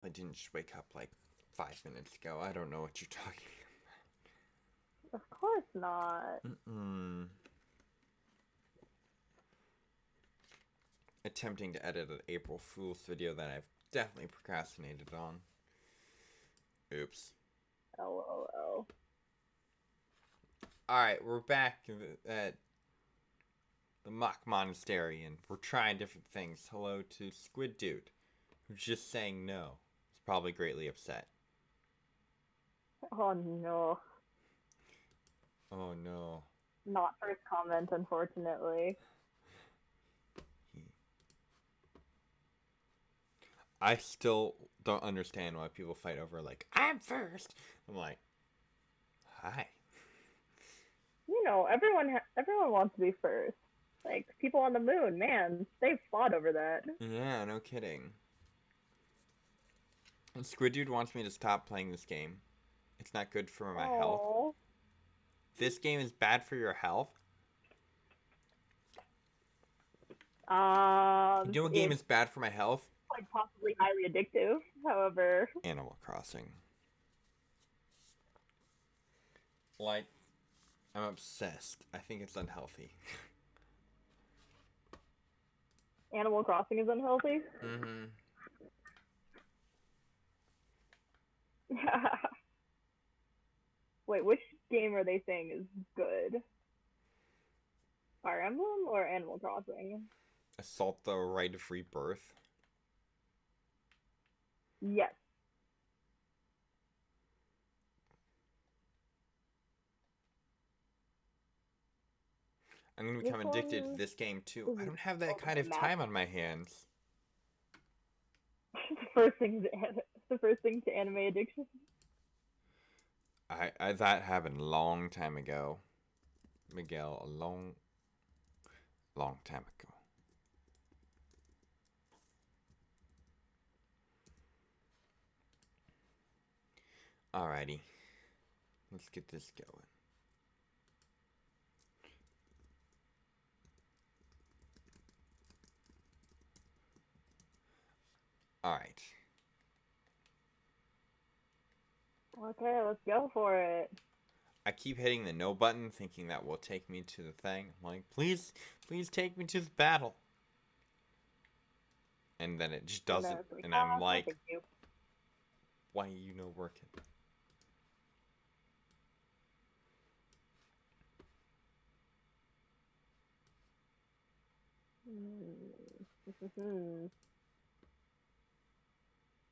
I didn't just wake up like 5 minutes ago. I don't know what you're talking Of course not. about. Attempting to edit an April Fool's video that I've definitely procrastinated on. Oops. LOL. Alright, we're back at the Mock Monastery, and we're trying different things. Hello to Squid Dude, who's just saying no. He's probably greatly upset. Oh no. Oh no. Not first comment, unfortunately. I still don't understand why people fight over, like, I'm first. I'm like, hi. You know, everyone wants to be first. Like, people on the moon, man, they've fought over that. Yeah, no kidding. And Squid Dude wants me to stop playing this game. It's not good for my health. Oh. This game is bad for your health? Video game is bad for my health? Quite possibly highly addictive, however. Animal Crossing. Like, I'm obsessed. I think it's unhealthy. Animal Crossing is unhealthy? Mm-hmm. Wait, which game are they saying is good? Fire Emblem or Animal Crossing? Assault the Right of Rebirth. Yes. I'm gonna become addicted to this game too. I don't have that kind of time on my hands. the first thing to anime addiction. I that happened a long time ago, Miguel. A long time ago. Alrighty, let's get this going. Alright. Okay, let's go for it. I keep hitting the no button, thinking that will take me to the thing. I'm like, please take me to the battle. And then it just doesn't. And I'm like, why are you no working?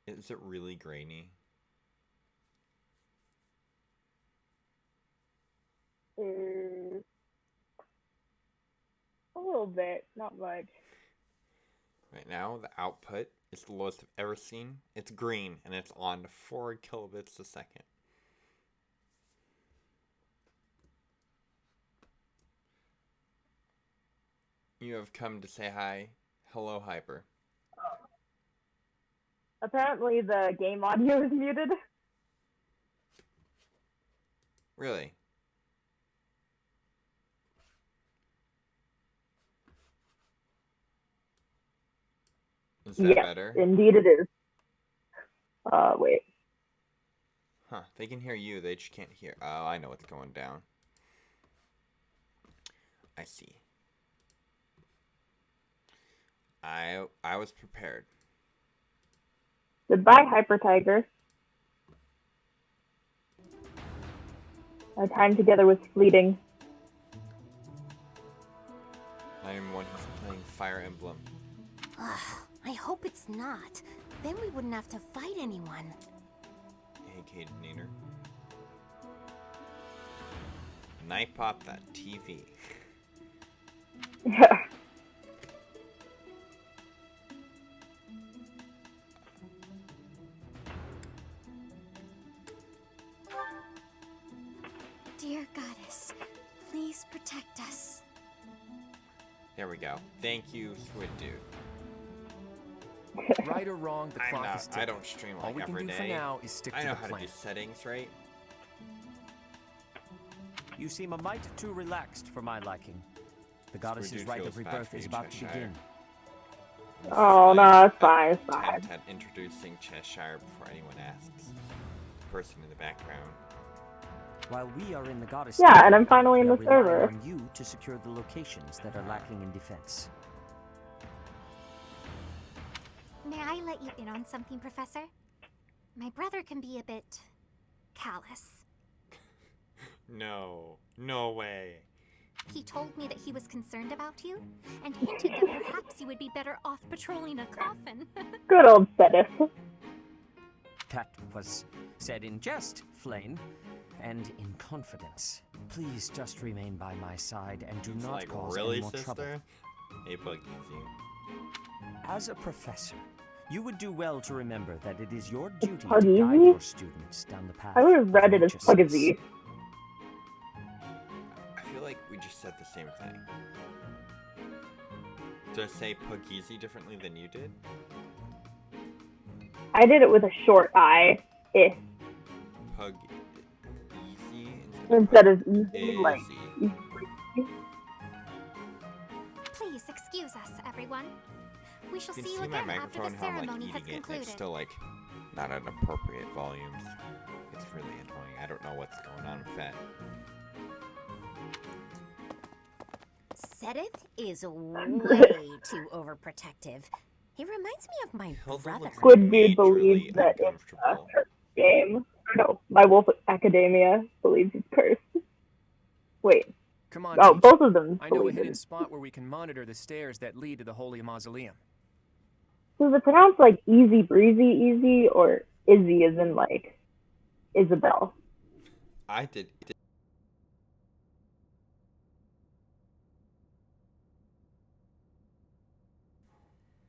Is it really grainy? A little bit, not much. Right now, the output is the lowest I've ever seen. It's green, and it's on 4 kilobits a second. You have come to say hi. Hello, Hyper. Apparently the game audio is muted. Really? Is that better? Indeed it is. Wait. Huh, they can hear you, they just can't hear. Oh, I know what's going down. I see. I was prepared. Goodbye, Hyper Tiger. Our time together was fleeting. I am one who's playing Fire Emblem. I hope it's not. Then we wouldn't have to fight anyone. Hey, Kate Neener. Nightpop that TV. Yeah. Dear Goddess, please protect us. There we go. Thank you, Squid Dude. Right or wrong, the clock is ticking. I don't stream All like we can every do day. for now is stick to I know the how plan. to do settings, right? You seem a mite too relaxed for my liking. The goddess's Dude right feels of bad rebirth for is you, about to Cheshire. begin. This Oh, is no, my it's fine, it's fine. attempt at introducing Cheshire before anyone asks. The person in the background. While we are in the goddess Yeah, temple, and I'm finally in we are the relying server. on you to secure the locations that are lacking in defense. May I let you in on something, Professor? My brother can be a bit callous. No. No way. He told me that he was concerned about you, and hinted that perhaps you would be better off patrolling a coffin. Good old Sedith. That was said in jest, Flame, and in confidence. Please just remain by my side and do It's not like, cause really, any more trouble. sister? Hey, Buggy. As a professor, you would do well to remember that it is your duty to Puggy? guide your students down the path I would have of read it as righteousness. Puggy. I feel like we just said the same thing. Did I say Pugeezy differently than you did? I did it with a short I. Pug easy Instead of easy, like. easy. Please excuse us, everyone. We shall You see can you see my again after microphone the how I'm like ceremony has eating it, and concluded. it's still like not at appropriate volumes. It's really annoying. I don't know what's going on with that. Sedith is way too overprotective. He reminds me of my Hilda brother. looks Squid majorly Dude believes that it's a uncomfortable. cursed game. No, My Wolf Academia believes it's cursed. Wait. Come on, Oh, teacher. both of them I know a believe hidden it. spot where we can monitor the stairs that lead to the Holy Mausoleum. So is it pronounced like easy breezy easy or Izzy as in like Isabel? I did.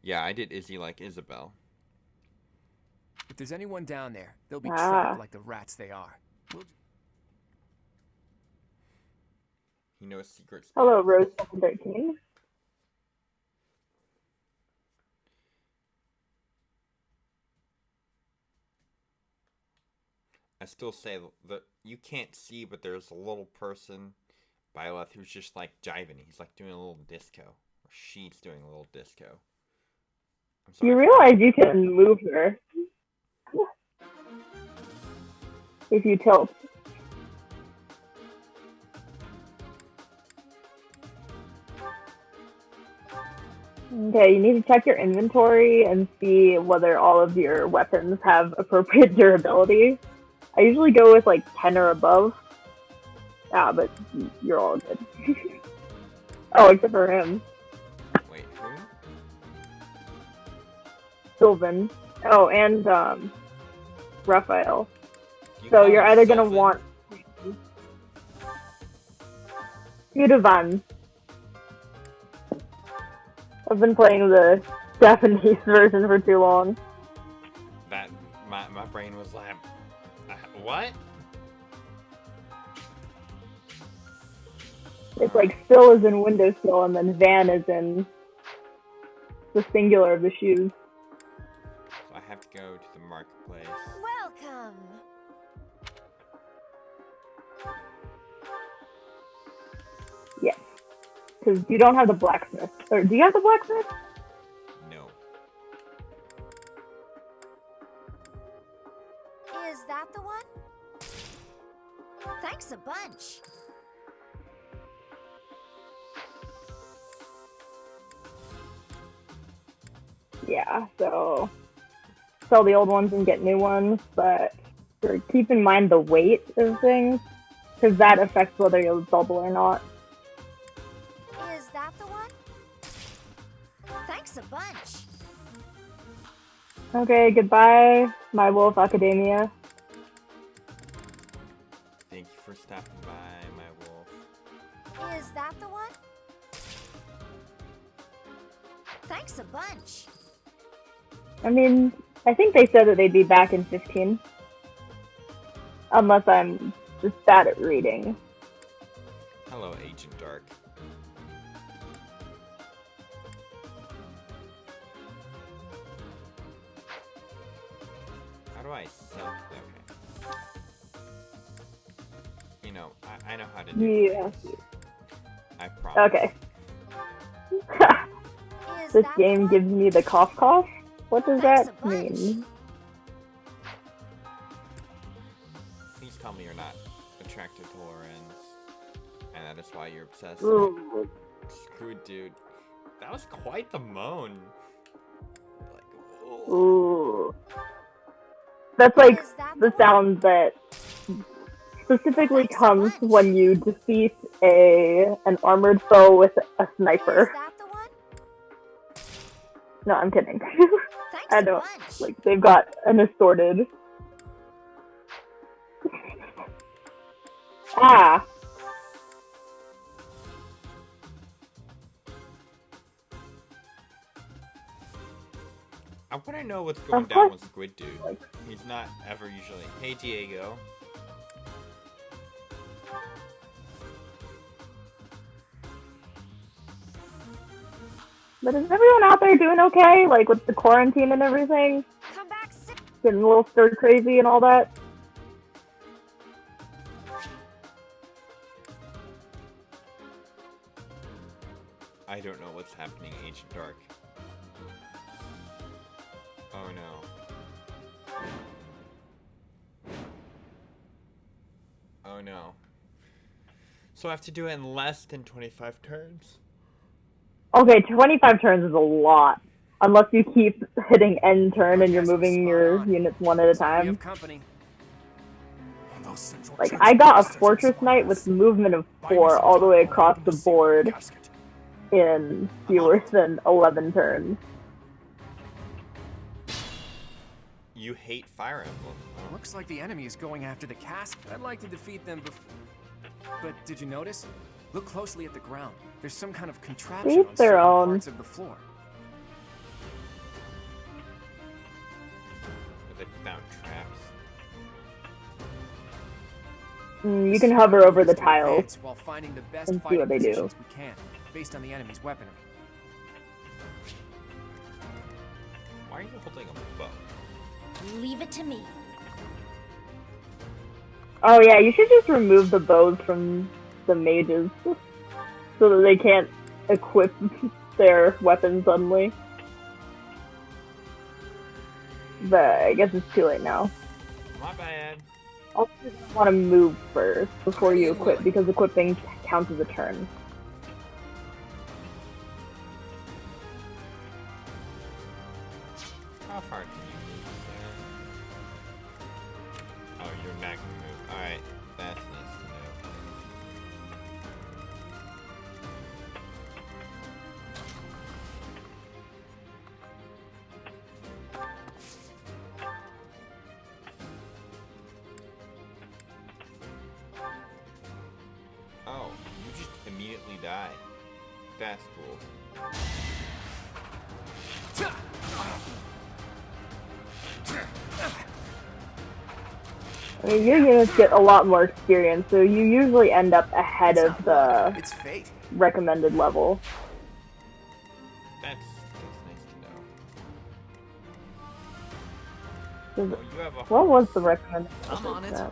Yeah, I did Izzy like Isabel. If there's anyone down there, they'll be Ah. trapped like the rats they are. He knows secrets. Hello, Rose 713. I still say that you can't see, but there's a little person, Byleth, who's just like jiving. He's like doing a little disco. Or she's doing a little disco. I'm sorry. You realize you can move her if you tilt. Okay, you need to check your inventory and see whether all of your weapons have appropriate durability. I usually go with like 10 or above. Ah, but you're all good. Oh, except for him. Wait, who? Sylvan. Oh, and Raphael. You So call you're him either gonna Sylvan? want Yudavan. I've been playing the Japanese version for too long. That my brain was like, what? It's like still is in windowsill and then van is in the singular of the shoes. So I have to go to the marketplace. Welcome. Yes. Because you don't have the blacksmith. Or do you have the blacksmith? No. Is that the one? Thanks a bunch. Yeah, so sell the old ones and get new ones, but keep in mind the weight of things, because that affects whether you'll double or not. Is that the one? Thanks a bunch. Okay, goodbye, My Wolf Academia. Thank you for stopping by, my wolf. Is that the one? Thanks a bunch. I mean, I think they said that they'd be back in 15. Unless I'm just bad at reading. Hello, Agent Dark. How do I sell? Okay. You know, I know how to do Yeah. this. I promise. Okay. is This that the game one? gives me the cough cough? What does Thanks that a bunch. mean? Please tell me you're not attracted to Lorenz, and that is why you're obsessed. Ooh. Screwed, dude. That was quite the moan. Like, Ooh. That's like Is that the the one? sound that specifically Thanks a comes bunch. when you defeat an armored foe with a Is sniper. that the one? No, I'm kidding. Thanks I a don't bunch. like they've got an assorted. Ah, I want to know what's going Of down course. with Squid Dude. Like- He's not ever usually. Hey, Diego. but is everyone out there doing okay? Like with the quarantine and everything, Come back soon. getting a little stir crazy and all that. I don't know what's happening, Ancient Dark. Oh no. Oh no. So I have to do it in less than 25 turns? Okay, 25 turns is a lot. Unless you keep hitting end turn and you're Guess I'm moving spot your on. units one at a We time. have company. Those central Like, church I got a bastards Fortress expire Knight us. with movement of Buy me 4 some all the time, way I'll across open the the seal of board casket. in fewer than 11 turns. You hate Fire Emblem. huh? Looks like the enemy is going after the casket. I'd like to defeat them before. But did you notice? Look closely at the ground. There's some kind of contraption Each on their certain own. parts of the floor. They found traps. You can hover over the tiles. Advance while finding the best and see fighting what they do. positions we can, based on the enemy's weaponry. Why are you holding a bow? Leave it to me. Oh yeah, you should just remove the bows from the mages so that they can't equip their weapons suddenly. But I guess it's too late now. My bad. Also, you're gonna want to move first before you equip because equipping counts as a turn. How far can you move, sir? Oh, you're not gonna move. Alright, that's nice to know. Oh, you just immediately die. That's cool. I mean, your units get a lot more experience, so you usually end up ahead of the It's fate. recommended level. That's nice to know. Oh, you have a What was the recommended I'm level? on it. Oh,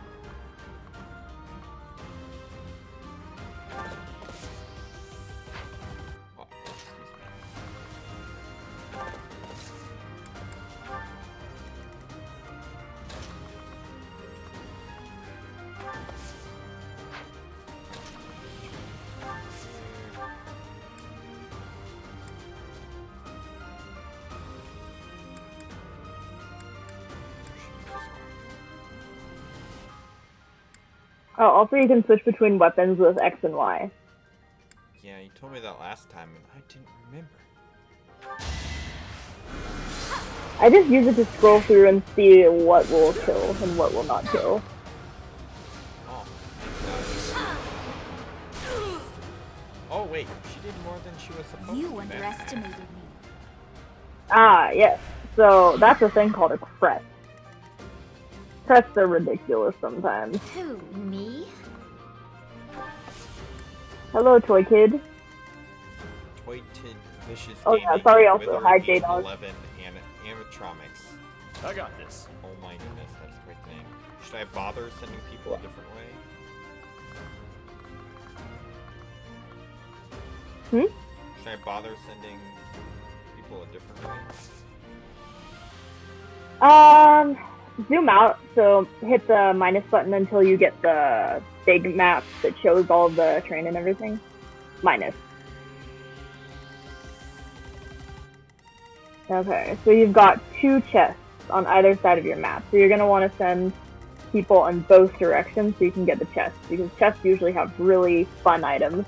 excuse me. Oh, also you can switch between weapons with X and Y. Yeah, you told me that last time and I didn't remember. I just use it to scroll through and see what will kill and what will not kill. Oh, oh wait, she did more than she was supposed You to. underestimated me. Ah, yes. So that's a thing called a crest. Crests are ridiculous sometimes. Who, me? Hello, toy kid. Toy Tid Vicious Oh, yeah, Gaming, sorry, also, Wither, hi, Agent J-Dog. 11, and Animatronics. I got this. Oh my goodness, that's a great name. Should I bother sending people a different way? Hmm? Should I bother sending circle a different way? Zoom out, so hit the minus button until you get the big map that shows all the terrain and everything. Minus. Okay, so you've got 2 chests on either side of your map. So you're going to want to send people in both directions so you can get the chests, because chests usually have really fun items.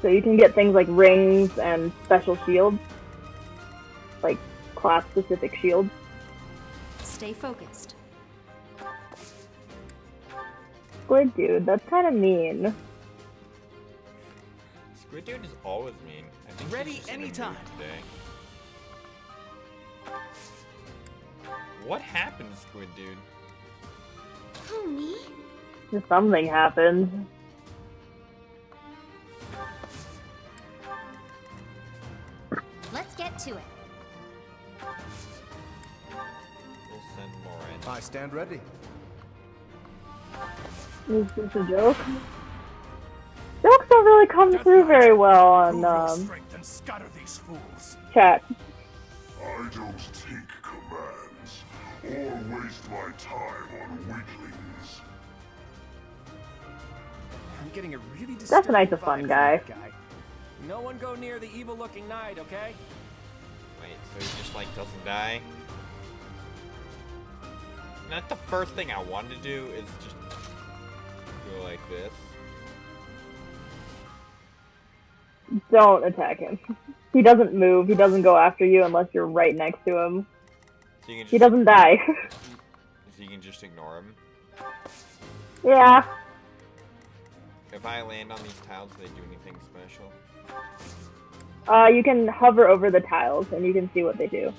So you can get things like rings and special shields, like class-specific shields. Stay focused. Squid dude, that's kind of mean. Squid Dude is always mean. I think Ready he's just in a mood anytime. today. What happened to Squid Dude? Who, me? Something happened. Let's get to it. We'll send more in. I stand ready. Is this a joke? Jokes don't really come through very well on strength and scatter these fools. chat. I don't take commands or waste my time on weaklings. I'm getting a really That's Knight's a disturbing fun vibe from guy. that guy. No one go near the evil-looking knight, okay? Wait, so he just like doesn't die? Not the first thing I wanted to do is just go like this. Don't attack him. He doesn't move. He doesn't go after you unless you're right next to him. So you can just, He doesn't die. So you can just ignore him. Yeah. If I land on these tiles, do they do anything special? You can hover over the tiles and you can see what they do.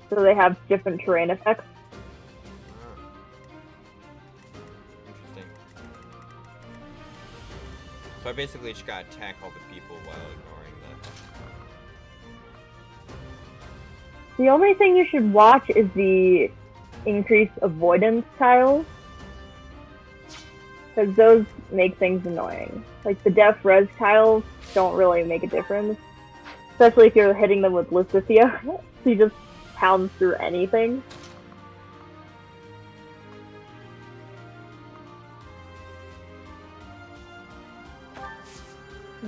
So they have different terrain effects. Interesting. So I basically just gotta attack all the people while ignoring the... The only thing you should watch is the increased avoidance tiles, because those make things annoying. Like the def res tiles don't really make a difference, especially if you're hitting them with Lysithia. She just pounds through anything.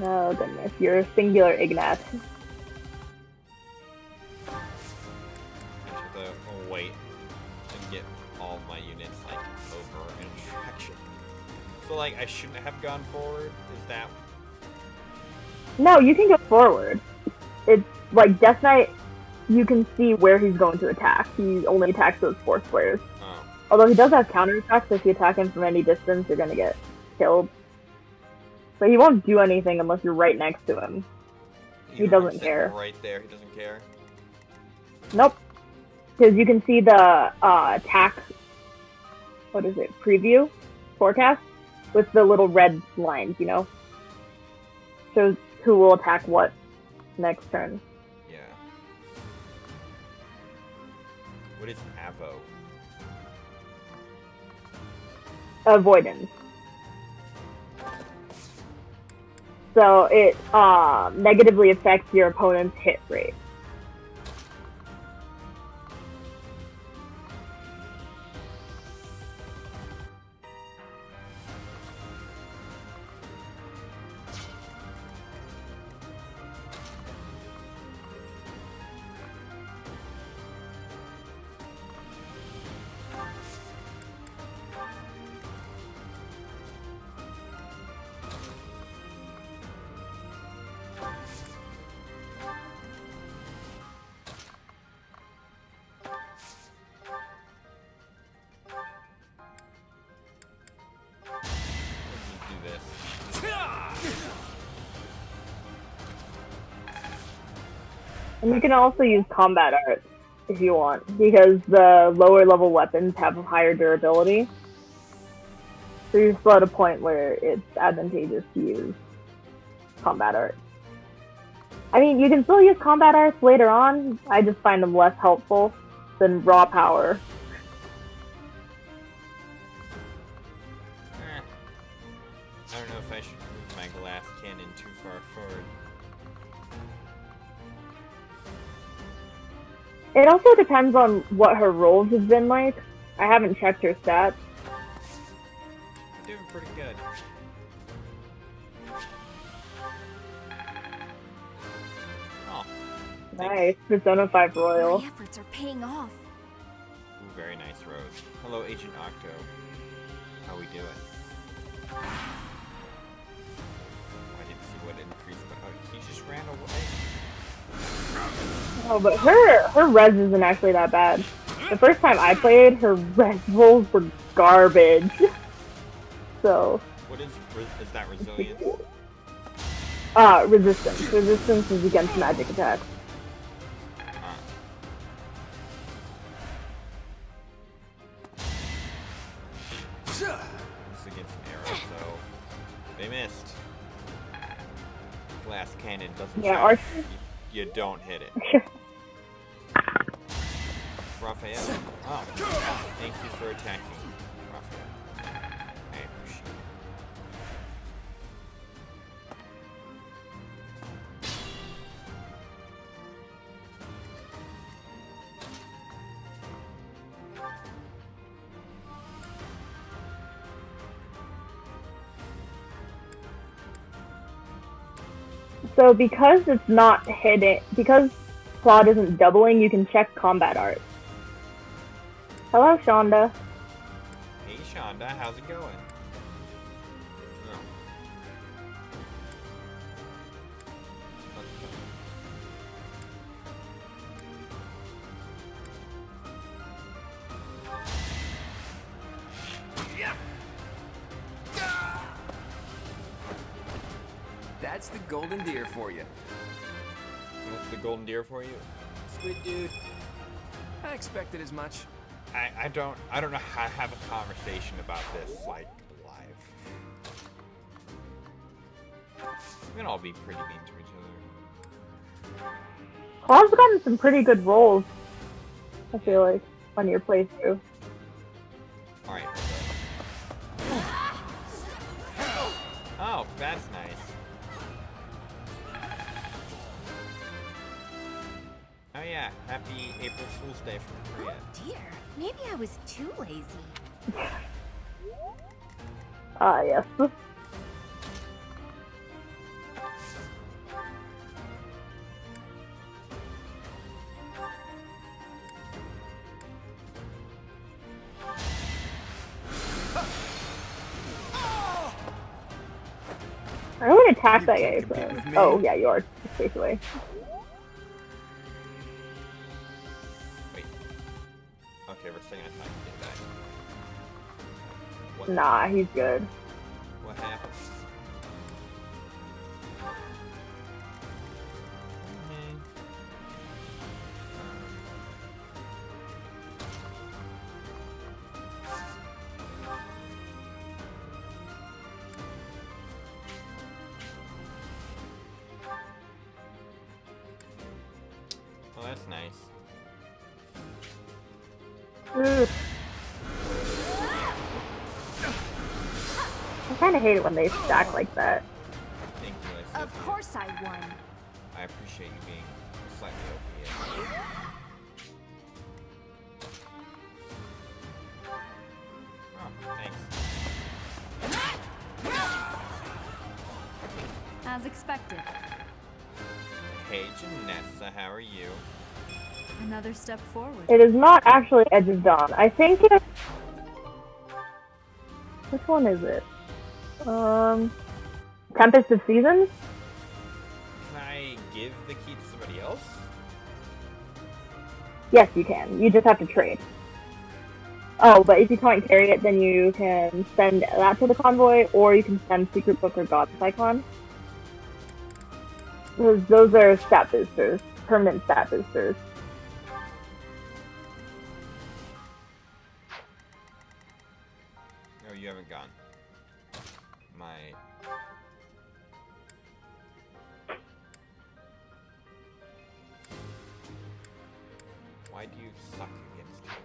Oh goodness, you're a singular Ignat. I should wait and get all my units like over in traction. So like I shouldn't have gone forward? Is that... No, you can go forward. It's like Death Knight, you can see where he's going to attack. He only attacks those 4 squares. Oh. Although he does have counterattacks, so if you attack him from any distance, you're gonna get killed. But he won't do anything unless you're right next to him. He Even if I'm doesn't sitting care. Right there, he doesn't care. Nope. Because you can see the attack, what is it, preview, forecast, with the little red lines, you know? Shows who will attack what next turn. Yeah. What is Avo? Avoidance. So it negatively affects your opponent's hit rate. Do this. And you can also use combat art if you want, because the lower level weapons have higher durability. So you're still at a point where it's advantageous to use combat art. I mean, you can still use combat arts later on. I just find them less helpful than raw power. my glass cannon too far forward. It also depends on what her rolls have been like. I haven't checked her stats. I'm doing pretty good. Oh. Nice. Persona 5 Royal. My efforts are paying off. Ooh, very nice, Rose. Hello, Agent Octo. How we doing? Oh, I didn't see what increased, but he just ran away. Oh, but her res isn't actually that bad. The first time I played, her res rolls were garbage. So. What is that resilience? Resistance. Resistance is against magic attacks. It's against an arrow, so they missed. Glass cannon doesn't. Yeah, charge. You don't hit it. Raphael. Oh, thank you for attacking, Raphael. I appreciate it. So because it's not hidden, because Claude isn't doubling, you can check combat art. Hello, Shonda. Hey, Shonda, how's it going? Oh. That's the golden deer for you. What's the golden deer for you? Squid dude. I expected as much. I don't know how to have a conversation about this, like, live. We can all be pretty mean to each other. Claude's gotten some pretty good rolls, I feel like, on your playthrough. Alright. Oh, that's nice. Oh yeah, happy April Fool's Day from Korea. Dear, maybe I was too lazy. Ah, yes. I would attack that guy. So. Oh, yeah, you are. Space away. Wait. Okay, we're staying on time to get back. What, Nah, he's good. what happened? Mhm. Well, that's nice. Ugh. I kind of hate it when they stack like that. Thank you, Lacey. Of course I won. I appreciate you being slightly OP. Oh, thanks. As expected. Hey, Janessa, how are you? Another step forward. It is not actually Edge of Dawn. I think it's... Which one is it? Tempest of Seasons? Can I give the key to somebody else? Yes, you can. You just have to trade. Oh, but if you can't carry it, then you can send that to the convoy, or you can send Secret Book or God's Icon. Those are stat boosters. Permanent stat boosters. No, you haven't gone. My... Why do you suck against him?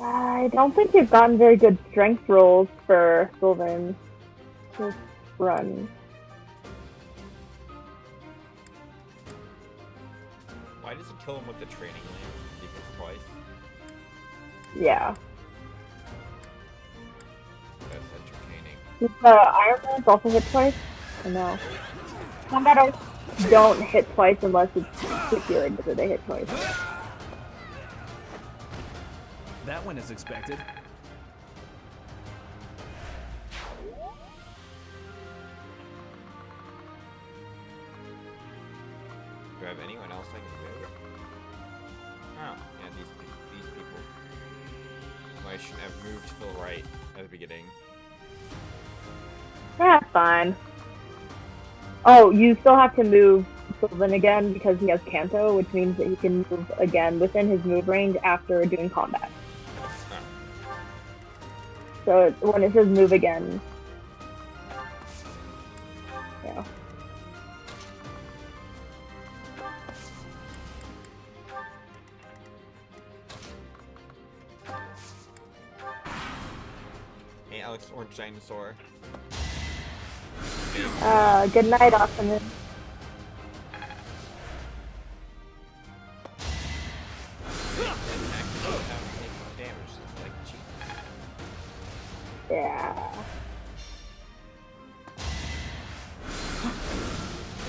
I don't think you've gotten very good strength rolls for Sylvan this run. Why does he kill him with the training lance? He gets twice. Yeah. That's entertaining. Iron Lance also hit twice? Or no? Combat arts don't hit twice unless it's stipulated that they hit twice. That went as expected. Do I have anyone else I can do? Oh, yeah, these people. Well, I shouldn't have moved to the right at the beginning. That's fine. Oh, you still have to move Sylvan again because he has Kanto, which means that he can move again within his move range after doing combat. Huh. So when it says move again, yeah. Hey, Alex, Orange Dinosaur. Good night, Optimus. Yeah.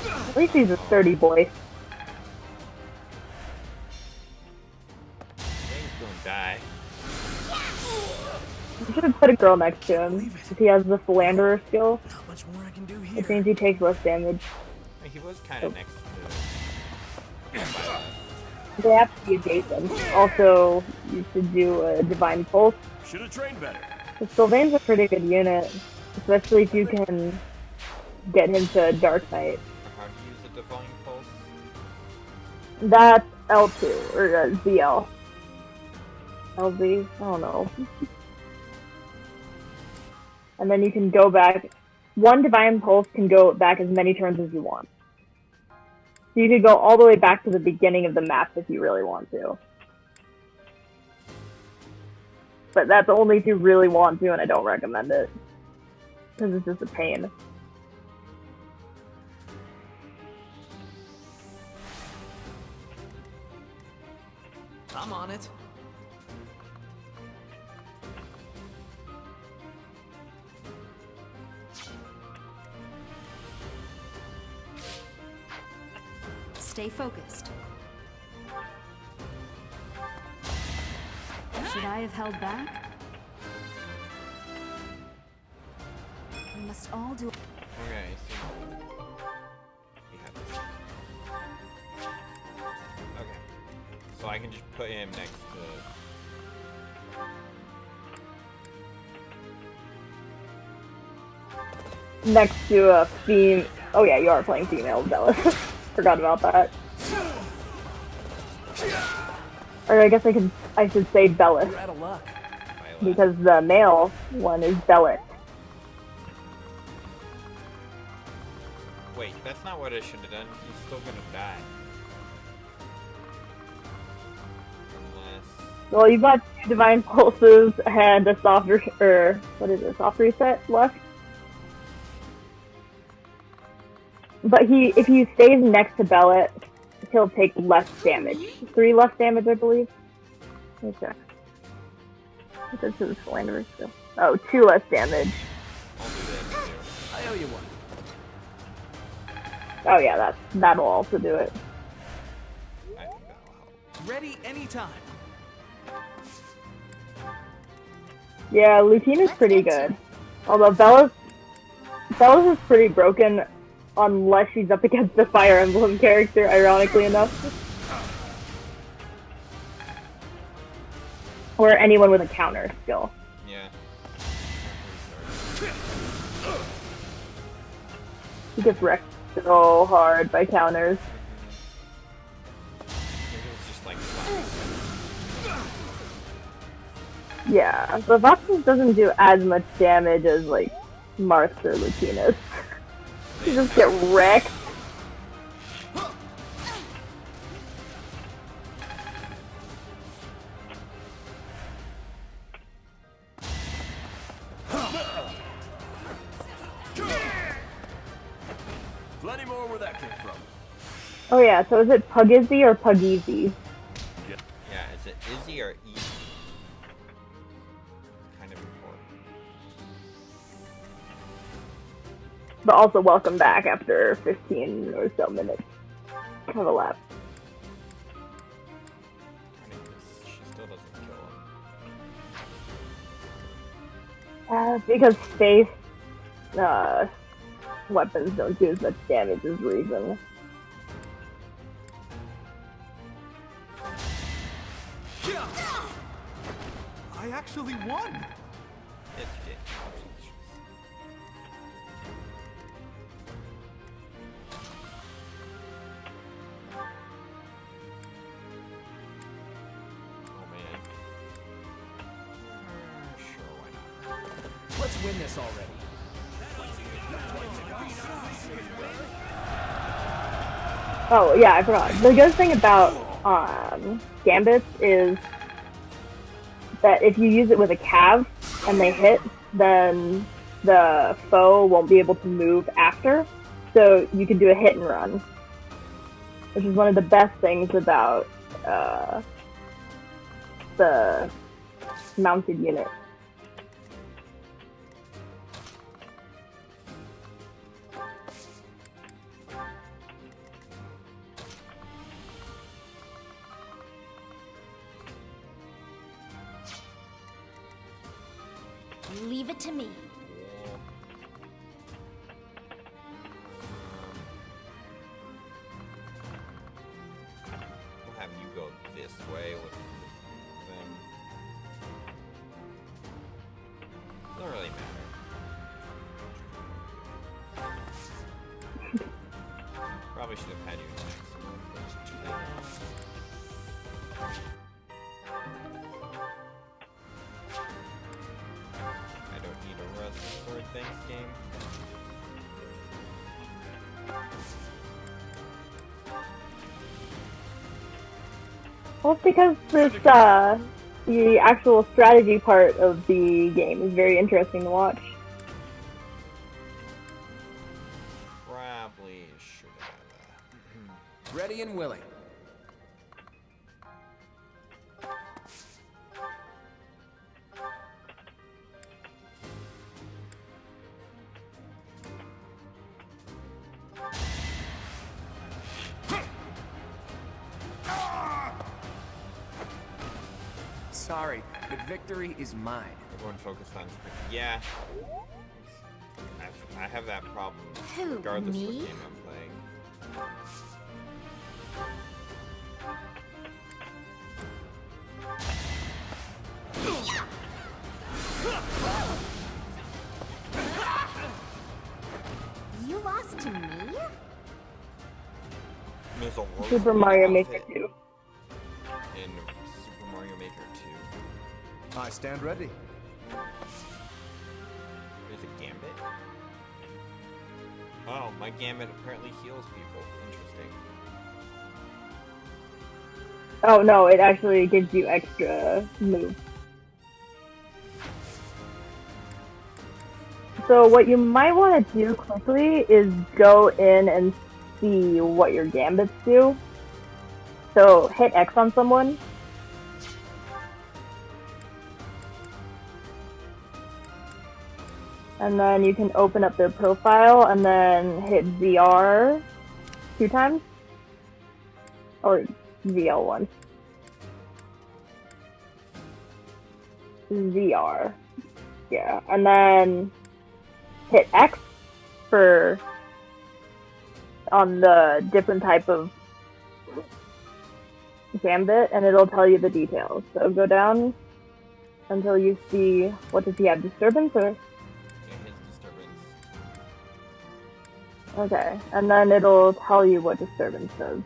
At least he's a sturdy boy. Thing's gonna die. You should have put a girl next to him. If he has the Philanderer skill, Not much more I can do it here. means he takes less damage. He was kind of next to it. They have to be adjacent. Also, you should do a Divine Pulse. Should have trained better. The Sylvain's a pretty good unit, especially if you can get him to Dark Knight. How to use a Divine Pulse? That's L2, or ZL. LZ? I don't know. And then you can go back. One Divine Pulse can go back as many turns as you want. So you could go all the way back to the beginning of the map if you really want to. But that's only if you really want to, and I don't recommend it. Because it's just a pain. I'm on it. Stay focused. Should I have held back? We must all do. Okay, so we have this. Okay, so I can just put him next to. Next to a theme. Oh yeah, you are playing female Zealous. Forgot about that. Or I guess I should say Bellis, You're out of luck. Violet. because the male one is Bellis. Wait, that's not what I should have done. He's still gonna die. Unless. Well, you've got 2 Divine Pulses and a soft soft reset left. But if he stays next to Bellet, he'll take less damage. 3 less damage, I believe. Let me check. What does his Philanderer do? Oh, 2 less damage. I'll do this too. I owe you one. Oh yeah, that'll also do it. I think that'll help. Ready anytime. Yeah, Lucina's pretty good. Although Bellis is pretty broken unless she's up against the Fire Emblem character, ironically enough. Or anyone with a counter skill. Yeah. He gets wrecked so hard by counters. Maybe it's just like flat. Yeah, but Voxus doesn't do as much damage as, like, Marth or Lucina's. You just get wrecked. Plenty more where that came from. Oh yeah, so is it Pugizzy or Pugeezy? Yeah, is it Izzy or Easy? Kind of important. But also welcome back after 15 or so minutes of a lap. Funny 'cause she still doesn't kill him. Because space weapons don't do as much damage as reason. I actually won! Yes, you did. Oh man. Sure, why not? Let's win this already. Oh yeah, I forgot. The good thing about gambits is that if you use it with a cav and they hit, then the foe won't be able to move after. So you can do a hit and run, which is one of the best things about the mounted unit. Leave it to me. We'll have you go this way with them. Doesn't really matter. Probably should have had you next one. But too late. I don't need a rest for thanks game. Well, it's because this, the actual strategy part of the game is very interesting to watch. Probably should have. Ready and willing. Sorry, but victory is mine. Everyone focused on yeah. I have that problem Who, regardless me? what game I'm playing. You lost to me? Missile Super Mario outfit Maker 2. in Super Mario Maker 2. I stand ready. There's a gambit. Oh, my gambit apparently heals people. Interesting. Oh no, it actually gives you extra moves. So what you might want to do quickly is go in and see what your gambits do. So hit X on someone. And then you can open up their profile and then hit ZR 2 times. Or ZL once. ZR. Yeah. And then hit X for on the different type of gambit, and it'll tell you the details. So go down until you see, what does he have, disturbance or? Yeah, his disturbance. Okay, and then it'll tell you what disturbance does.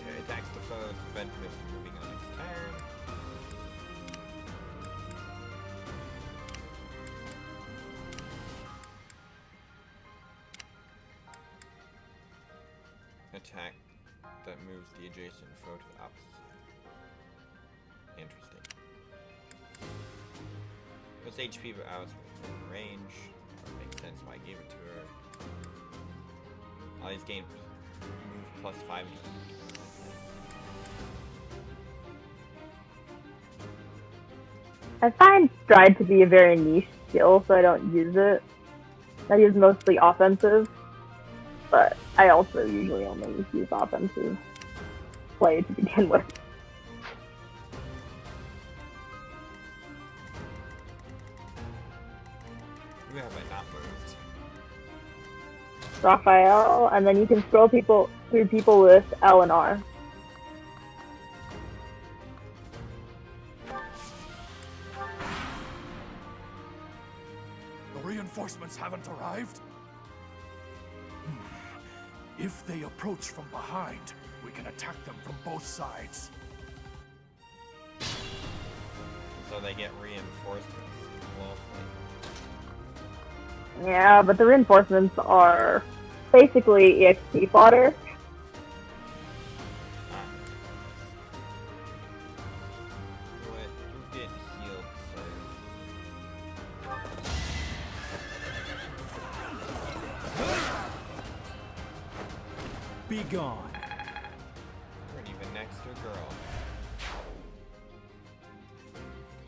Okay, attacks prevent him from moving on next turn. Attack that moves the adjacent foe to the opposite side. Interesting. Puts HP but out within range. That makes sense why I gave it to her. All these games move plus 5. I find Stride to be a very niche skill, so I don't use it. I use mostly offensive, but I also usually only use offensive play to begin with. Who have I not moved? Raphael, and then you can scroll people through people with L and R. The reinforcements haven't arrived? If they approach from behind, we can attack them from both sides. So they get reinforcements. Lovely. Yeah, but the reinforcements are basically EXP fodder. What? You're getting healed, sir. Be gone. Weren't even next to a girl.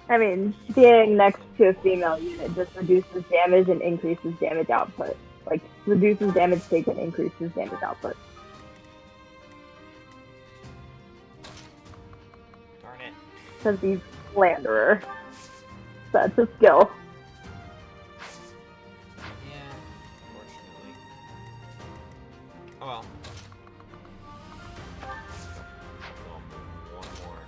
I mean, being next to a female unit just reduces damage and increases damage output. Like, reduces damage taken, increases damage output. Darn it. Because he's Slanderer. That's a skill. Yeah, unfortunately. Oh well. One more.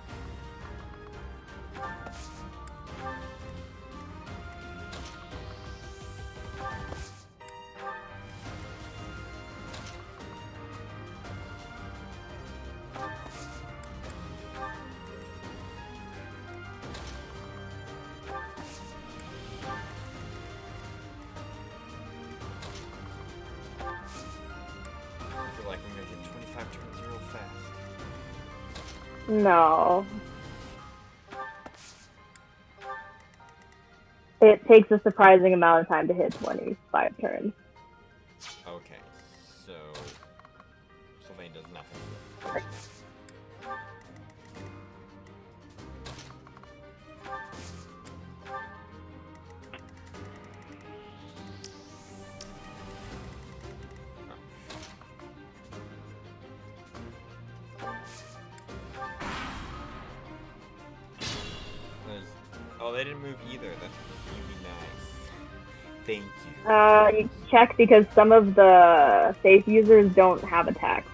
I feel like I'm gonna get 25 turns real fast. No. It takes a surprising amount of time to hit 25 turns. Okay, so Sylvain does nothing. Oh, they didn't move either. That's really nice. Thank you. You check because some of the safe users don't have attacks.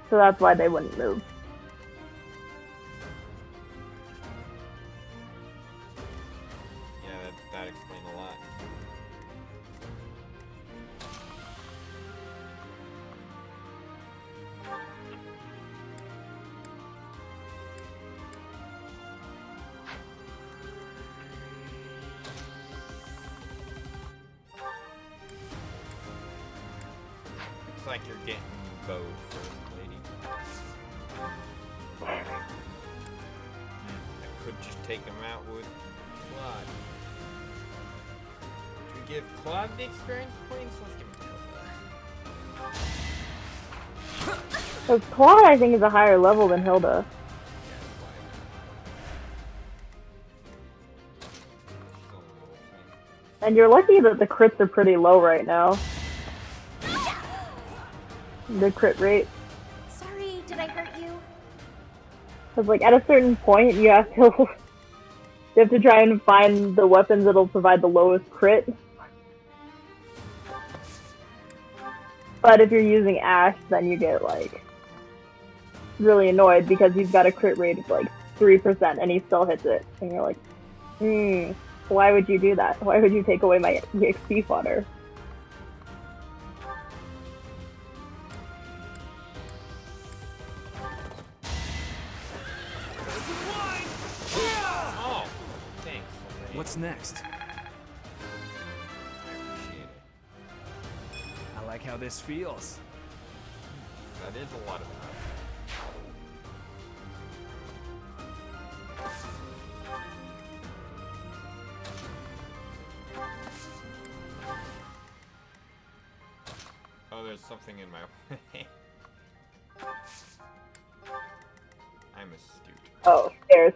So that's why they wouldn't move. Yeah, that explained a lot. Looks like you're getting bowed first, lady. I could just take him out with Claude. Should we give Claude the experience points? Let's give it to Hilda. So Claude, I think, is a higher level than Hilda. And you're lucky that the crits are pretty low right now. The crit rate. Sorry, did I hurt you? Because, like, at a certain point, you have to try and find the weapons that'll provide the lowest crit. But if you're using Ash, then you get, like, really annoyed because he's got a crit rate of, like, 3% and he still hits it. And you're like, why would you do that? Why would you take away my XP fodder? What's next? I appreciate it. I like how this feels. That is a lot of fun. Oh, there's something in my way. I'm astute. Oh, stairs.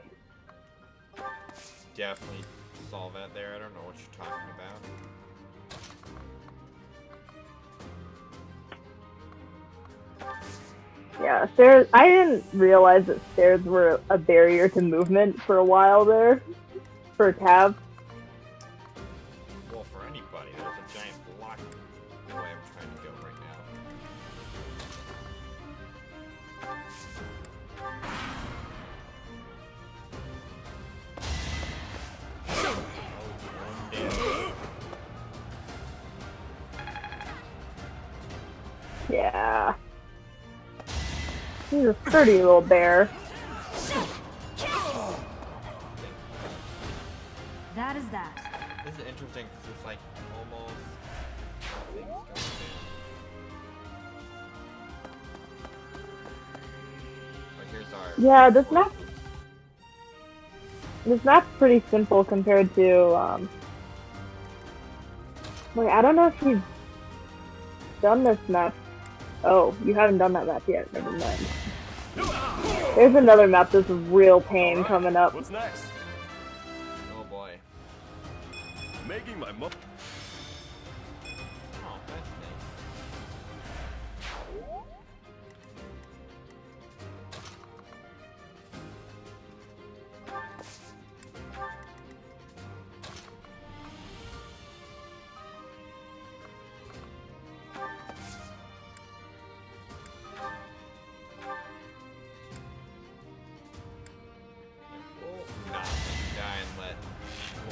Definitely saw that there. I don't know what you're talking about. Yeah, stairs. I didn't realize that stairs were a barrier to movement for a while there. For Cav. Well, for anybody, there's a giant block the way I'm trying to go right now. Yeah. He's a sturdy little bear. That is that. This is interesting because it's like almost things going down. But here's our Yeah, this map's pretty simple compared to, wait, I don't know if you've done this map. Oh, you haven't done that map yet. Never mind. There's another map that's a real pain coming up. What's next? Oh boy. Making my mo. Oh, that's nice. We'll not let you die and let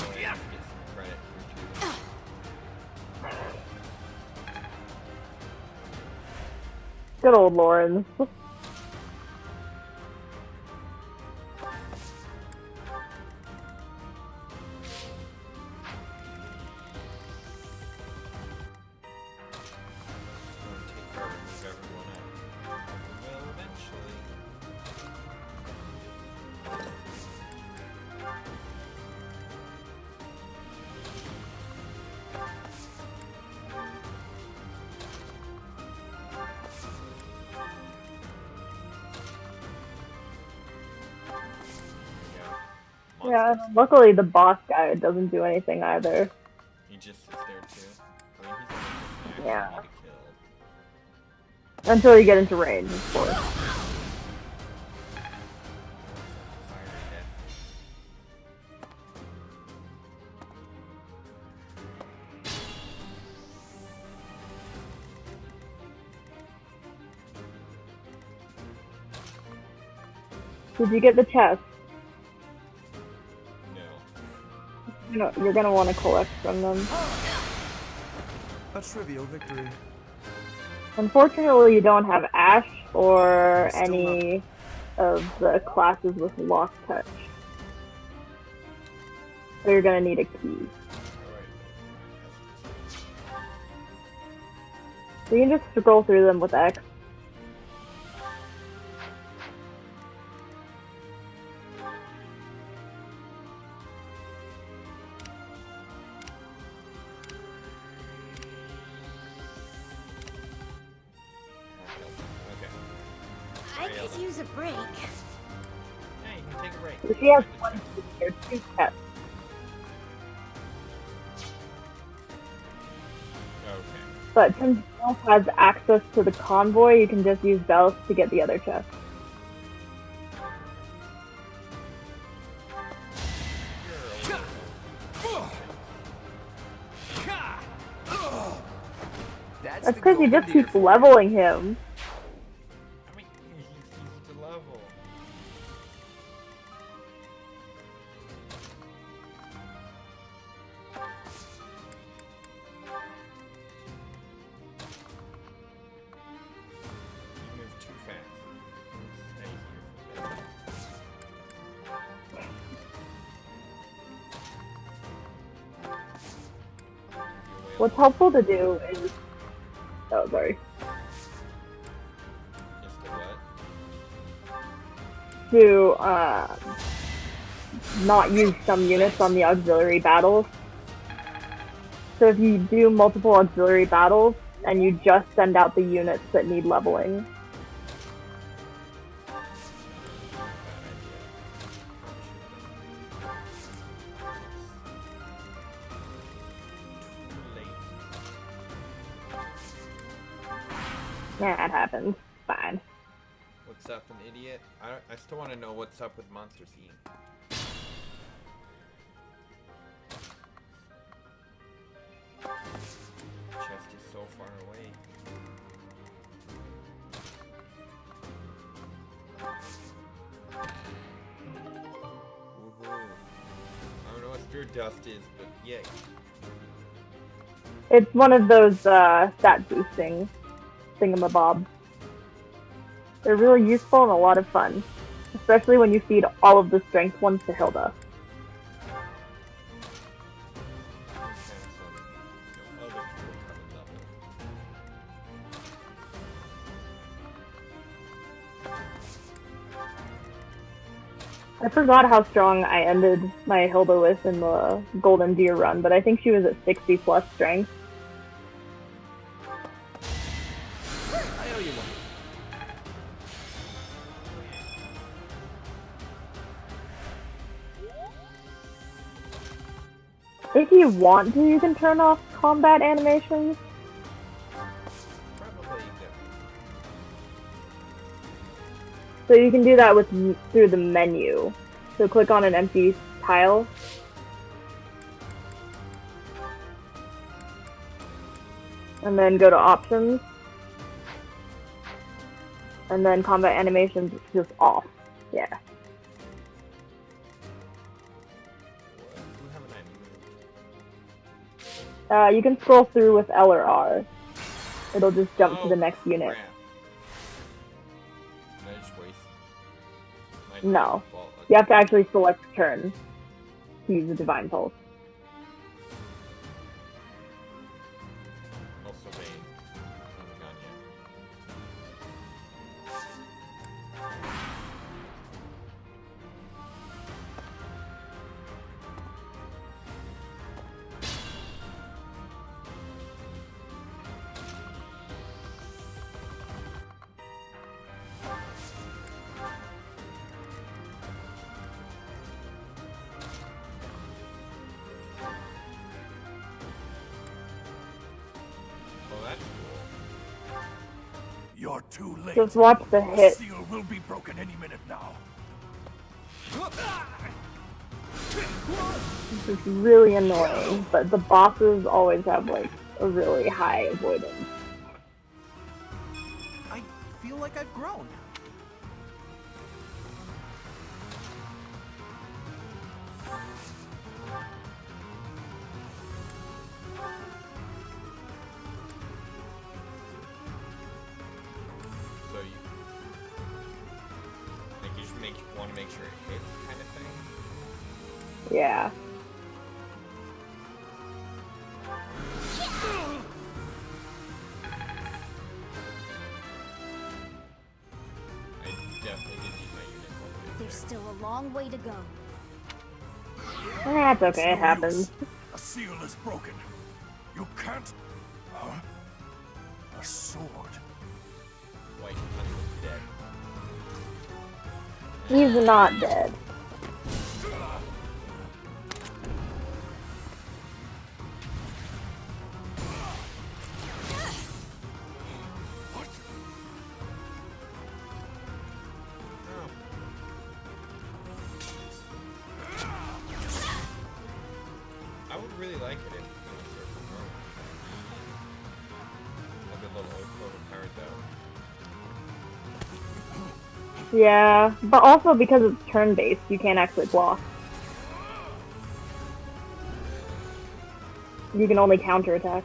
Lloyd get some credit for two. Good old Lauren. It's going to take forever to move everyone up. Well, eventually. There we go. Yeah, Monsters. luckily the boss guy doesn't do anything either. He just sits there too. I mean, he's the person you Yeah. actually need to kill. Until you get into range, of course. Fire death. Did you get the chest? No. You're gonna want to collect from them. A trivial victory. Unfortunately, you don't have Ash or Still any of the classes with lock touch. So you're gonna need a key. Alright. So you can just scroll through them with X. Okay. I could use a break. Yeah, you can take a break. So she has one key or two chests. Okay. But since Bells has access to the convoy, you can just use Bells to get the other chest. That's because you just keep leveling him. I mean, he's easy to level. You move too fast. Stay here. What's helpful to do is... Oh, sorry. Just the what? To, not use some units on the auxiliary battles. So if you do multiple auxiliary battles, and you just send out the units that need leveling. Yeah, it happens. Fine. What's up, an idiot? I still want to know what's up with Monsters Inc. Chest is so far away. Woohoo. I don't know what Spirit Dust is, but yay. It's one of those stat boosting thingamabobs. They're really useful and a lot of fun, especially when you feed all of the strength ones to Hilda. I forgot how strong I ended my Hilda with in the Golden Deer run, but I think she was at 60 plus strength. I owe you one. If you want to, you can turn off combat animations. Probably do. So you can do that with through the menu. So click on an empty tile. And then go to options. And then combat animations is just off. Yeah. What? Who haven't I moved? You can scroll through with L or R. It'll just jump to the next unit. Crap. Did I just waste my No. ball? You have to actually select turn to use the Divine Pulse. Also, Bane. Haven't gone Oh, that's cool. You're too late. Just watch the hit. Seal will be broken any minute now. This is really annoying, but the bosses always have like a really high avoidance. I feel like I've grown. So you just want to make sure it hits, kind of thing. Yeah. I definitely didn't use my unit all the way There's still a long way to go. That's okay, it No happens. use. A seal is broken. You can't. Huh? A sword. White Honey was dead. He's not dead. What? I would really like it if it was circle normal. I'd be a little overpowered though. Yeah, but also because it's turn-based, you can't actually block. You can only counterattack.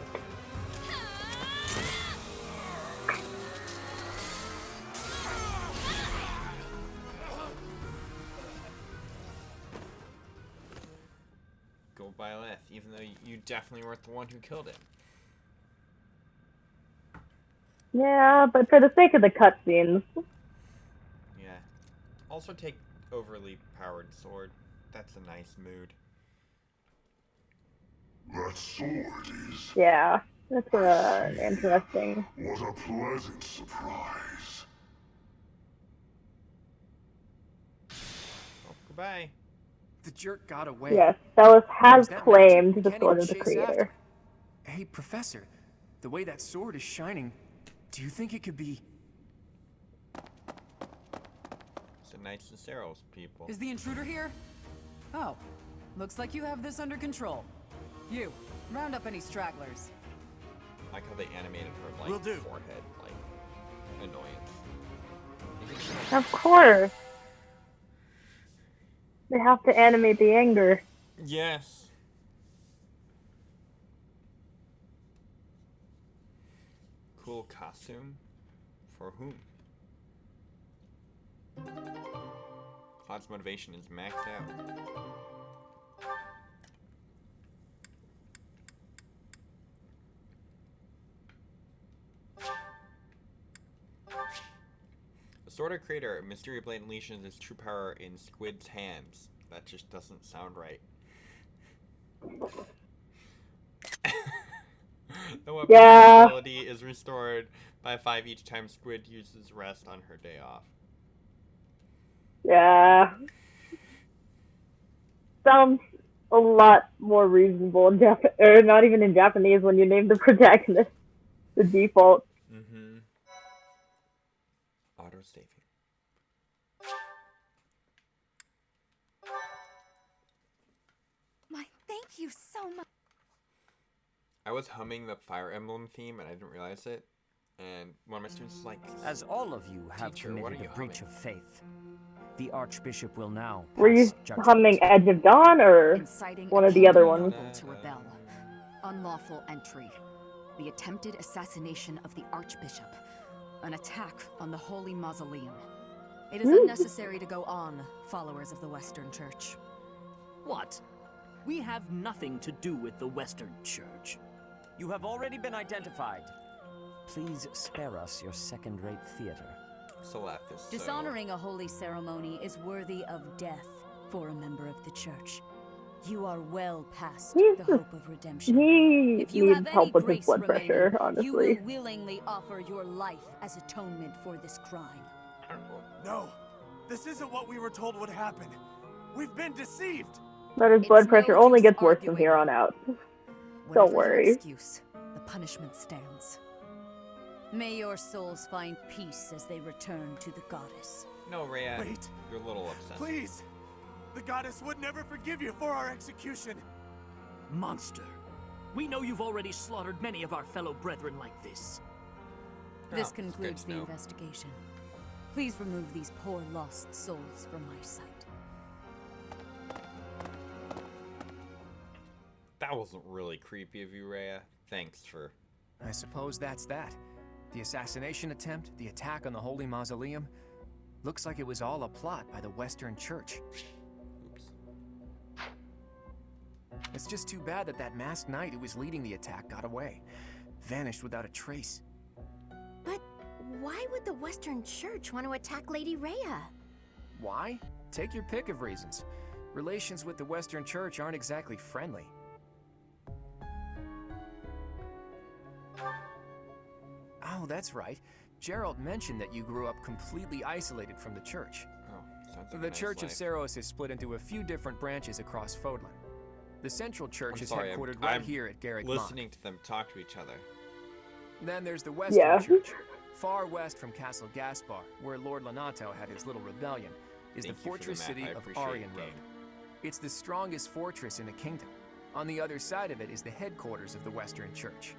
Go by less, even though you definitely weren't the one who killed it. Yeah, but for the sake of the cutscenes. Yeah. Also take overly powered sword. That's a nice mood. That sword is... Yeah, that's I see. interesting. What a pleasant surprise. Oh, goodbye. The jerk got away. Yes, Celis has Is that claimed magic? the Can't sword even of the chase creator. after. Hey, Professor, the way that sword is shining, do you think it could be... It's the Knights and Saros people. Is the intruder here? Oh, looks like you have this under control. You, round up any stragglers. I like how they animated her, like, Will do. forehead, like, annoyance. Of course. They have to animate the anger. Yes. Cool costume? For whom? Cloud's motivation is maxed out. The Sword of Creator, Mystery Blade unleashes its true power in Squid's hands. That just doesn't sound right. The weapon's ability is restored by 5 each time Squid uses rest on her day off. Yeah. Sounds a lot more reasonable in or not even in Japanese when you name the protagonist the default. Mm-hmm. Auto saving. My thank you so much. I was humming the Fire Emblem theme and I didn't realize it. And one of my students was like, As all of you have Teacher, what committed are a you breach humming? of faith, the Archbishop will now Were you pass judgment. humming Edge of Dawn or Inciting one a of the other kingdom ones? noble to rebel. Unlawful entry. The attempted assassination of the Archbishop. An attack on the Holy Mausoleum. It is unnecessary to go on, followers of the Western Church. What? We have nothing to do with the Western Church. You have already been identified. Please spare us your second-rate theater. Salathis. Dishonoring a holy ceremony is worthy of death for a member of the church. You are well past the hope of redemption. He If you needs have help any with his grace blood remaining, pressure, you honestly. will willingly offer your life as atonement for this crime. No, this isn't what we were told would happen. We've been deceived. But his blood pressure only gets worse from here on out. Don't Whatever your worry. excuse, the punishment stands. May your souls find peace as they return to the goddess. No, Rhea, Wait. you're a little obsessed. Please. The goddess would never forgive you for our execution. Monster. We know you've already slaughtered many of our fellow brethren like this. This Oh, concludes good to the know. investigation. Please remove these poor lost souls from my sight. That wasn't really creepy of you, Rhea. Thanks for... I suppose that's that. The assassination attempt, the attack on the Holy Mausoleum. Looks like it was all a plot by the Western Church. Oops. It's just too bad that that masked knight who was leading the attack got away. Vanished without a trace. But why would the Western Church want to attack Lady Rhea? Why? Take your pick of reasons. Relations with the Western Church aren't exactly friendly. Oh, that's right. Gerald mentioned that you grew up completely isolated from the church. Oh, sounds like a The nice Church of life. Saros is split into a few different branches across Fodlan. The Central Church I'm is sorry, headquartered I'm right here at Garrick Mont. listening to them talk to each other. Then there's the Western Yeah. Church. Far west from Castle Gaspar, where Lord Lonato had his little rebellion, is Thank the you for the fortress map. city I of appreciate Aryan it, Road. game. It's the strongest fortress in the kingdom. On the other side of it is the headquarters of the Western Church.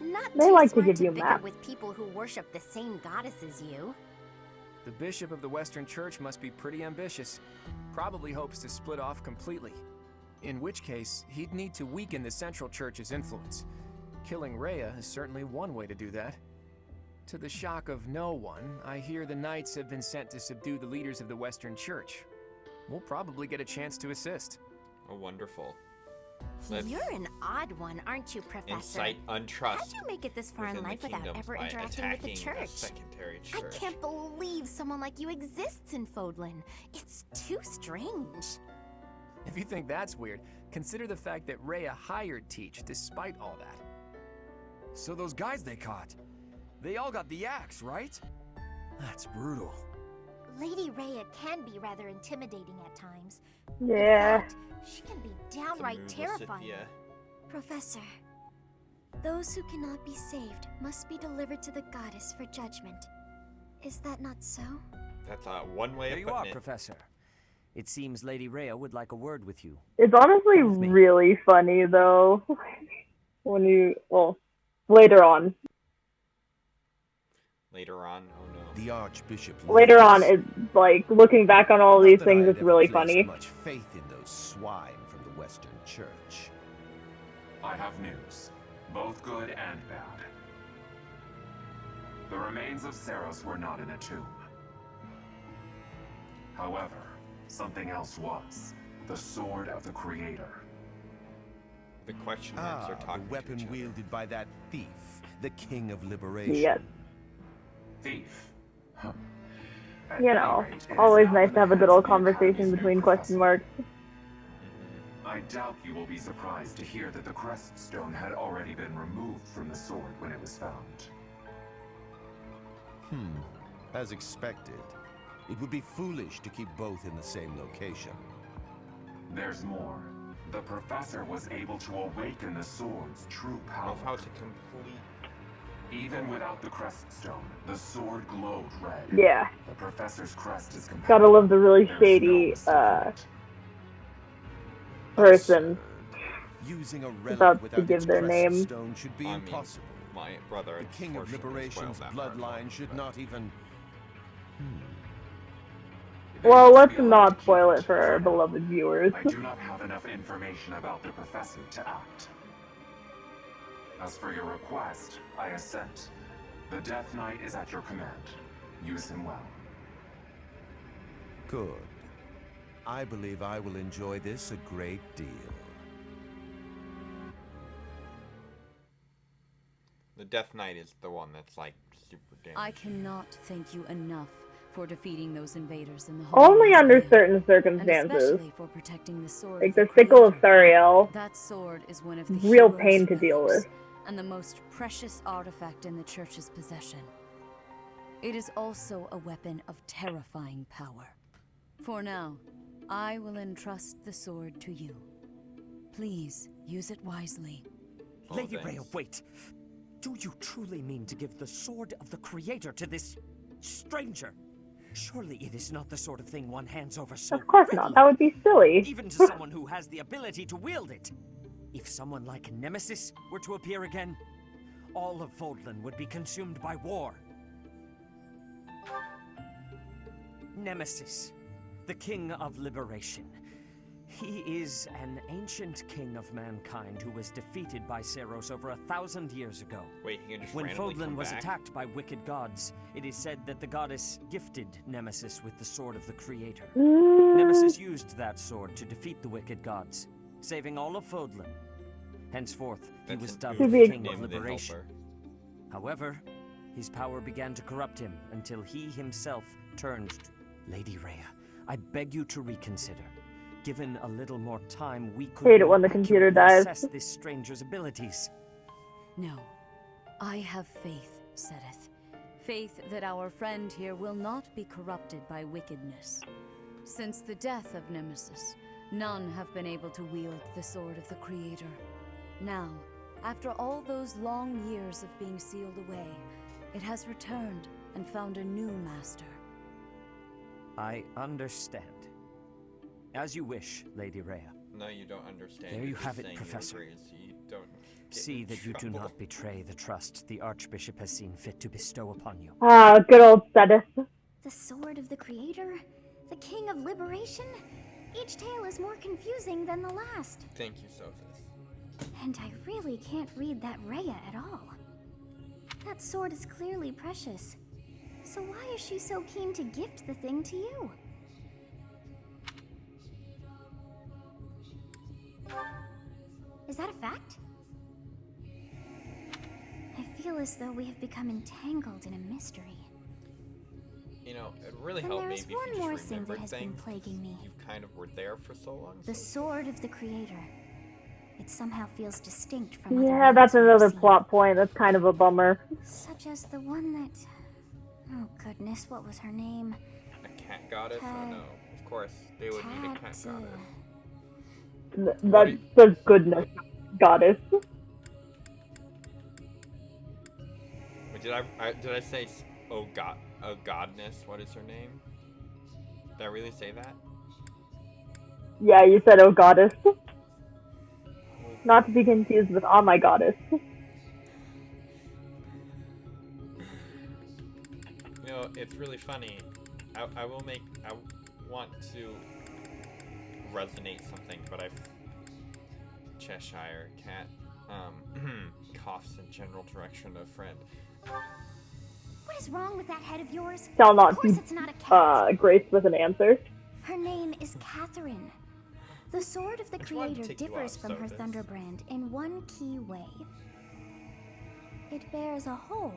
Not They too like to smart give you bicker maps. with people who worship the same goddess as you. The bishop of the Western Church must be pretty ambitious. Probably hopes to split off completely. In which case, he'd need to weaken the Central Church's influence. Killing Rhea is certainly one way to do that. To the shock of no one, I hear the knights have been sent to subdue the leaders of the Western Church. We'll probably get a chance to assist. Oh, wonderful. Let's You're an odd one, aren't you, Professor? incite untrust. How'd you make it this far in within the life without kingdoms ever by interacting with the attacking church? secondary I church. can't believe someone like you exists in Fodlan. It's too strange. If you think that's weird, consider the fact that Rhea hired Teach despite all that. So those guys they caught, they all got the axe, right? That's brutal. Lady Rhea can be rather intimidating at times. Yeah. In fact, she can be downright terrifying. Professor, those who cannot be saved must be delivered to the goddess for judgment. Is that not so? That's one way There of you putting are, it. Professor. It seems Lady Rhea would like a word with you. It's honestly really funny though. When you, well, later on. Later on, oh no. The Archbishop. Later on, it's like looking back on all these things, it's really funny. Much faith in those swine from the Western Church. I have news, both good and bad. The remains of Saros were not in a tomb. However, something else was. The Sword of the Creator. The question marks are talking the weapon to each other. wielded by that thief, the King of Liberation. Yes. Thief. You know, always nice to have a good old conversation between question marks. I doubt you will be surprised to hear that the crest stone had already been removed from the sword when it was found. As expected. It would be foolish to keep both in the same location. There's more. The Professor was able to awaken the sword's true power. How it's a complete... Even without the crest stone, the sword glowed red. Yeah. The Professor's crest is compatible. Gotta love the really shady, person Using a relic about without to give its their crest name. stone should be impossible. My brother, The King of Liberation's bloodline should not even... Well, let's not spoil it for our beloved viewers. I do not have enough information about the Professor to act. As for your request, I assent. The Death Knight is at your command. Use him well. Good. I believe I will enjoy this a great deal. The Death Knight is the one that's like super damn. I cannot thank you enough for defeating those invaders in the Holy Only under Mausoleum, certain and circumstances. especially for protecting the sword Like of the the Sickle of Creator. Sariel. That sword is one of the Real hero's pain to deal relics, with. and the most precious artifact in the Church's possession. It is also a weapon of terrifying power. For now, I will entrust the sword to you. Please use it wisely. Lady Rhea, wait. Do you truly mean to give the sword of the Creator to this stranger? Surely it is not the sort of thing one hands over so Of course not. That would be silly. even to someone who has the ability to wield it. If someone like Nemesis were to appear again, all of Fodlan would be consumed by war. Nemesis, the King of Liberation. He is an ancient king of mankind who was defeated by Saros over 1,000 years ago. Wait, he can just When randomly Fodlan come was back? attacked by wicked gods, it is said that the goddess gifted Nemesis with the sword of the Creator. Nemesis used that sword to defeat the wicked gods, saving all of Fodlan. Henceforth, he was dubbed To the be King of Name the Liberation. helper. However, his power began to corrupt him until he himself turned. Lady Rhea, I beg you to reconsider. Given a little more time, we could Hate it when the computer accurately dies. assess this stranger's abilities. No. I have faith, Sedith. Faith that our friend here will not be corrupted by wickedness. Since the death of Nemesis, none have been able to wield the sword of the Creator. Now, after all those long years of being sealed away, it has returned and found a new master. I understand. As you wish, Lady Rhea. No, you don't understand. There You're you just have it, saying Professor. your words. You don't get See in that you do trouble. not betray the trust the Archbishop has seen fit to bestow upon you. Ah, good old Sedith. The Sword of the Creator? The King of Liberation? Each tale is more confusing than the last. Thank you, Sophus. And I really can't read that Rhea at all. That sword is clearly precious. So why is she so keen to gift the thing to you? Is that a fact? I feel as though we have become entangled in a mystery. You know, it really Then helped there me is if you one just more thing that remembered has been things. plaguing me. You kind of were there for so long. The so- sword of the Creator. It somehow feels distinct from other Yeah, that's ones we've another seen. plot point. That's kind of a bummer. Such as the one that... Oh goodness, what was her name? A cat goddess? Oh no. Of course, they would need a cat goddess. That's the goodness goddess. Wait, did I say oh godness? What is her name? Did I really say that? Yeah, you said oh goddess. Not to be confused with oh my goddess. You know, it's really funny. I want to resonate something, but Cheshire cat coughs in general direction of friend. What is wrong with that head of yours? Shall Of not course be it's not a cat. graced with an answer. Her name is Catherine. The sword of the Creator differs from her Thunderbrand in one key way. It bears a hole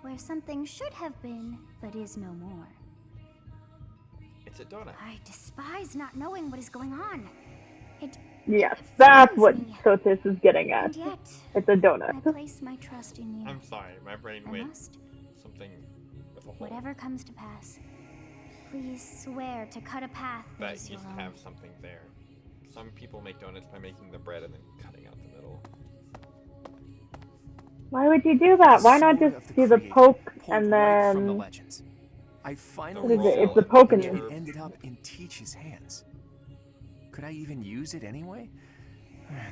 where something should have been, but is no more. It's a donut. I despise not knowing what is going on. Yes, that's what me. Sotis is getting at. And yet, It's a donut. I place my trust in you. I'm sorry, my brain I went must. something with a hole. Whatever comes to pass, please swear to cut a path That is used your to own. have something there. Some people make donuts by making the bread and then cutting out the middle. Why would you do that? Why not just do the poke and Right from the then... legends. I finally What is it? saw It's the poke and and it ended up in Teach's hands. Could I even use it anyway?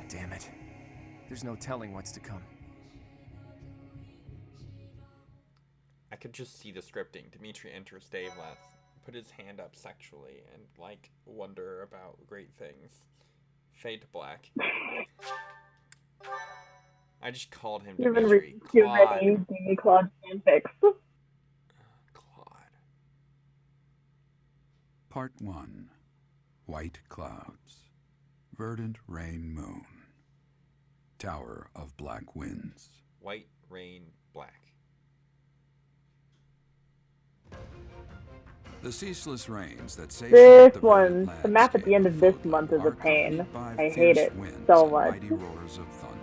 Damn it. There's no telling what's to come. I could just see the scripting. Dimitri enters Davelats, put his hand up sexually, and wonder about great things. Fade to black. I just called him You've been Dimitri. reading too Claude. many Jamie Claude fanfics. Claude. Part 1. White Clouds. Verdant Rain Moon. Tower of Black Winds. White, rain, black. The ceaseless rains that This satiate the one, verdant the map at the end of this landscape month is a are pain. accompanied by I hate fierce it winds so and much. mighty roars of thunder.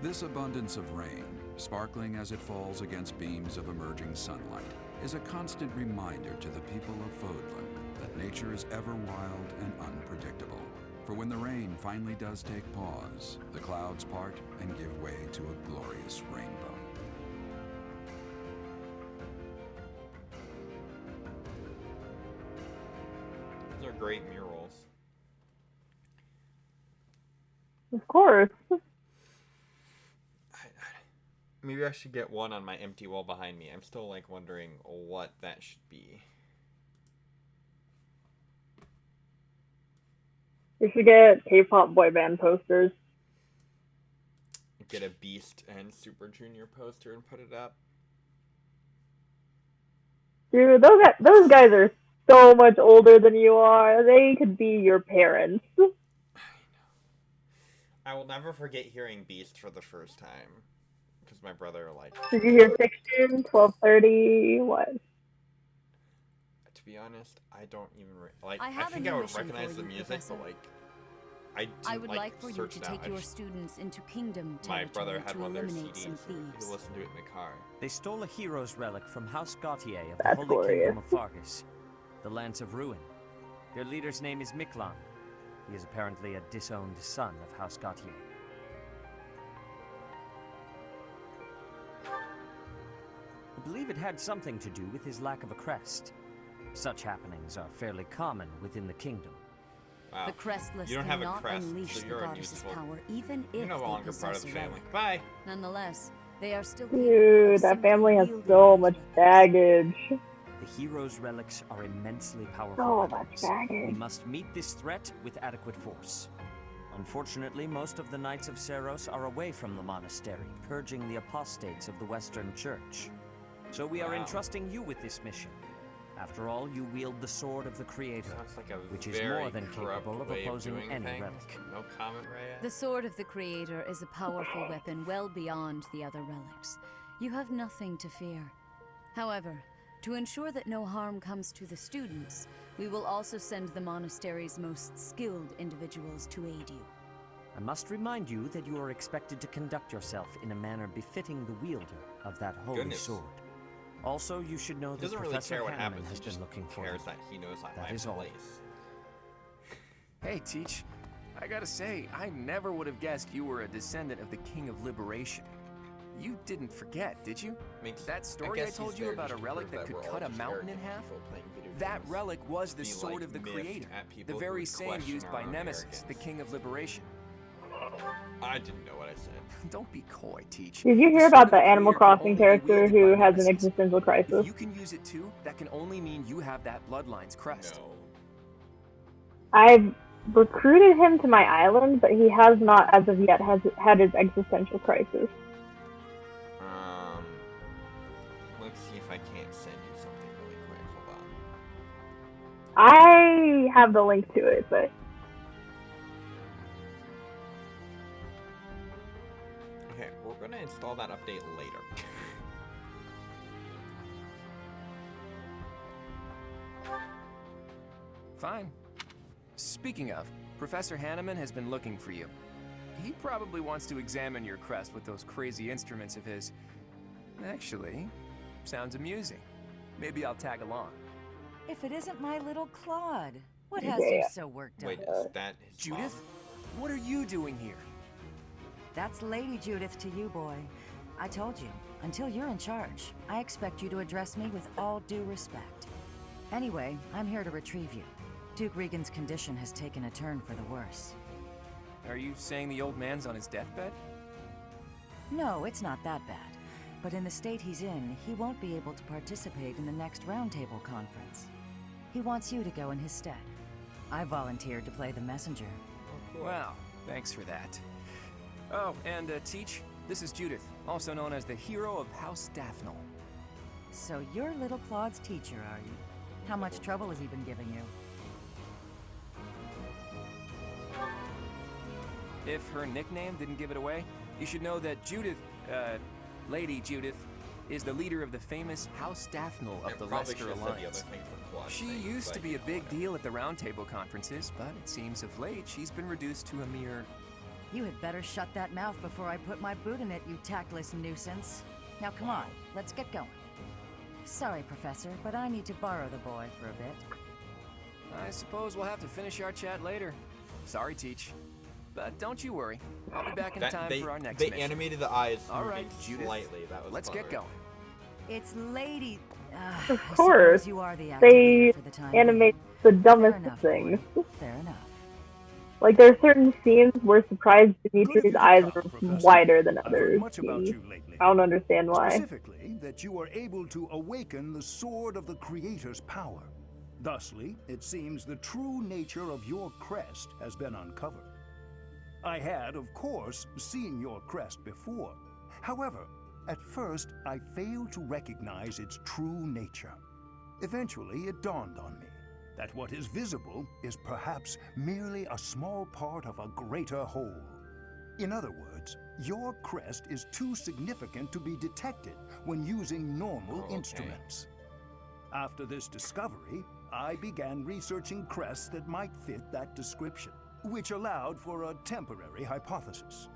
This abundance of rain, sparkling as it falls against beams of emerging sunlight, is a constant reminder to the people of Fodlan that nature is ever wild and unpredictable. For when the rain finally does take pause, the clouds part and give way to a glorious rainbow. Those are great murals. Of course. Maybe I should get one on my empty wall behind me. I'm still wondering what that should be. You should get K-pop boy band posters. Get a Beast and Super Junior poster and put it up. Dude, those guys are so much older than you are. They could be your parents. I will never forget hearing Beast for the first time. Because my brother, Did you hear 16, 12:30, what? To be honest, I don't even... I have think a I new would mission recognize for the you, music, Professor. but I would like for you search to it out. take your students into Kingdom My territory brother had to one of their eliminate CDs, some so he thieves. listened to it in the car. They stole a hero's relic from House Gautier of the That's Holy glorious. Kingdom of Fargus, the Lance of Ruin. Their leader's name is Miklan. He is apparently a disowned son of House Gautier. I believe it had something to do with his lack of a crest. Such happenings are fairly common within the kingdom. Wow. The Crestless You don't have a cannot crest, unleash so the you're goddess's unusable. power, even You're if no they longer part of possess the a family. relic. Bye. Nonetheless, they are still capable Dude, of that simply family has wielding so those much weapons. baggage. The hero's relics are immensely powerful So much weapons. baggage. We must meet this threat with adequate force. Unfortunately, most of the Knights of Seros are away from the monastery, purging the apostates of the Western Church. So we are Wow. entrusting you with this mission. After all, you wield the sword of the Creator, Sounds like a which is very more than corrupt capable of way opposing doing any things. relic. No comment, Rhea? The Sword of the Creator is a powerful weapon well beyond the other relics. You have nothing to fear. However, to ensure that no harm comes to the students, we will also send the monastery's most skilled individuals to aid you. I must remind you that you are expected to conduct yourself in a manner befitting the wielder of that holy sword. Also, you should know that Professor Hanneman has been looking for you. That he knows I'm That my is all. place. Hey, Teach. I gotta say, I never would have guessed you were a descendant of the King of Liberation. You didn't forget, did you? That story I told you about a relic that could cut a mountain in half? That relic was the Sword of the Creator, the very same used by Nemesis, the King of Liberation. I didn't know what I said. Don't be coy, Teach. Did you hear about the Animal Crossing character who has an existential crisis? If you can use it too, that can only mean you have that Bloodline's crest. I've recruited him to my island, but he has not, as of yet, had his existential crisis. Let's see if I can't send you something really quick. Hold on. I have the link to it, but... Okay, we're gonna install that update later. Fine. Speaking of, Professor Hanneman has been looking for you. He probably wants to examine your crest with those crazy instruments of his. Actually, sounds amusing. Maybe I'll tag along. If it isn't my little Claude, what has you so worked up? Wait, is that his Judith? What are you doing here? That's Lady Judith to you, boy. I told you, until you're in charge, I expect you to address me with all due respect. Anyway, I'm here to retrieve you. Duke Regan's condition has taken a turn for the worse. Are you saying the old man's on his deathbed? No, it's not that bad. But in the state he's in, he won't be able to participate in the next roundtable conference. He wants you to go in his stead. I volunteered to play the messenger. Well, thanks for that. Oh, and Teach, this is Judith, also known as the hero of House Daphnel. So you're little Claude's teacher, are you? How much trouble has he been giving you? If her nickname didn't give it away, you should know that Judith, Lady Judith, is the leader of the famous House Daphnel of the Leicester Alliance. She used to be a big deal at the roundtable conferences, but it seems of late she's been reduced to a mere... You had better shut that mouth before I put my boot in it, you tactless nuisance. Now come on, let's get going. Sorry, Professor, but I need to borrow the boy for a bit. I suppose we'll have to finish our chat later. Sorry, Teach. But don't you worry. I'll be back in time for our next mission. They animated the eyes slightly. That was let's get going. It's Lady... of course. You are the they for the time animate the dumbest enough, things. Fair enough. Like, there are certain scenes where surprised Dimitri's eyes are wider than others. Much about you lately. I don't understand why. Specifically, that you are able to awaken the sword of the Creator's power. Thusly, it seems the true nature of your crest has been uncovered. I had, of course, seen your crest before. However, at first, I failed to recognize its true nature. Eventually, it dawned on me that what is visible is perhaps merely a small part of a greater whole. In other words, your crest is too significant to be detected when using normal instruments. After this discovery, I began researching crests that might fit that description, which allowed for a temporary hypothesis.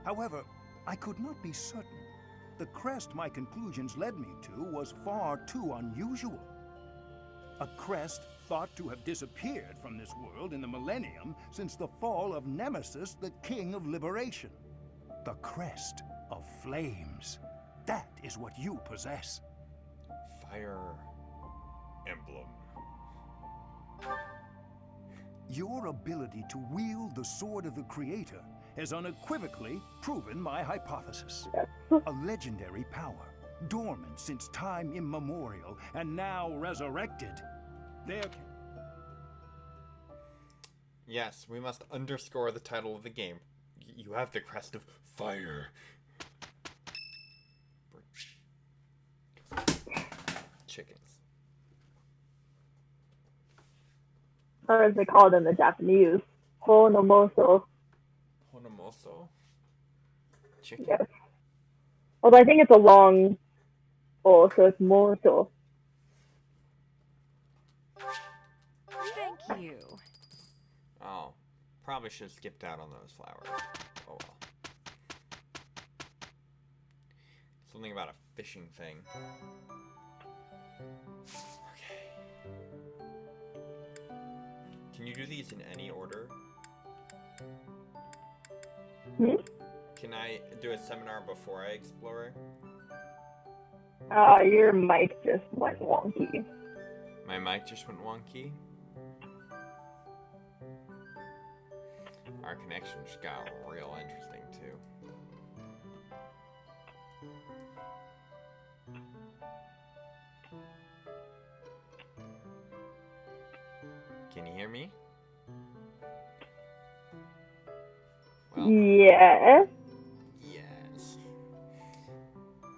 However, I could not be certain. The crest my conclusions led me to was far too unusual. A crest thought to have disappeared from this world in the millennium since the fall of Nemesis, the King of Liberation. The crest of flames. That is what you possess. Fire Emblem. Your ability to wield the sword of the Creator has unequivocally proven my hypothesis. A legendary power, dormant since time immemorial, and now resurrected. Yes, we must underscore the title of the game. You have the crest of fire. Chickens. Or as they call it in the Japanese, Honomoso. Honomoso? Chicken? Yes. Although I think it's a long O, so it's moso. Thank you. Oh, probably should have skipped out on those flowers. Oh well. Something about a fishing thing. Okay. Can you do these in any order? Hmm? Can I do a seminar before I explore? Your mic just went wonky. My mic just went wonky. Our connection just got real interesting too. Can you hear me? Well, yes. Yes.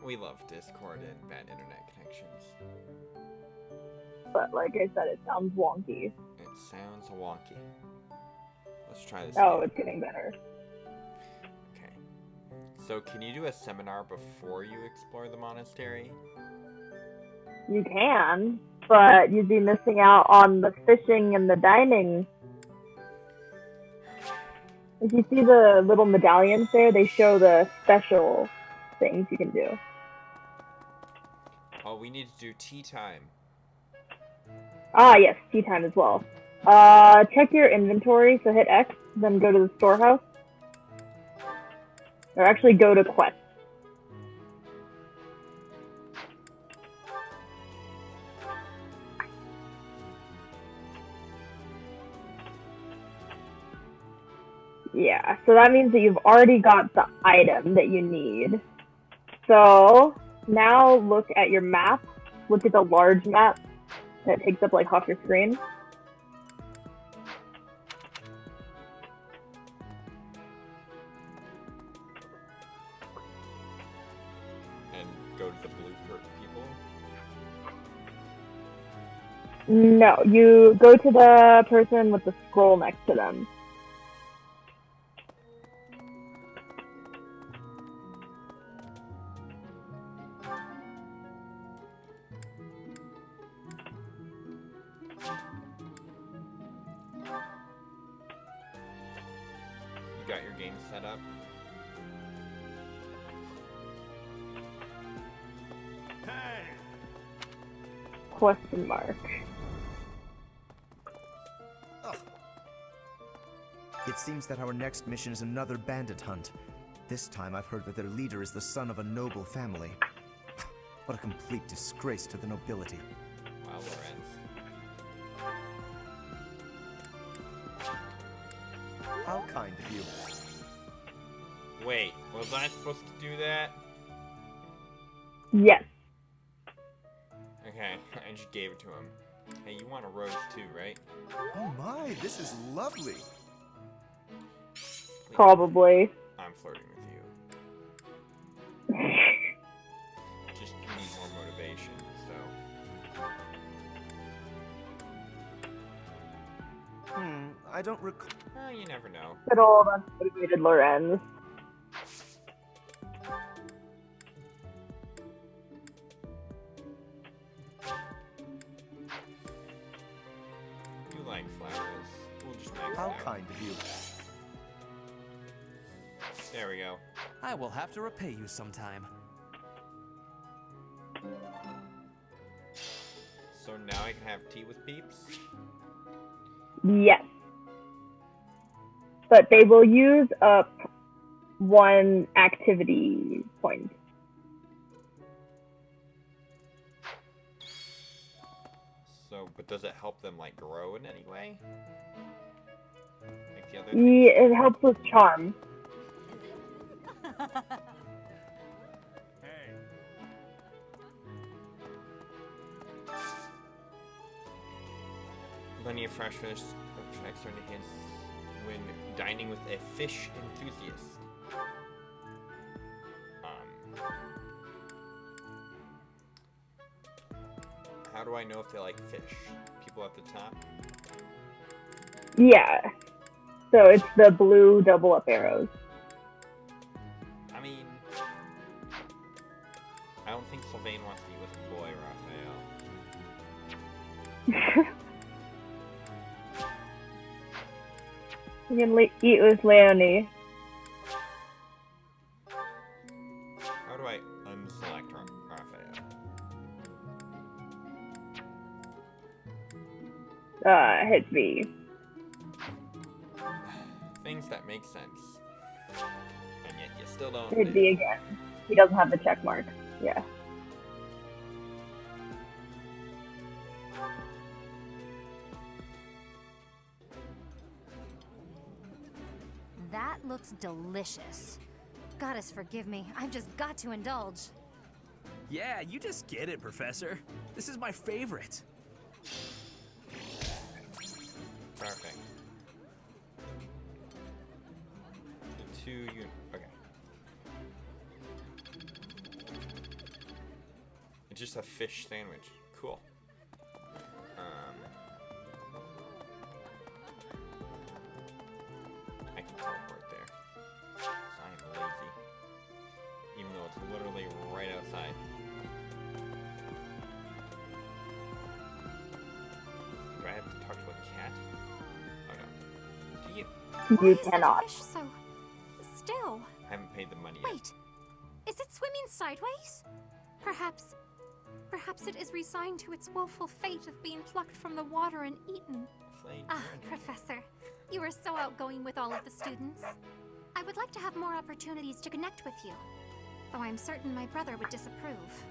We love Discord and bad internet connections. But like I said, it sounds wonky. It sounds wonky. Let's try this Oh, again. it's getting better. Okay. So can you do a seminar before you explore the monastery? You can, but you'd be missing out on the fishing and the dining. If you see the little medallions there, they show the special things you can do. Oh, we need to do tea time. Ah, yes, tea time as well. Check your inventory, so hit X, then go to the storehouse. Or actually go to quest. Yeah, so that means that you've already got the item that you need. So now look at your map. Look at the large map that takes up like half your screen. And go to the blue people? No, you go to the person with the scroll next to them. You got your game set up? Question mark. It seems that our next mission is another bandit hunt. This time I've heard that their leader is the son of a noble family. What a complete disgrace to the nobility. Wow, Lorenz. How kind of you. Wait, was I supposed to do that? Yes. Okay, I just gave it to him. Hey, you want a rose too, right? Oh my, this is lovely. Probably. I'm flirting with you. Just need more motivation, so. I don't recall. You never know. Good old unmotivated Lorenz. You like flowers. We'll just make How flowers. kind of you. There we go. I will have to repay you sometime. So now I can have tea with peeps? Yes. But they will use up one activity point. So, but does it help them, like, grow in any way? Like the other Yeah, it helps with charm. Plenty of fresh fish effects are enhanced when dining with a fish enthusiast. How do I know if they like fish? People at the top? Yeah. So it's the blue double up arrows. I mean, I don't think Sylvain wants to eat with boy Raphael. You can eat with Leonie. How do I unselect Raphael? Hit V. Things that make sense. And yet you still don't. Hit V again. He doesn't have the check mark. Yeah. That looks delicious. Goddess forgive me, I've just got to indulge. Yeah, you just get it, Professor. This is my favorite. Perfect. Okay. It's just a fish sandwich. Cool. I can teleport there. So I'm lazy. Even though it's literally right outside. Do I have to talk to a cat? Oh no. Do you? You cannot. Fish so still. I haven't paid the money yet. Wait, is it swimming sideways? Perhaps it is resigned to its woeful fate of being plucked from the water and eaten. Professor, you are so outgoing with all of the students. I would like to have more opportunities to connect with you, though I'm certain my brother would disapprove.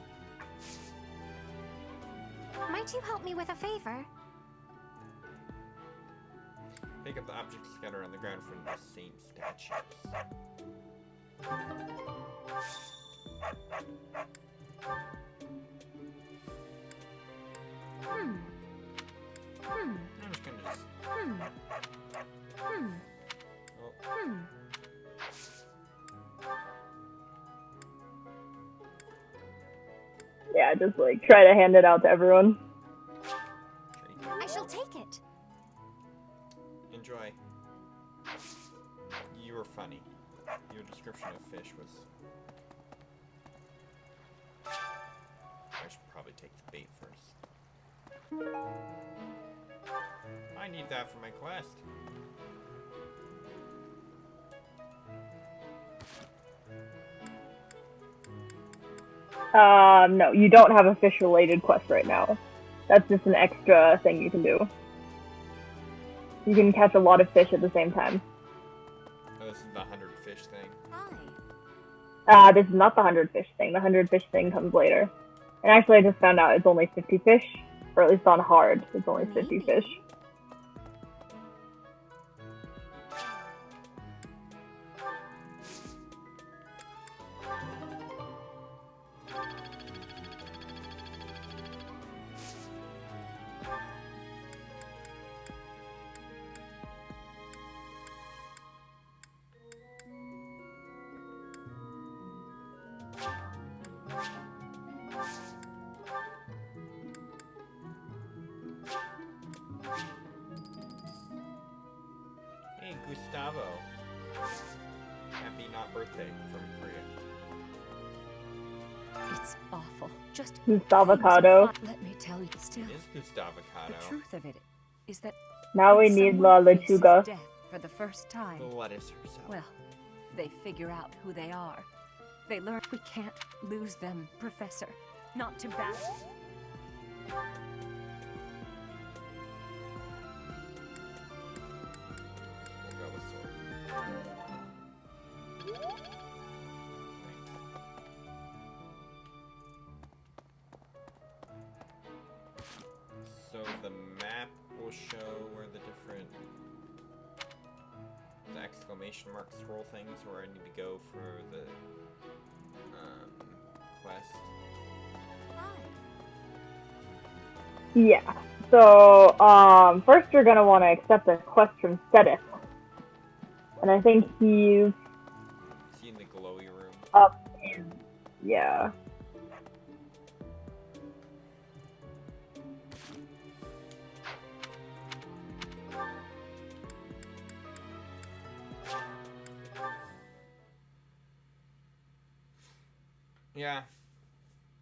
Might you help me with a favor? Pick up the objects scattered on the ground from the saint statues. I'm just gonna just... Yeah, just like try to hand it out to everyone. I shall take it. Enjoy. You were funny. Your description of fish was... I should probably take the bait first. I need that for my quest. No, you don't have a fish-related quest right now. That's just an extra thing you can do. You can catch a lot of fish at the same time. Oh, this is the 100 fish thing. This is not the 100 fish thing. The 100 fish thing comes later. And actually, I just found out it's only 50 fish. Or at least on hard, it's only 50 fish. Hey, Gustavo. Happy not birthday from Korea. It's awful. Just Gustavocado. let me tell you still. It is Gustavocado. The truth of it is that Now we need La Lechuga. death for the first time. The lettuce herself. Well, they figure out who they are. They learn we can't lose them, Professor. Not to battle. We'll go with sword. So the map will show where the different exclamation mark scroll things where I need to go for the quest. Yeah. So, first you're gonna want to accept a quest from Sedith. And I think he's... Is he in the glowy room? Up in... Yeah. Yeah.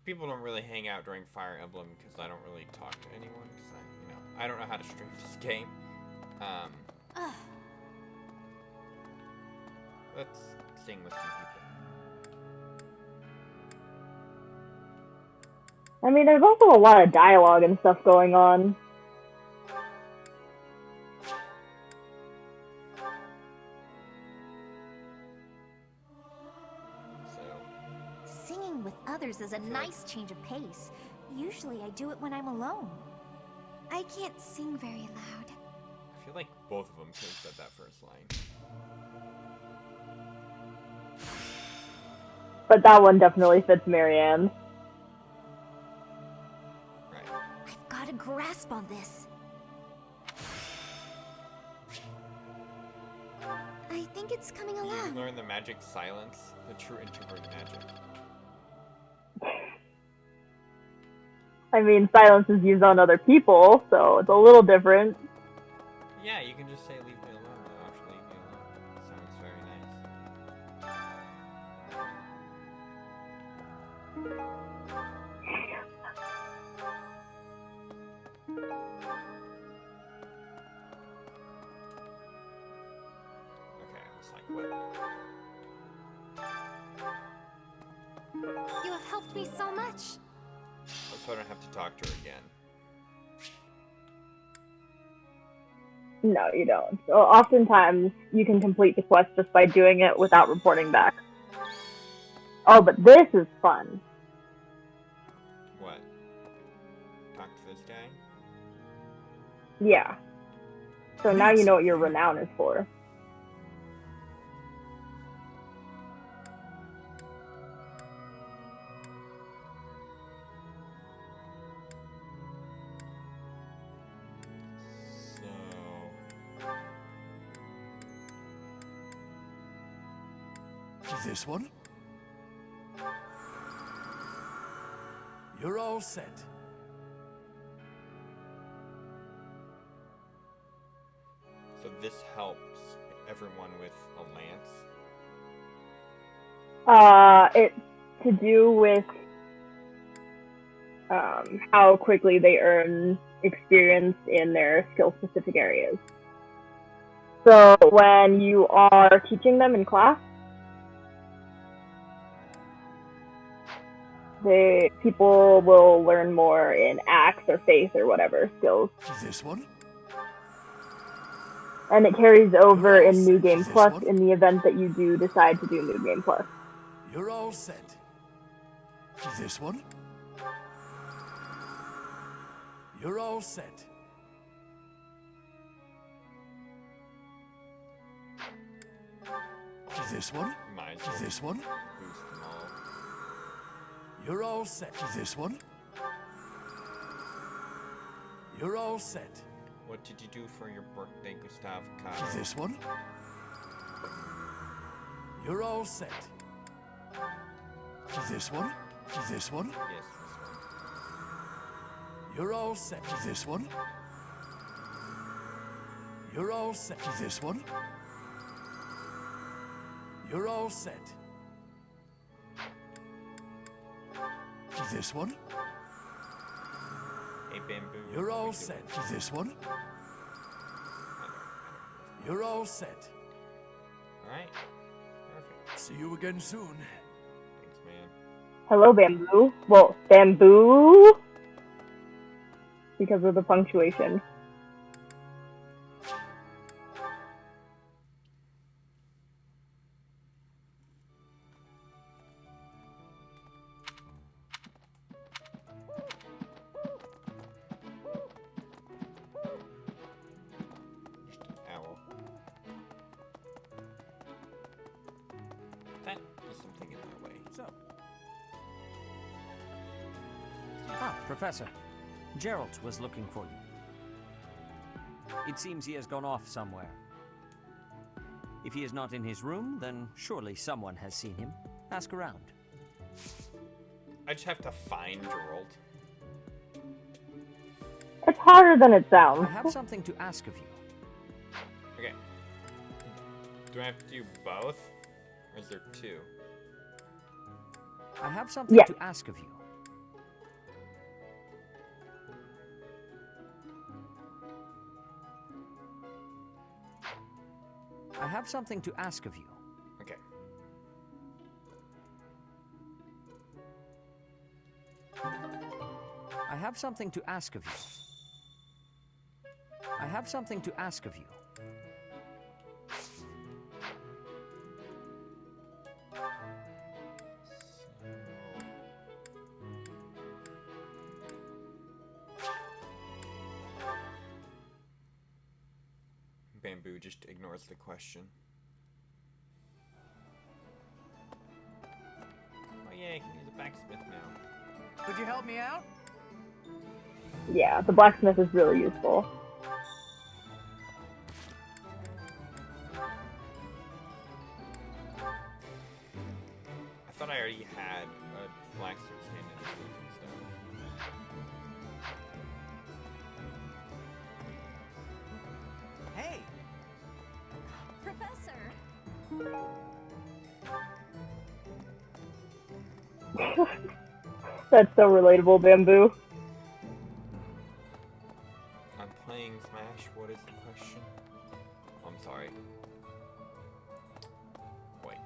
People don't really hang out during Fire Emblem because I don't really talk to anyone. Because I don't know how to stream this game. Let's sing with some people. I mean, there's also a lot of dialogue and stuff going on. Singing with others is a nice change of pace. Usually I do it when I'm alone. I can't sing very loud. I feel like both of them could have said that first line. But that one definitely fits Marianne. I've got a grasp on this. I think it's coming You along. learn the magic silence, the true introvert magic. I mean, silence is used on other people, so it's a little different. Yeah, you can just say leave me alone. They'll actually leave me alone. Sounds very nice. Okay, I was like, what? You have helped me so much. So I don't have to talk to her again. No, you don't. So oftentimes, you can complete the quest just by doing it without reporting back. Oh, but this is fun. What? Talk to this guy? Yeah. So now you know what your renown is for. This one? You're all set. So this helps everyone with a lance? It's to do with how quickly they earn experience in their skill-specific areas. So when you are teaching them in class, people will learn more in axe or faith or whatever skills. This one? And it carries over in New Game Plus in the event that you do decide to do New Game Plus. You're all set. This one? You're all set. This one? This one? You're all set. This one? You're all set. What did you do for your birthday, Gustav Kahn? This one? You're all set. This one? This one? Yes, this one. You're all set. This one? You're all set. This one? You're all set. This one? Hey, Bamboo. You're all set. This one? You're all set. Alright. Perfect. See you again soon. Thanks, man. Hello, Bamboo. Well, Bamboo? Because of the punctuation. Owl. That is something in my way. So. Ah, Professor. Gerald was looking for you. It seems he has gone off somewhere. If he is not in his room, then surely someone has seen him. Ask around. I just have to find Gerald. It's harder than it sounds. I have something to ask of you. Okay. Do I have to do both? Or is there two? I have something Yes. to ask of you. I have something to ask of you. Okay. I have something to ask of you. I have something to ask of you. Bamboo just ignores the question. Oh yeah, I can use a blacksmith now. Could you help me out? Yeah, the blacksmith is really useful. I thought I already had a blacksmith stand in this stuff. Hey! Professor! That's so relatable, Bamboo. I'm playing Smash. What is the question? I'm sorry. Wait.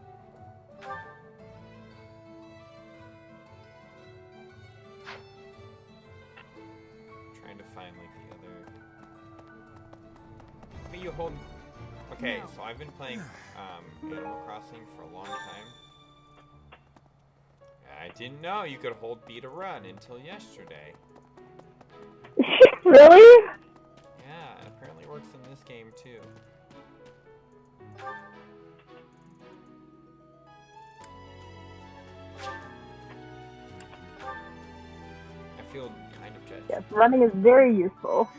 Trying to find like the other. Hey, you hold. Okay, so I've been playing Animal Crossing for a long time. I didn't know you could hold B to run until yesterday. Really? Yeah, it apparently works in this game too. I feel kind of judged. Yes, running is very useful.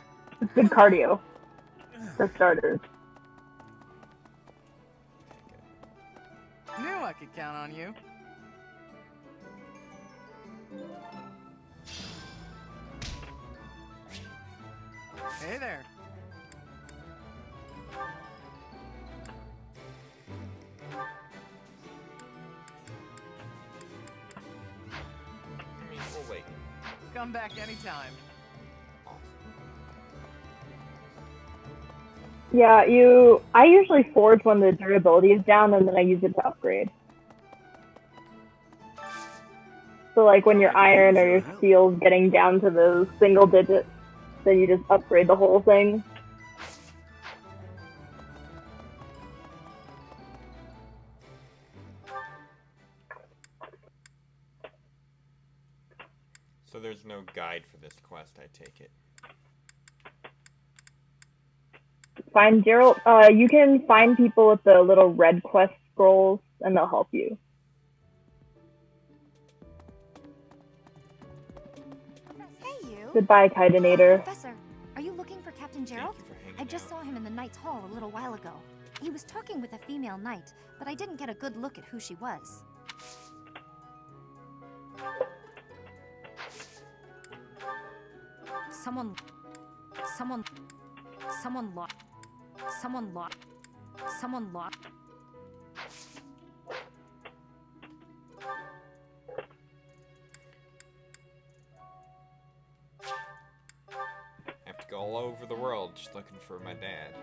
It's good cardio, for starters. Knew I could count on you. Hey there. I mean, we'll wait. Come back anytime. Yeah, I usually forge when the durability is down, and then I use it to upgrade. So like when your iron or your steel's getting down to those single digits, then you just upgrade the whole thing. So there's no guide for this quest, I take it. Find Gerald. You can find people with the little red quest scrolls, and they'll help you. Hey, you. Goodbye, Kitinator. Professor, are you looking for Captain Gerald? I just saw him in the Knight's Hall a little while ago. He was talking with a female knight, but I didn't get a good look at who she was. Someone lost. I have to go all over the world just looking for my dad.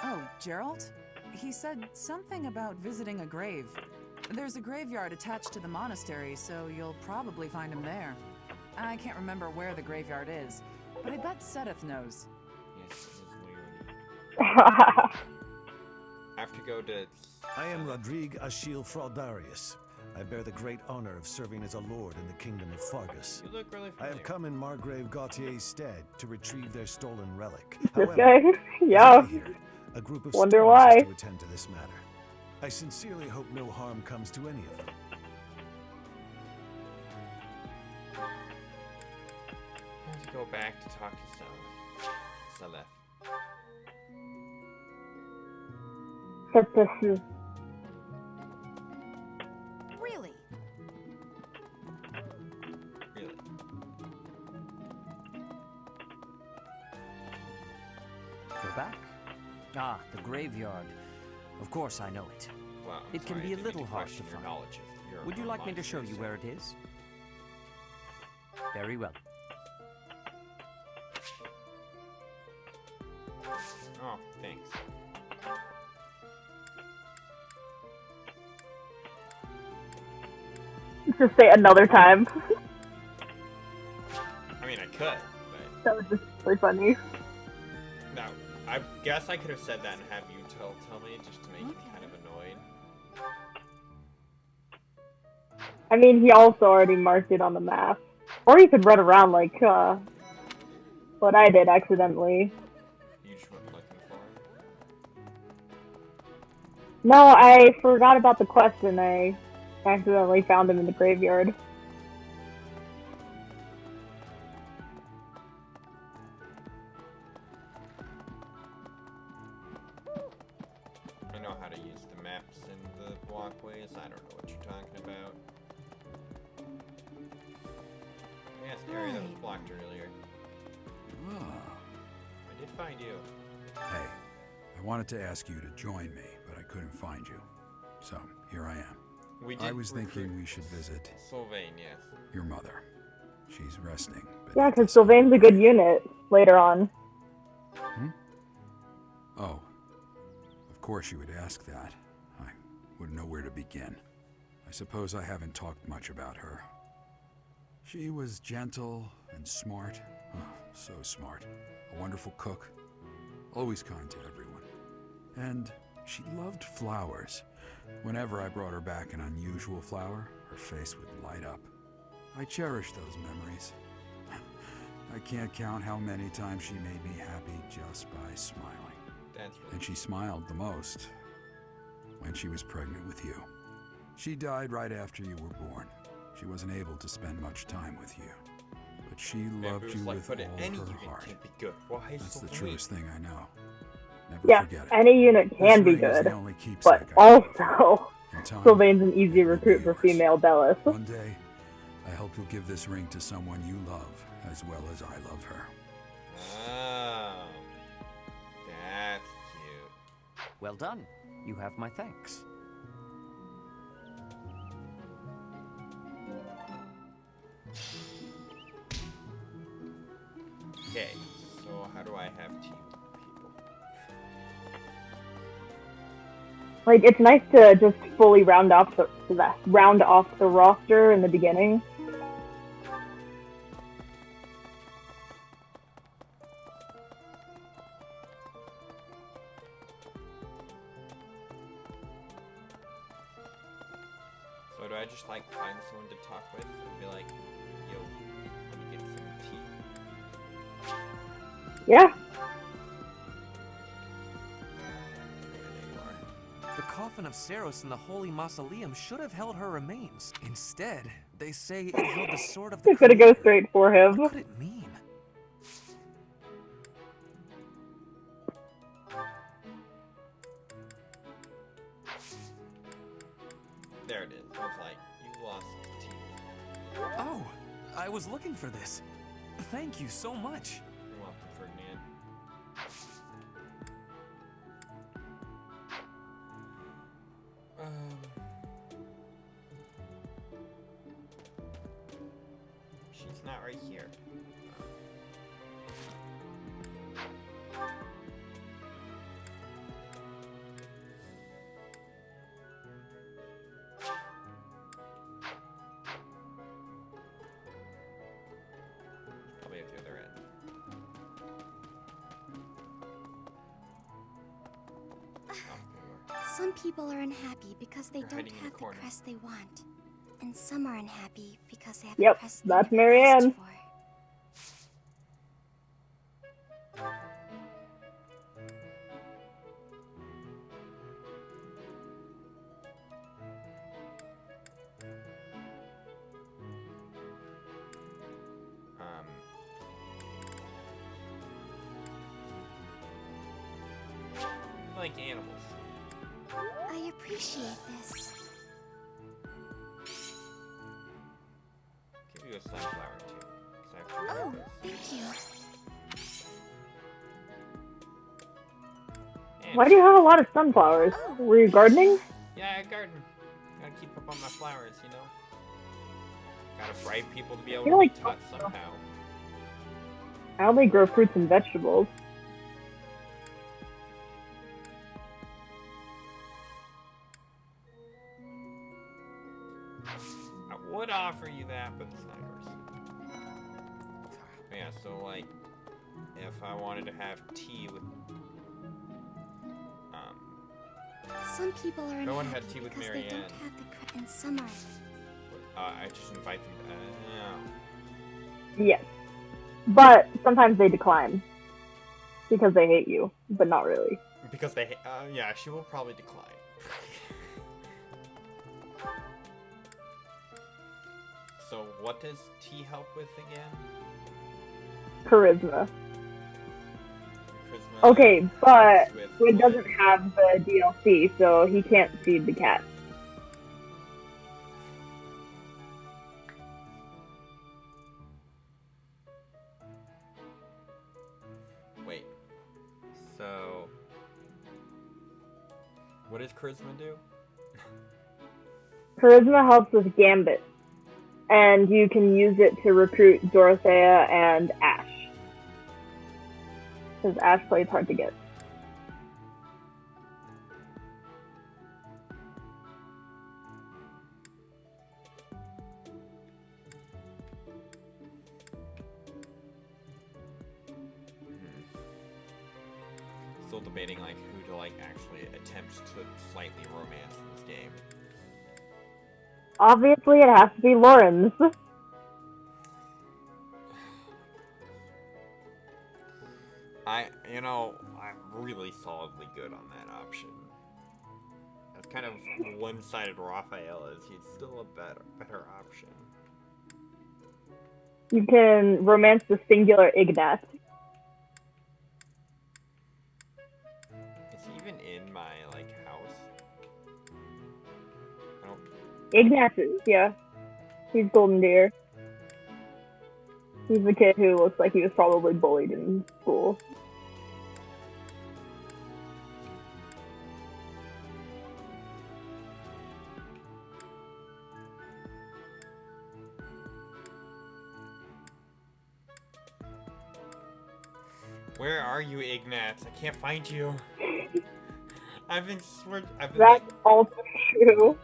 Oh, Gerald? He said something about visiting a grave. There's a graveyard attached to the monastery, so you'll probably find him there. I can't remember where the graveyard is, but I bet Sedith knows. Yes, it is weird. I have to go to... I am Rodrigue Achille Fraudarius. I bear the great honor of serving as a lord in the kingdom of Fargus. You look really I familiar. have come in Margrave Gautier's stead to retrieve their stolen relic. This However, guy? Yeah. as I hear it, a group of Wonder Scrims why. is to attend to this matter. I sincerely hope no harm comes to any of them. I have to go back to talk to Celeth. But this is... Really? Really? We're back. Ah, the graveyard. Of course I know it. Well, It can be a little hard to find. Would you like me to show you where it is? Very well. Oh, thanks. Just say another time. I mean, I could, but... That was just really funny. No, I guess I could have said that and have you tell me, just to make him kind of annoyed. I mean, he also already marked it on the map. Or you could run around like, what I did accidentally. You just weren't looking for him? No, I forgot about the quest and I accidentally found him in the graveyard. I know how to use the maps and the walkways. I don't know what you're talking about. Yeah, it's the area that was blocked earlier. I did find you. Hey, I wanted to ask you to join me, but I couldn't find you. So, here I am. I was thinking we should visit Sylvain, yes. your mother. She's resting. Yeah, because Sylvain's a good unit later on. Hmm? Oh. Of course you would ask that. I wouldn't know where to begin. I suppose I haven't talked much about her. She was gentle and smart. Oh, so smart. A wonderful cook. Always kind to everyone. And she loved flowers. Whenever I brought her back an unusual flower, her face would light up. I cherish those memories. I can't count how many times she made me happy just by smiling. And she smiled the most when she was pregnant with you. She died right after you were born. She wasn't able to spend much time with you. But she loved you with all her heart. That's the truest thing I know. Never forget it. Any unit can be good, but also Sylvain's an easy recruit for female Bellis. One day, I hope you'll give this ring to someone you love as well as I love her. Oh, that's cute. Well done. You have my thanks. Okay, so how do I have team people? Like, it's nice to just fully round off the roster in the beginning. So do I just like find someone to talk with and be like, yo, let me get some tea? Yeah. The coffin of Saros in the Holy Mausoleum should have held her remains. Instead, they say it held the sword of the He's gonna go straight for him. What could it mean? There it is. I was like, you lost teeth. Oh, I was looking for this. Thank you so much. You're welcome, Ferdinand. She's not right here. Probably at the other end. Some people are unhappy because they don't hiding in the have the corner. crest they want. And some are unhappy because they have Yep, a crest they that's never asked Marianne. for. Like animals. I appreciate this. Give you a sunflower too, because I have to Oh, remember this. thank you. Why do you have a lot of sunflowers? Were you gardening? Yeah, I garden. Gotta keep up on my flowers, you know? Gotta bribe people to be able to be taught somehow. I only grow fruits and vegetables. I would offer you that, but it's not yours. Yeah, so like, if I wanted to have tea with, Some people are no one unhappy had tea with because Marianne. they don't have the credit in summer. I just invite them. Yes. But sometimes they decline. Because they hate you, but not really. Because they, yeah, she will probably decline. So what does tea help with again? Charisma. Charisma. Okay, but with Squid doesn't have the DLC, so he can't feed the cat. Wait. So what does charisma do? Charisma helps with Gambit, and you can use it to recruit Dorothea and Ash. Because Ash plays hard to get. Still debating like who to like actually attempt to slightly romance in this game. Obviously, it has to be Lawrence. I'm really solidly good on that option. As kind of one-sided Raphael is, he's still a better option. You can romance the singular Ignat. Is he even in my like house? I don't. Ignat is, yeah. He's Golden Deer. He's the kid who looks like he was probably bullied in school. Where are you, Ignatz? I can't find you. I've been That's like, also true.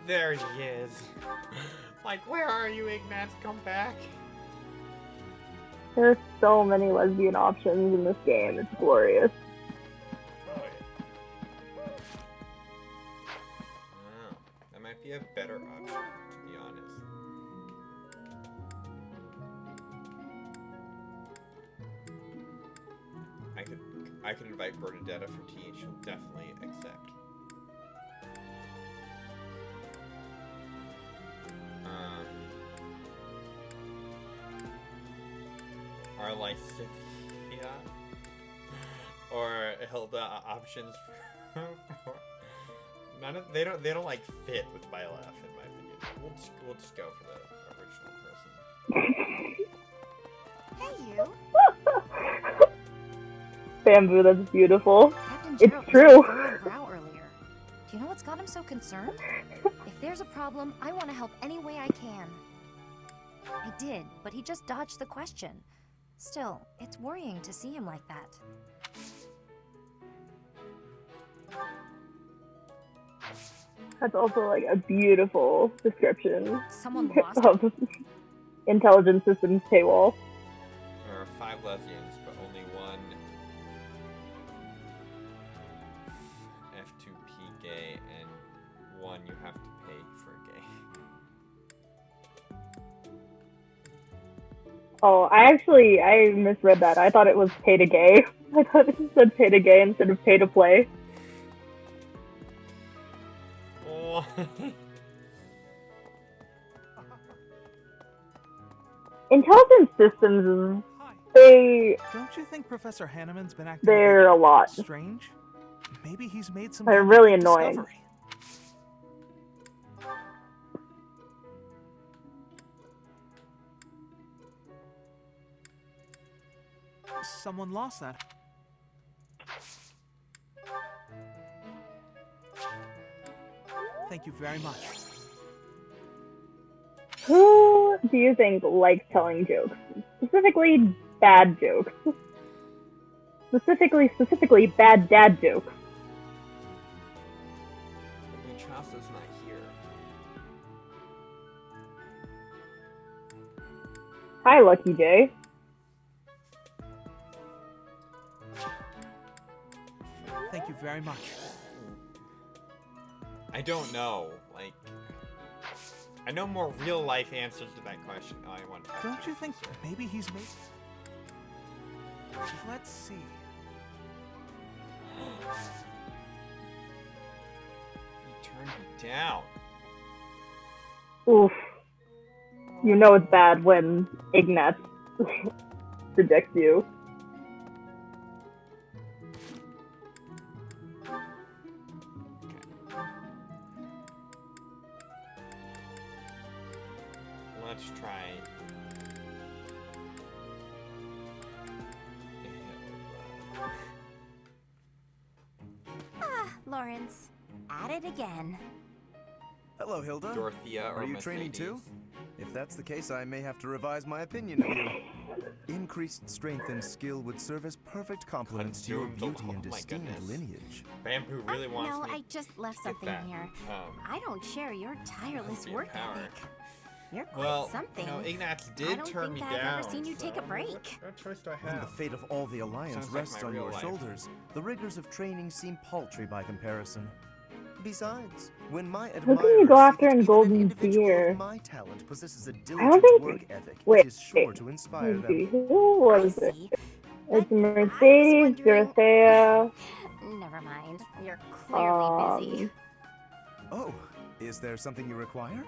there he is. Like, where are you, Ignatz? Come back. There's so many lesbian options in this game. It's glorious. Oh, that might be a better option, to be honest. I could invite Bernadetta for tea, and she'll definitely accept. Or Lysithia or Hilda options for none of they don't like fit with my laugh in my opinion. We'll just go for the original person. Hey, you. Bamboo, that's beautiful. Captain It's Gerald true. was on the brow earlier. Do you know what's got him so concerned? If there's a problem, I want to help any way I can. I did, but he just dodged the question. Still, it's worrying to see him like that. That's also like a beautiful description Someone lost of intelligence systems paywall. There are 5 lesbians, but only one F2P gay, and one you have to pay for gay. Oh, I misread that. I thought it was pay to gay. I thought it said pay to gay instead of pay to play. Oh. Intelligence systems, they... Don't you think Professor Hanneman's been acting they're a lot. strange? Maybe he's made some They're kind really of annoying. discovery. Someone lost that. Thank you very much. Who do you think likes telling jokes? Specifically, bad jokes. Specifically, bad dad jokes. Luchasa's not here. Hi, Lucky J. Thank you very much. I don't know. Like, I know more real life answers to that question. Oh, I want to. Don't you think maybe he's made? Let's see. He turned me down. Oof. You know it's bad when Ignatz rejects you. Let's try. Ah, Lawrence. At it again. Hello, Hilda. Dorothea or Are you training too? If that's the case, I may have to revise my opinion of you. Increased strength and skill would serve as perfect complements to your beauty and distinct lineage. Bamboo really wants No, me I just left to get something that. here. I don't share your tireless be work empowered. ethic. You're quite Well, something. you know, Ignatz I did don't turn me think down. I've ever seen you take a so break. What choice do I When have? the fate of all the Alliance Sounds like rests my on real your life. shoulders, the rigors of training seem paltry by comparison. Besides, when my Who can you go admirers after in Golden Deer? my talent possesses a I don't diligent think. work ethic, Wait, it is sure to inspire let's see. them. Who was it? It's Mercedes, Dorothea. Never mind. You're clearly busy. Oh, is there something you require?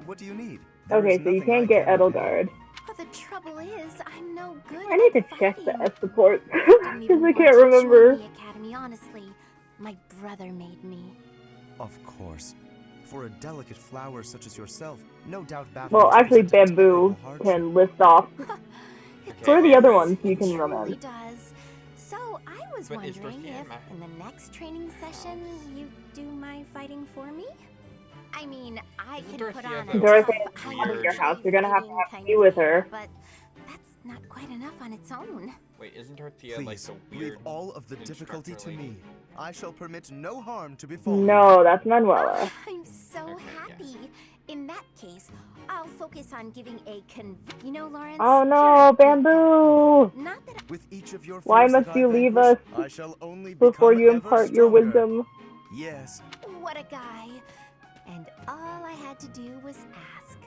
What do you need? Okay, so you can't get Edelgard. But the trouble is, I'm no good I need to at check the fighting. S support I didn't because even I want can't to join remember. the academy, honestly. My brother made me. Of course. For a delicate flower such as yourself, no doubt battle Well, must actually, present a Bamboo terrible hardship. can list off. For the other ones, you can It truly remember. does. So I was But is wondering Dorothea if, my- in the next training session, you do my fighting for me? I mean, I Isn't could put Dorothea on the a Dorothea's tough, coming to weird- your house. You're gonna have to have kind tea of with player, her. But that's not quite enough on its own. Wait, isn't Dorothea Please, like the leave weird all of the difficulty instructor to lady? me. I shall permit no harm to befall you. No, that's Manuela. I'm so happy. In that case, I'll focus on giving a You know, Lawrence? Oh you're no, a good guy. Bamboo! Not that With each of your Why foes must that I you leave vanquish, us I shall only before become you ever impart your stronger. wisdom? Yes. What a guy. And all I had to do was ask.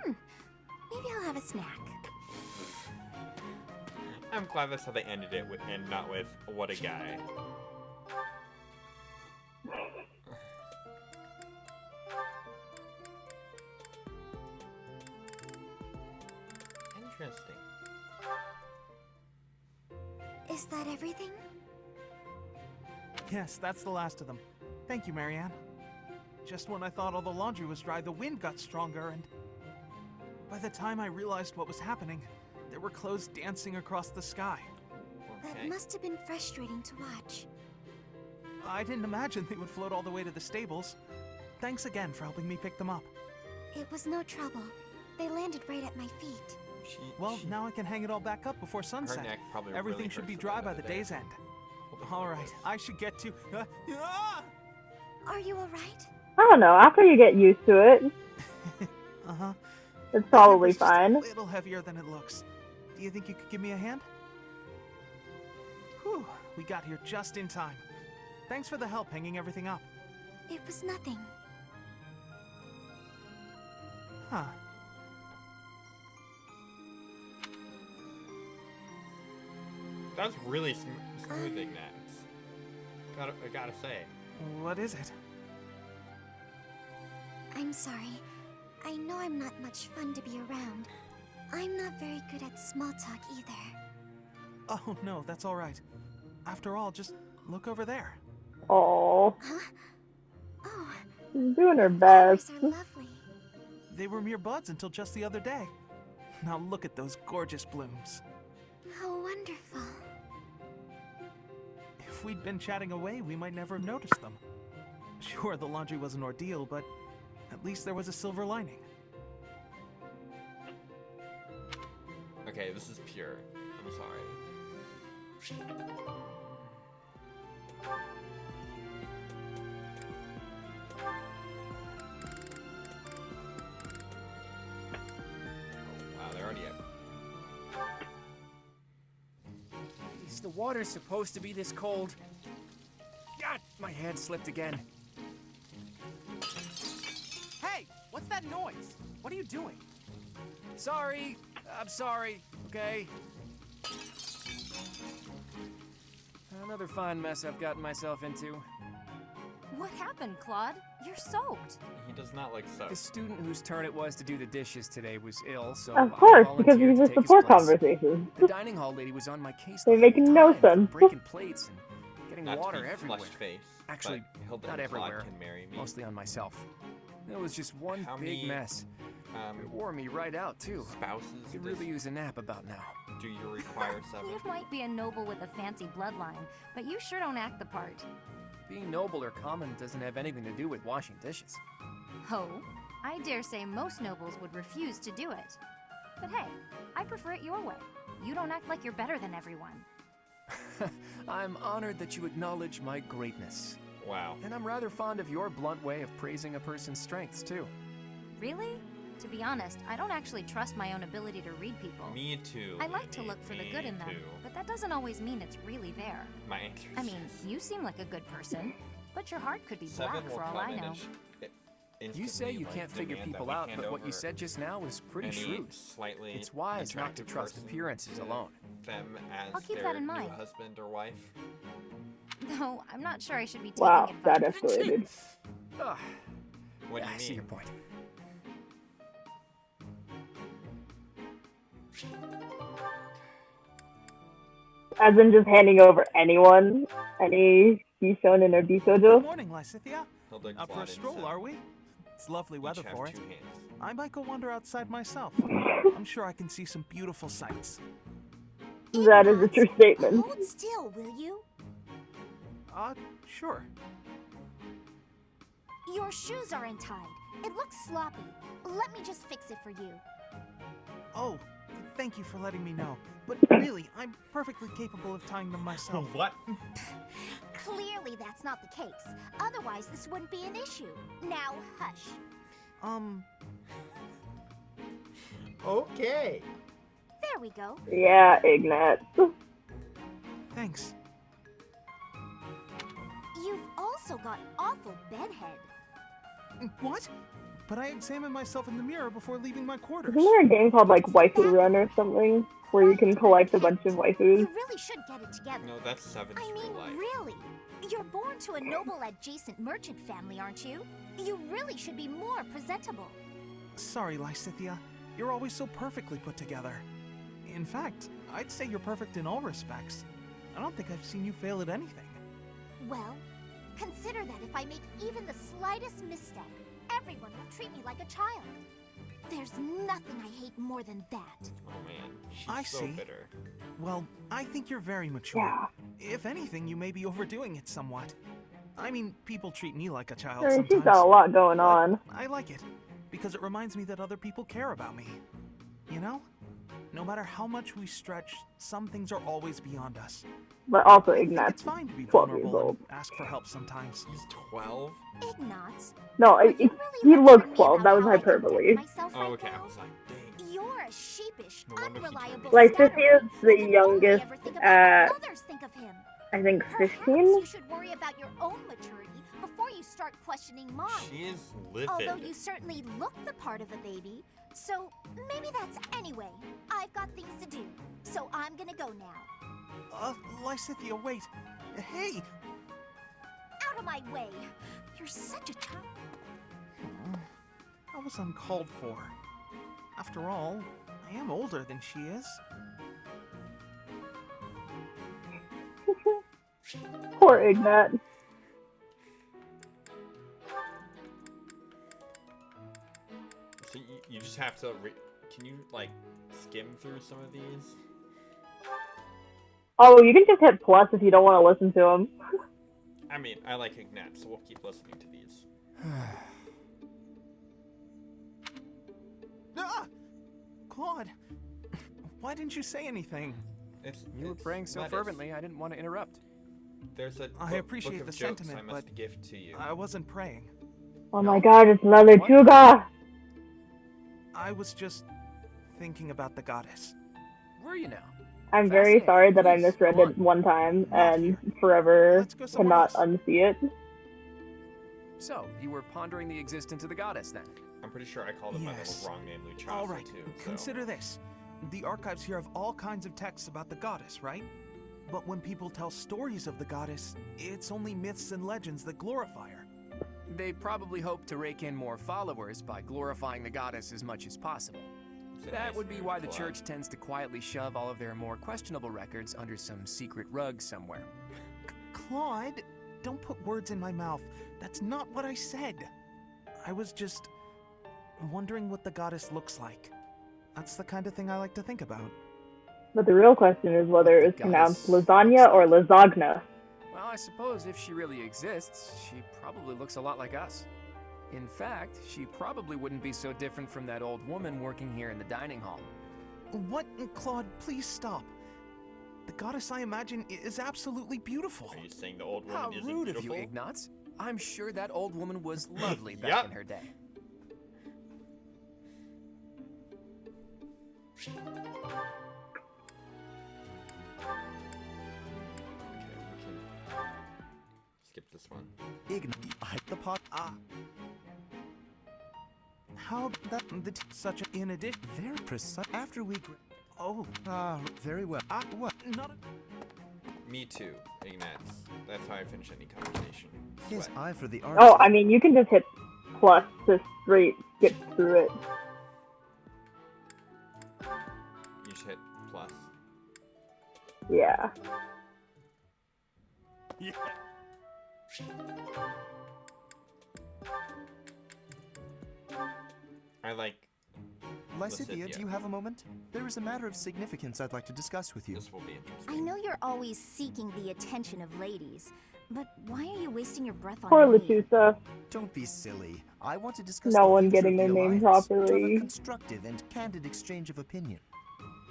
Maybe I'll have a snack. I'm glad that's how they ended it with, and not with "what a guy." Interesting. Is that everything? Yes, that's the last of them. Thank you, Marianne. Just when I thought all the laundry was dry, the wind got stronger, and by the time I realized what was happening, there were clothes dancing across the sky. That must have been frustrating to watch. I didn't imagine they would float all the way to the stables. Thanks again for helping me pick them up. It was no trouble. They landed right at my feet. Well, now I can hang it all back up before sunset. neck probably Everything really should be hurts dry at the by end the of the day. day's end. All right, I should get to... Are you alright? I don't know. After you get used to it, Uh-huh. it's probably fine. A little heavier than it looks. Do you think you could give me a hand? Whew, we got here just in time. Thanks for the help hanging everything up. It was nothing. Huh. That's really smooth, Ignatz. I gotta say. What is it? I'm sorry. I know I'm not much fun to be around. I'm not very good at small talk either. Oh, no, that's all right. After all, just look over there. Oh, Huh? Oh, she's doing her best. flowers are lovely. They were mere buds until just the other day. Now look at those gorgeous blooms. How wonderful. If we'd been chatting away, we might never have noticed them. Sure, the laundry was an ordeal, but at least there was a silver lining. Okay, this is pure. I'm sorry. Wow, they're already up. Is the water supposed to be this cold? God, my hand slipped again. Hey, what's that noise? What are you doing? Sorry. I'm sorry, okay? Another fine mess I've gotten myself into. What happened, Claude? You're soaked. He does not like soap. The student whose turn it was to do the dishes today was ill, so Of course, I because volunteered these to are take his support place. conversations. The dining hall lady was on my case They the make whole no time for sense. breaking plates and getting Not to water be everywhere. flushed-faced, Actually, but Hilda not and Claude everywhere. can marry me. Mostly on myself. It was just one How big many, mess. It wore me right out, too. Spouses Could really use a nap about now. do you require 7? You might be a noble with a fancy bloodline, but you sure don't act the part. Being noble or common doesn't have anything to do with washing dishes. Oh, I dare say most nobles would refuse to do it. But hey, I prefer it your way. You don't act like you're better than everyone. I'm honored that you acknowledge my greatness. Wow. And I'm rather fond of your blunt way of praising a person's strengths, too. Really? To be honest, I don't actually trust my own ability to read people. Me too. I like to look for the good in them, but that doesn't always mean it's really there. My answer is I mean, you seem like a good person, but your heart could be 7 black will for all come I in know. and You say you like, can't figure demand that people we out, hand but what you over said just now is pretty any shrewd. Slightly It's wise not to attractive trust person appearances to alone. Them as I'll keep their that in new mind. husband or wife. No, I'm not sure I should be taking Wow, advice. that escalated. What do you I mean? see your point. As in just handing over anyone, any Bishonen or Good Bishojo. morning, Lysithia. Hilda, Up for a Claude, and stroll, Seb. are we? It's lovely weather have for it. 2 hands. I might go wander outside myself. I'm sure I can see some beautiful sights. That is a true statement. Hold still, will you? Sure. Your shoes are untied. It looks sloppy. Let me just fix it for you. Oh, thank you for letting me know. But really, I'm perfectly capable of tying them myself. What? Clearly that's not the case. Otherwise, this wouldn't be an issue. Now, hush. Okay. There we go. Yeah, Ignat. Thanks. You've also got awful bedhead. What? But I examined myself in the mirror before leaving my quarters. Isn't there a game called like Waifu Run or something where you can collect a bunch of waifus? You really should get it together. No, that's 7's I mean, real life. really? You're born to a noble adjacent merchant family, aren't you? You really should be more presentable. Sorry, Lysithia. You're always so perfectly put together. In fact, I'd say you're perfect in all respects. I don't think I've seen you fail at anything. Well, consider that if I make even the slightest misstep, everyone will treat me like a child. There's nothing I hate more than that. Oh man, she's I so see. bitter. Well, I think you're very mature. Yeah. If anything, you may be overdoing it somewhat. I mean, people treat me like a child I mean, sometimes. she's got a lot going but on. I like it, because it reminds me that other people care about me. You know? No matter how much we stretch, some things are always beyond us. But also I think Ignat's it's fine to be 12 years vulnerable old. and ask for help sometimes. He's 12? Ignatz, No, he looks 12. That was hyperbole. myself Oh, right okay. now? I was like, dang. You're a sheepish, No wonder he turned unreliable me. Lysithia's scatterbrain the who can youngest only ever think about at, what others think of him. I think, Perhaps 15? you should worry about your own maturity before you start questioning mine. She is livid. Although you certainly look the part of a baby, so maybe that's anyway. I've got things to do, so I'm gonna go now. Lysithia, wait. Hey! Out of my way! You're such a child. That was uncalled for. After all, I am older than she is. Poor Ignat. So you just have to. Can you like skim through some of these? Oh, you can just hit plus if you don't want to listen to him. I mean, I like Ignat, so we'll keep listening to these. Ah! Claude, why didn't you say anything? You were praying so fervently, I didn't want to interrupt. There's a I appreciate book the of jokes sentiment, I must but give to you. I wasn't praying. Oh my god, it's Lechuga! I was just thinking about the goddess. Were you now? I'm very sorry that I misread it one time and forever cannot unsee it. So, you were pondering the existence of the goddess then? I'm pretty sure I called it by the wrong name, Luchasa, All right, too. So. consider this. The archives here have all kinds of texts about the goddess, right? But when people tell stories of the goddess, it's only myths and legends that glorify her. They probably hope to rake in more followers by glorifying the goddess as much as possible. That would be why the church tends to quietly shove all of their more questionable records under some secret rug somewhere. Claude, don't put words in my mouth. That's not what I said. I was just wondering what the goddess looks like. That's the kind of thing I like to think about. But the real question is whether it was pronounced lasagna or lasagna. Well, I suppose if she really exists, she probably looks a lot like us. In fact, she probably wouldn't be so different from that old woman working here in the dining hall. What? Claude, please stop. The goddess I imagine is absolutely beautiful. Are you saying the old woman How isn't rude beautiful? of you, Ignatz. I'm sure that old woman was lovely back in her day. Skip this one. The pot. How that such a in addition? Very precise. After we. Oh. Very well. What? Not. Me too, Ignatz. That's how I finish any conversation. His eye for the art. Oh, I mean, you can just hit plus to straight skip through it. You just hit plus. Yeah. Yeah. I like. Lysithea, do you have a moment? There is a matter of significance I'd like to discuss with you. This will be interesting. I know you're always seeking the attention of ladies, but why are you wasting your breath on Poor me? Lechusa. Don't be silly. I want to discuss No the one future getting of their the name Alliance, to have properly. a constructive and candid exchange of opinion.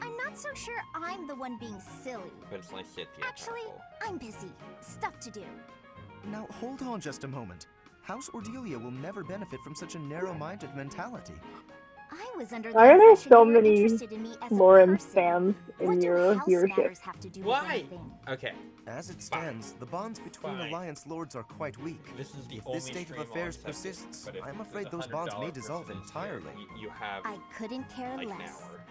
I'm not so sure I'm the one being silly. But it's Lysithea. Actually, I'm busy. Stuff to do. Now, hold on just a moment. House Ordelia will never benefit from such a narrow-minded mentality. I was under the Why are there impression so you were many interested in me as a Lawrence person. fans in What do your house viewership? matters have to do with Why? anything? Okay. As it stands, the bonds between Alliance lords are quite weak. This is the if only this state of stream I'll affairs accept it, persists, but if I'm there's afraid a those bonds may $100 dissolve person entirely. here, you have I couldn't care like an less. hour.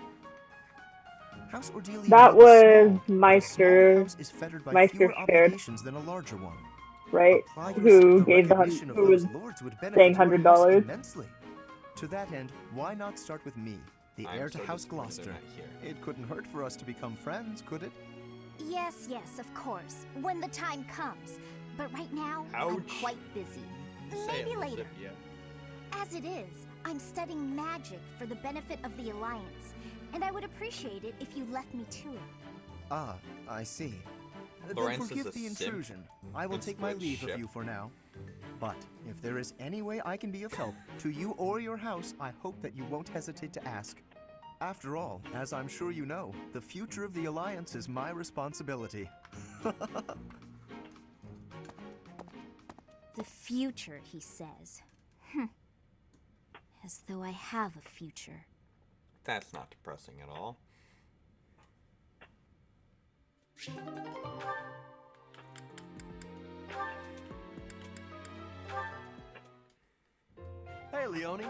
House Ordelia That may be was small, but a Meister. small house is fettered by Meister fewer Schwert, obligations than a larger one. right? Apply yourself, Who the gave the recognition of who those was lords would benefit saying your house $100? immensely. To that end, why not start with me, the I'm heir to so House disappointed Gloucester? they're not here. It couldn't hurt for us to become friends, could it? Yes, of course. When the time comes. But right now, I'm Ouch. quite busy. Say Maybe it, later. Lysithea. As it is, I'm studying magic for the benefit of the Alliance, and I would appreciate it if you left me to it. Ah, I see. Lawrence Then is forgive a the simp intrusion. I will and take my split leave ship. of you for now. But if there is any way I can be of help to you or your house, I hope that you won't hesitate to ask. After all, as I'm sure you know, the future of the Alliance is my responsibility. The future, he says. As though I have a future. That's not depressing at all. Hey, Leone.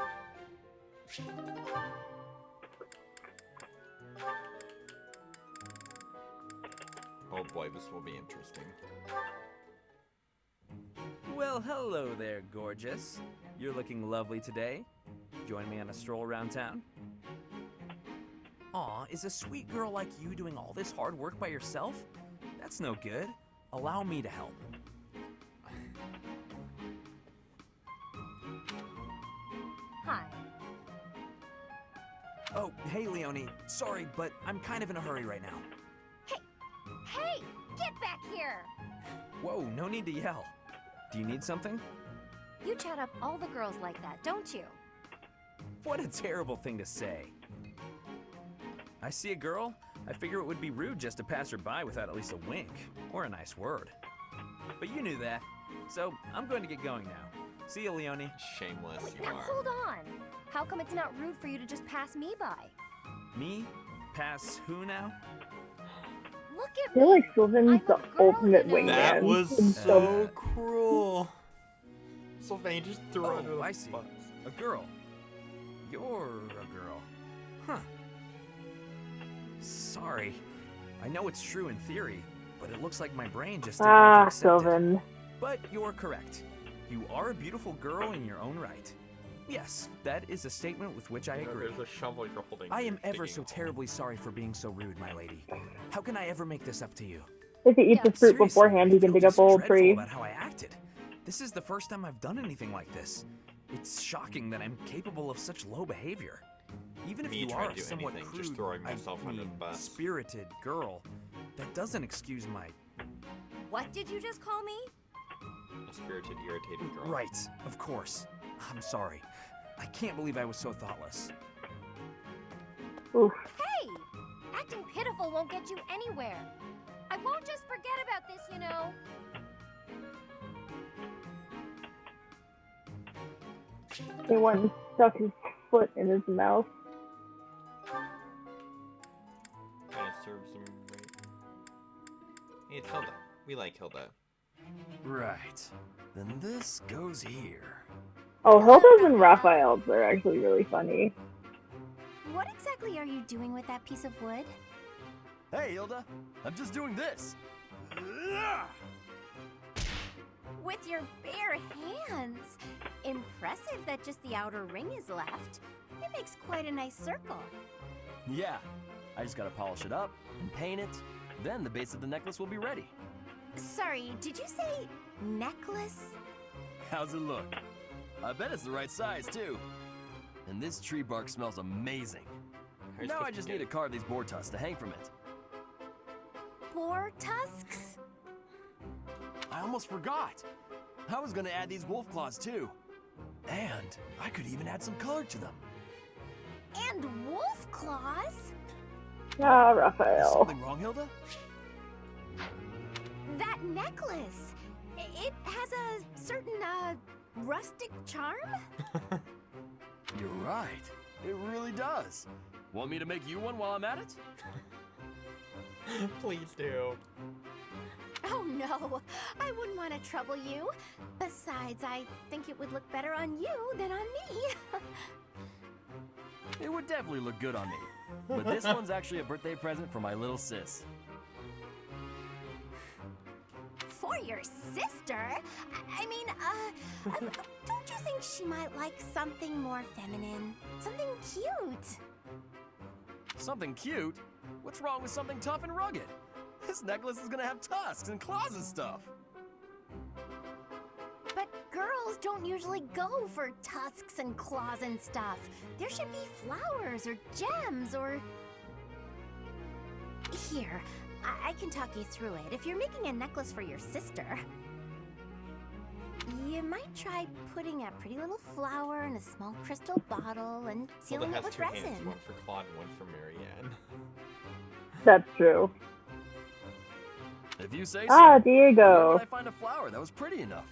Oh boy, this will be interesting. Well, hello there, gorgeous. You're looking lovely today. Join me on a stroll around town? Aw, is a sweet girl like you doing all this hard work by yourself? That's no good. Allow me to help. Hi. Oh, hey, Leone. Sorry, but I'm kind of in a hurry right now. Hey, get back here! Whoa, no need to yell. Do you need something? You chat up all the girls like that, don't you? What a terrible thing to say. I see a girl, I figure it would be rude just to pass her by without at least a wink or a nice word. But you knew that, so I'm going to get going now. See you, Leonie. Shameless you Now, are. hold on. How come it's not rude for you to just pass me by? Me? Pass who now? Look I at feel me. like Sylvan's the ultimate you know. wingman. That was in so cruel. Sylvain just threw her under the I see. bus. A girl. You're a girl. Huh. Sorry. I know it's true in theory, but it looks like my brain just didn't want to accept Sylvan. it. But you're correct. You are a beautiful girl in your own right. Yes, that is a statement with which I agree. There's a shovel you're holding. I am You're ever so digging. terribly sorry for being so rude, my lady. How can I ever make this up to you? If he eats the fruit Seriously, beforehand, he I can feel dig up just a whole dreadful tree. about how I acted. This is the first time I've done anything like this. It's shocking that I'm capable of such low behavior. Even if Me you trying are to do a somewhat anything, crude, just throwing myself under the bus. spirited girl, that doesn't excuse my... What did you just call me? A spirited, irritated girl. Right, of course. I'm sorry. I can't believe I was so thoughtless. Oof. Hey! Acting pitiful won't get you anywhere. I won't just forget about this, you know. He went and stuck his foot in his mouth. Kinda serves him right. Hey, it's Hilda. We like Hilda. Right. Then this goes here. Oh, Hilda's and Raphael's are actually really funny. What exactly are you doing with that piece of wood? Hey, Hilda. I'm just doing this. With your bare hands. Impressive that just the outer ring is left. It makes quite a nice circle. Yeah. I just gotta polish it up and paint it. Then the base of the necklace will be ready. Sorry, did you say necklace? How's it look? I bet it's the right size, too. And this tree bark smells amazing. Now I just need to carve these boar tusks to hang from it. Boar tusks? I almost forgot. I was gonna add these wolf claws, too. And I could even add some color to them. And wolf claws? Ah, Is Raphael. something wrong, Hilda? That necklace. It has a certain, rustic charm? You're right. It really does. Want me to make you one while I'm at it? Please do. Oh no, I wouldn't want to trouble you. Besides, I think it would look better on you than on me. It would definitely look good on me. But this one's actually a birthday present for my little sis. For your sister? I mean, don't you think she might like something more feminine? Something cute? Something cute? What's wrong with something tough and rugged? This necklace is gonna have tusks and claws and stuff. But girls don't usually go for tusks and claws and stuff. There should be flowers or gems or... Here, I can talk you through it. If you're making a necklace for your sister, you might try putting a pretty little flower in a small crystal bottle and sealing Hilda it has with two resin. hands, one for Claude and one for Marianne. That's true. If you say so. Ah, Diego. Where would I find a flower that was pretty enough?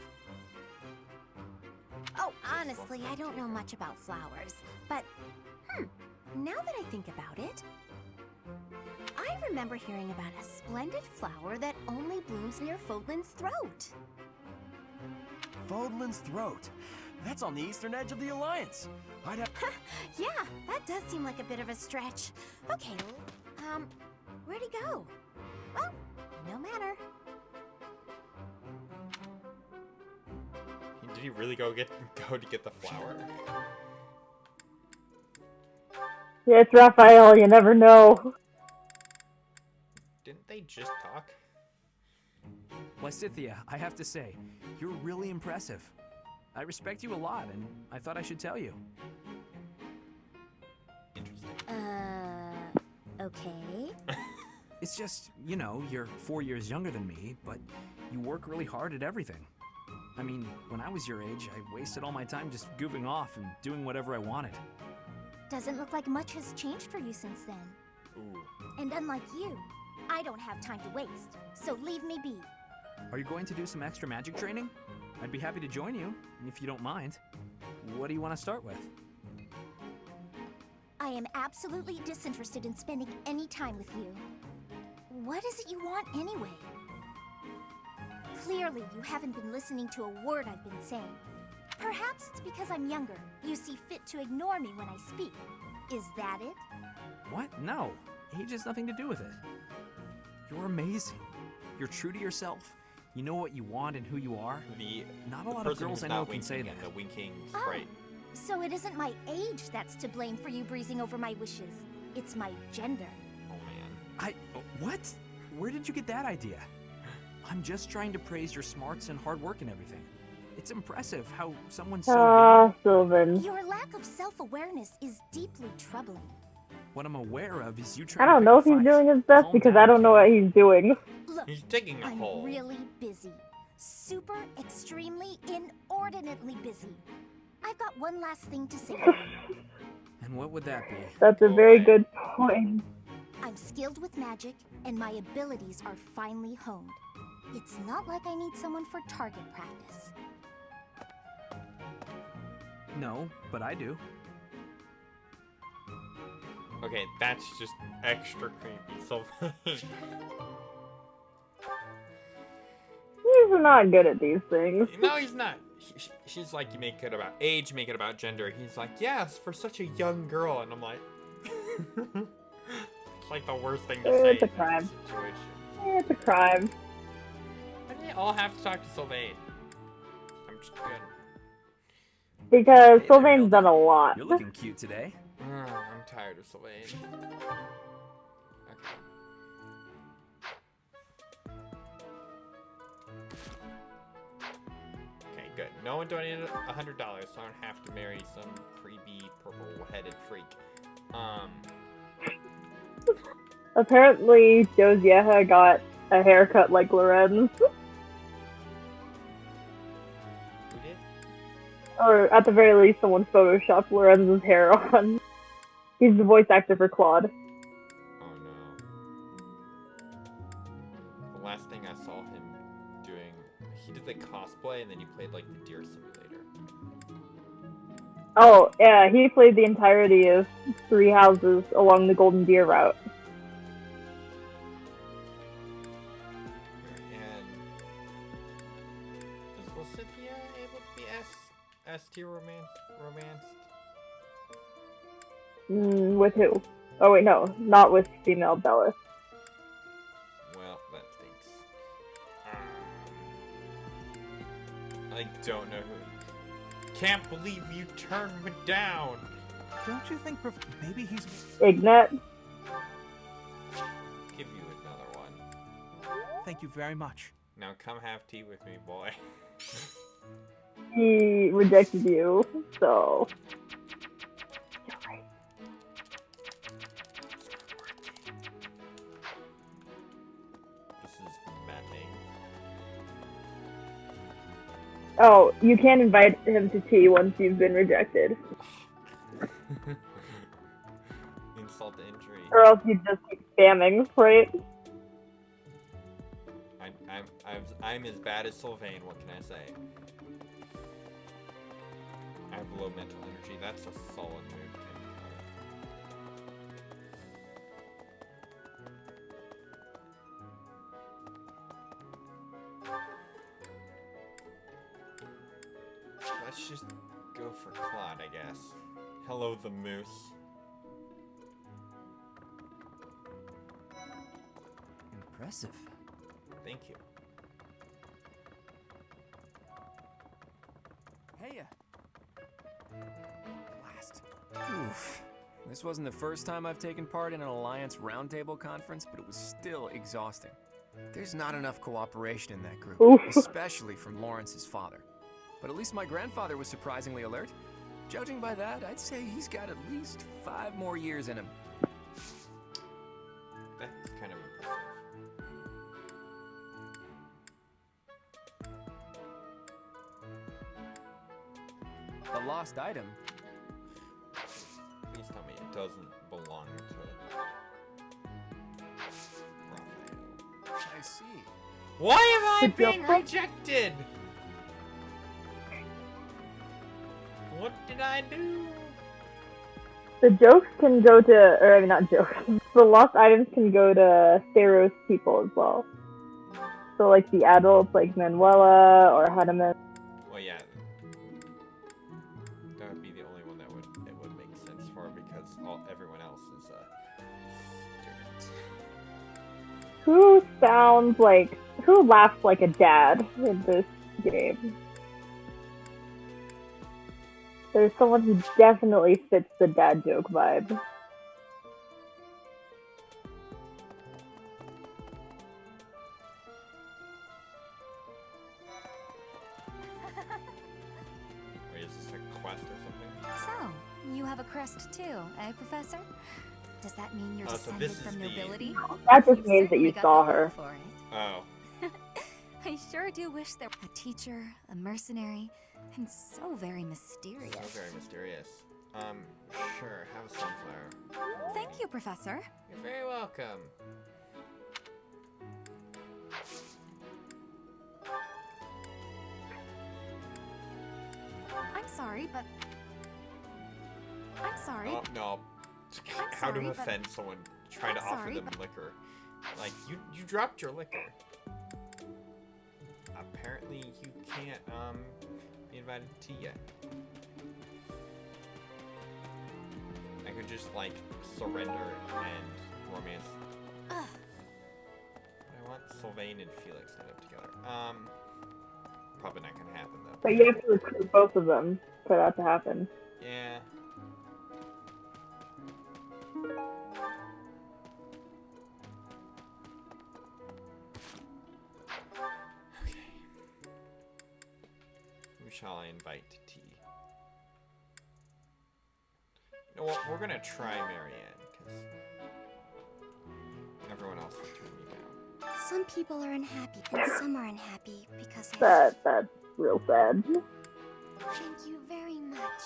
Oh, honestly, I don't know much about flowers, but, now that I think about it, I remember hearing about a splendid flower that only blooms near Fodlan's throat. Fodlan's throat. That's on the eastern edge of the Alliance. I'd have... Yeah, that does seem like a bit of a stretch. Okay, where'd he go? Well, no matter. Did he really go to get the flower? Yeah, it's Raphael, you never know. Didn't they just talk? Lysithea, I have to say, you're really impressive. I respect you a lot, and I thought I should tell you. Okay. It's just, you know, you're 4 years younger than me, but you work really hard at everything. I mean, when I was your age, I wasted all my time just goofing off and doing whatever I wanted. Doesn't look like much has changed for you since then. Ooh. And unlike you, I don't have time to waste, so leave me be. Are you going to do some extra magic training? I'd be happy to join you, if you don't mind. What do you want to start with? I am absolutely disinterested in spending any time with you. What is it you want anyway? Clearly, you haven't been listening to a word I've been saying. Perhaps it's because I'm younger. You see fit to ignore me when I speak. Is that it? What? No. Age has nothing to do with it. You're amazing. You're true to yourself. You know what you want and who you are. Not a lot of girls I know can say that. The winking sprite. So it isn't my age that's to blame for you breezing over my wishes. It's my gender. Oh man. What? Where did you get that idea? I'm just trying to praise your smarts and hard work and everything. It's impressive how someone so Sylvan. Your lack of self-awareness is deeply troubling. What I'm aware of is you I trying don't know if he's doing his best because I don't know what he's doing. Look, he's digging a I'm hole. really busy. Super, extremely, inordinately busy. I've got one last thing to say to you. And what would that be? That's a very good point. I'm skilled with magic, and my abilities are finely honed. It's not like I need someone for target practice. No, but I do. Okay, that's just extra creepy. So He's not good at these things. no, he's not. She's like, you make it about age, make it about gender. He's like, yes, for such a young girl, and I'm like, it's like the worst thing to say. It's a crime. In this situation. It's a crime. Why do they all have to talk to Sylvain? I'm just good. Because Sylvain's done a lot. You're looking cute today. I'm tired of Sylvain. Okay. Okay, good. No one donated $100, so I don't have to marry some creepy purple-headed freak. Apparently, Josieha got a haircut like Lorenz. Who did? Or at the very least, someone photoshopped Lorenz's hair on. He's the voice actor for Claude. Oh no. The last thing I saw him doing, he did the cosplay and then he played like the Deer Simulator. Oh, yeah, he played the entirety of 3 houses along the Golden Deer route. And was Cynthia able to be S-tier romanced? With who? Oh wait, no, not with female Bellis. Well, that stinks. I don't know who. Can't believe you turned me down. Don't you think maybe he's... Ignat? Give you another one. Thank you very much. Now come have tea with me, boy. He rejected you, so... This is mapping. Oh, you can't invite him to tea once you've been rejected. Insult to injury. Or else you just keep spamming, right? I'm as bad as Sylvain, what can I say? I have low mental energy, that's a solid move. Let's just go for Claude, I guess. Hello, the moose. Impressive. Thank you. Hey, blast. Oof. This wasn't the first time I've taken part in an Alliance Roundtable conference, but it was still exhausting. There's not enough cooperation in that group, especially from Lawrence's father. But at least my grandfather was surprisingly alert. Judging by that, I'd say he's got at least 5 more years in him. That's kind of impressive. A lost item? Please tell me it doesn't belong to Raphael. I see. Why am I being rejected? What did I do? The jokes can go to, or I mean not jokes, the lost items can go to Theros people as well. So like the adults like Manuela or Hanuman. Well, yeah. That would be the only one that would make sense for because everyone else is students. Who laughs like a dad in this game? There's someone who definitely fits the dad joke vibe. Wait, is this a quest or something? So, you have a crest too, eh, Professor? Does that mean you're So descended this is from the- nobility? That just means that you certainly got saw the her. look for it. Oh. I sure do wish there were a teacher, a mercenary, and so very mysterious. So very mysterious. Sure, have a sunflower. Thank you, Professor. You're very welcome. I'm sorry, but... I'm sorry. Oh, no. I'm How sorry, to but- offend someone trying to I'm offer sorry, them but- liquor. Like, you dropped your liquor. Apparently you can't, be invited to tea yet. I could just, like, surrender and romance. I want Sylvain and Felix to end up together. Probably not gonna happen, though. But you have to recruit both of them for that to happen. Yeah. Okay. Who shall I invite to tea? You know what? We're gonna try Marianne, because everyone else will turn me down. Some people are unhappy, and some are unhappy because of... That's real sad. Thank you very much.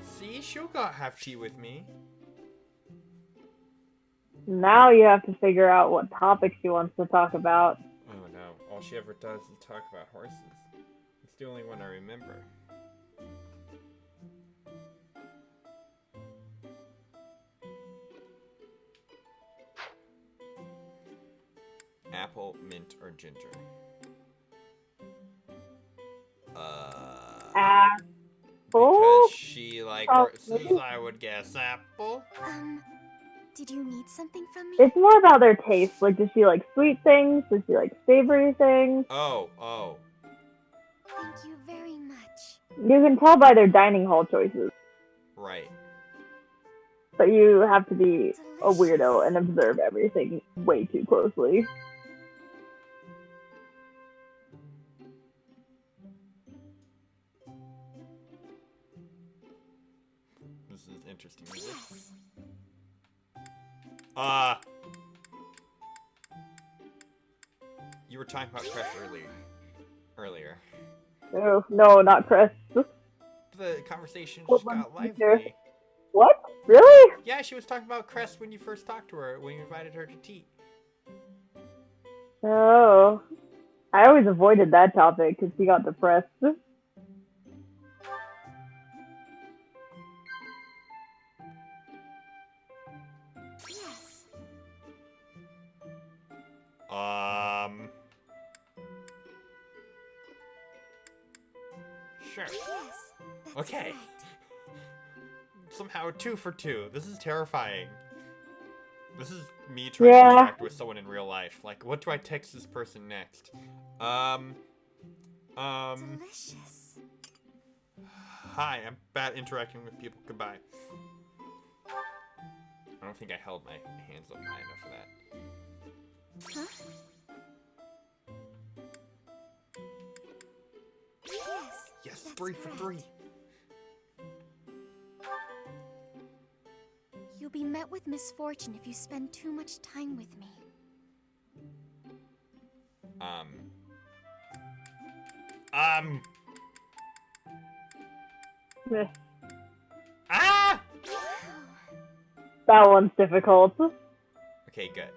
See, she'll have tea with me. Now you have to figure out what topics she wants to talk about. Oh no, all she ever does is talk about horses. It's the only one I remember. Apple, mint, or ginger? Apple? Because she like Oh, horses, maybe. I would guess apple. Did you need something from me? It's more about their taste. Like, does she like sweet things? Does she like savory things? Oh. Thank you very much. You can tell by their dining hall choices. Right. But you have to be a weirdo and observe everything way too closely. This is interesting music. You were talking about Crush earlier. No, not Chris. The conversation What just got one teacher? lively. What? Really? Yeah, she was talking about Crest when you first talked to her, when you invited her to tea. Oh. I always avoided that topic because he got depressed. Yes. Sure. Yes. That's Okay. right. Somehow 2 for 2. This is terrifying. This is me trying to Yeah. interact with someone in real life. Like, what do I text this person next? Delicious. Hi, I'm bad interacting with people. Goodbye. I don't think I held my hands up high enough for that. Huh? Yes. Yes, that's 3 for correct. 3. You'll be met with misfortune if you spend too much time with me. Meh. Ah! That one's difficult. Okay, good.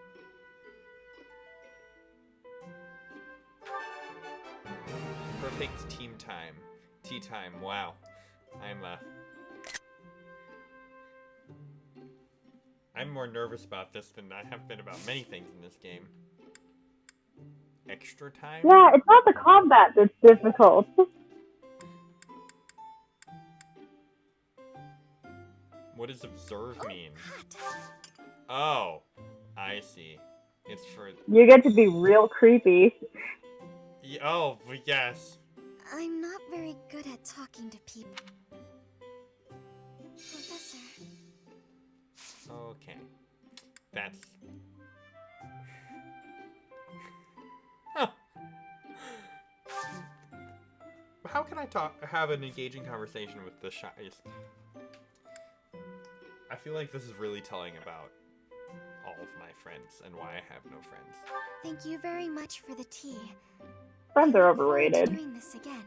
Perfect team time. Tea time. Wow. I'm more nervous about this than I have been about many things in this game. Extra time? Yeah, it's not the combat that's difficult. What does observe mean? Oh, I see. It's for... You get to be real creepy. Oh, yes. I'm not very good at talking to people. Professor. Okay. That's... Huh. How can I have an engaging conversation with the shyest? I feel like this is really telling about all of my friends and why I have no friends. Thank you very much for the tea. Friends are I look forward to overrated. doing this again.